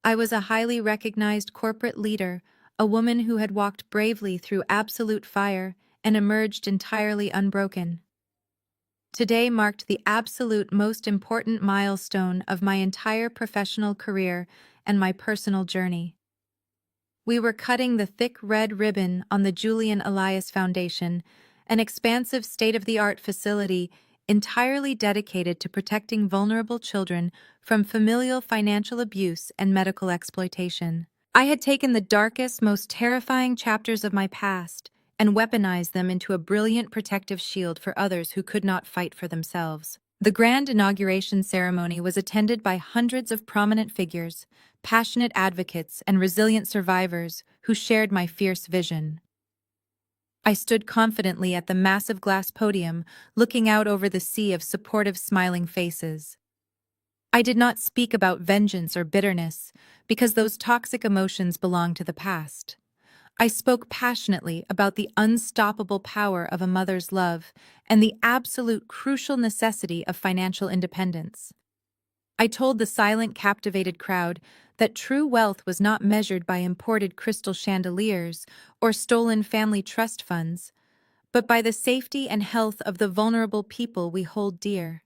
I was a highly recognized corporate leader, a woman who had walked bravely through absolute fire and emerged entirely unbroken. Today marked the absolute most important milestone of my entire professional career and my personal journey. We were cutting the thick red ribbon on the Julian Elias Foundation, an expansive state-of-the-art facility entirely dedicated to protecting vulnerable children from familial financial abuse and medical exploitation. I had taken the darkest, most terrifying chapters of my past and weaponized them into a brilliant protective shield for others who could not fight for themselves. The grand inauguration ceremony was attended by hundreds of prominent figures, passionate advocates, and resilient survivors who shared my fierce vision. I stood confidently at the massive glass podium, looking out over the sea of supportive, smiling faces. I did not speak about vengeance or bitterness, because those toxic emotions belong to the past. I spoke passionately about the unstoppable power of a mother's love and the absolute crucial necessity of financial independence. I told the silent, captivated crowd that true wealth was not measured by imported crystal chandeliers or stolen family trust funds, but by the safety and health of the vulnerable people we hold dear.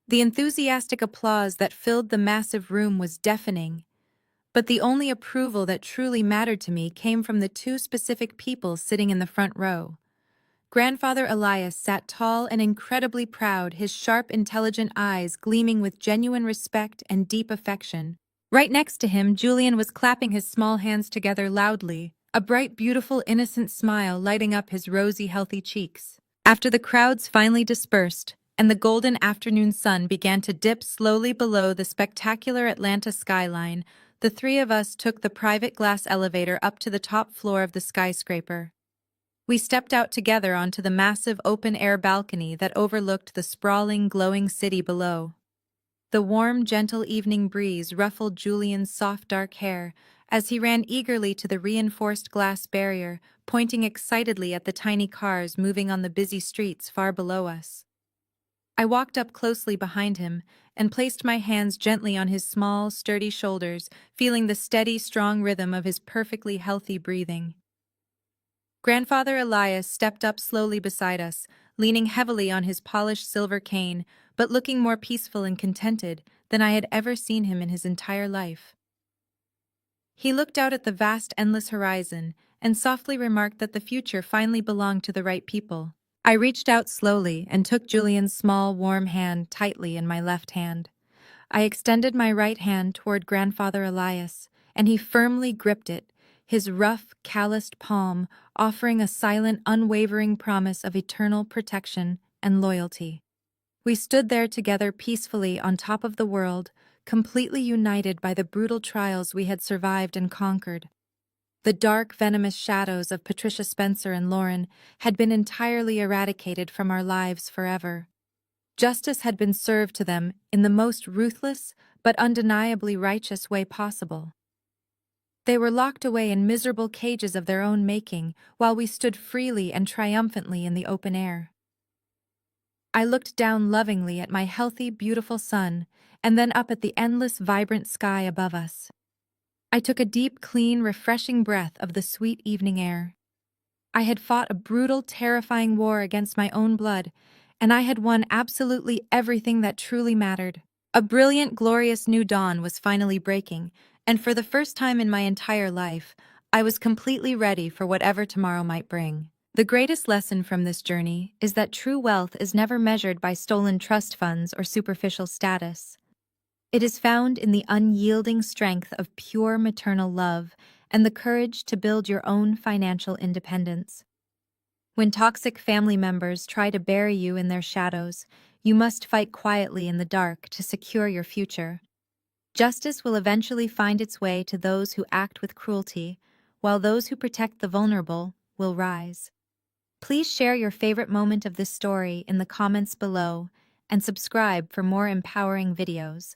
The enthusiastic applause that filled the massive room was deafening, but the only approval that truly mattered to me came from the two specific people sitting in the front row. Grandfather Elias sat tall and incredibly proud, his sharp, intelligent eyes gleaming with genuine respect and deep affection. Right next to him, Julian was clapping his small hands together loudly, a bright, beautiful, innocent smile lighting up his rosy, healthy cheeks. After the crowds finally dispersed, and the golden afternoon sun began to dip slowly below the spectacular Atlanta skyline, the three of us took the private glass elevator up to the top floor of the skyscraper. We stepped out together onto the massive open-air balcony that overlooked the sprawling, glowing city below. The warm, gentle evening breeze ruffled Julian's soft, dark hair as he ran eagerly to the reinforced glass barrier, pointing excitedly at the tiny cars moving on the busy streets far below us. I walked up closely behind him and placed my hands gently on his small, sturdy shoulders, feeling the steady, strong rhythm of his perfectly healthy breathing. Grandfather Elias stepped up slowly beside us, leaning heavily on his polished silver cane, but looking more peaceful and contented than I had ever seen him in his entire life. He looked out at the vast, endless horizon and softly remarked that the future finally belonged to the right people. I reached out slowly and took Julian's small, warm hand tightly in my left hand. I extended my right hand toward Grandfather Elias, and he firmly gripped it, his rough, calloused palm offering a silent, unwavering promise of eternal protection and loyalty. We stood there together peacefully on top of the world, completely united by the brutal trials we had survived and conquered. The dark, venomous shadows of Patricia Spencer and Lauren had been entirely eradicated from our lives forever. Justice had been served to them in the most ruthless but undeniably righteous way possible. They were locked away in miserable cages of their own making, while we stood freely and triumphantly in the open air. I looked down lovingly at my healthy, beautiful son, and then up at the endless, vibrant sky above us. I took a deep, clean, refreshing breath of the sweet evening air. I had fought a brutal, terrifying war against my own blood, and I had won absolutely everything that truly mattered. A brilliant, glorious new dawn was finally breaking, and for the first time in my entire life, I was completely ready for whatever tomorrow might bring. The greatest lesson from this journey is that true wealth is never measured by stolen trust funds or superficial status. It is found in the unyielding strength of pure maternal love and the courage to build your own financial independence. When toxic family members try to bury you in their shadows, you must fight quietly in the dark to secure your future. Justice will eventually find its way to those who act with cruelty, while those who protect the vulnerable will rise. Please share your favorite moment of this story in the comments below and subscribe for more empowering videos.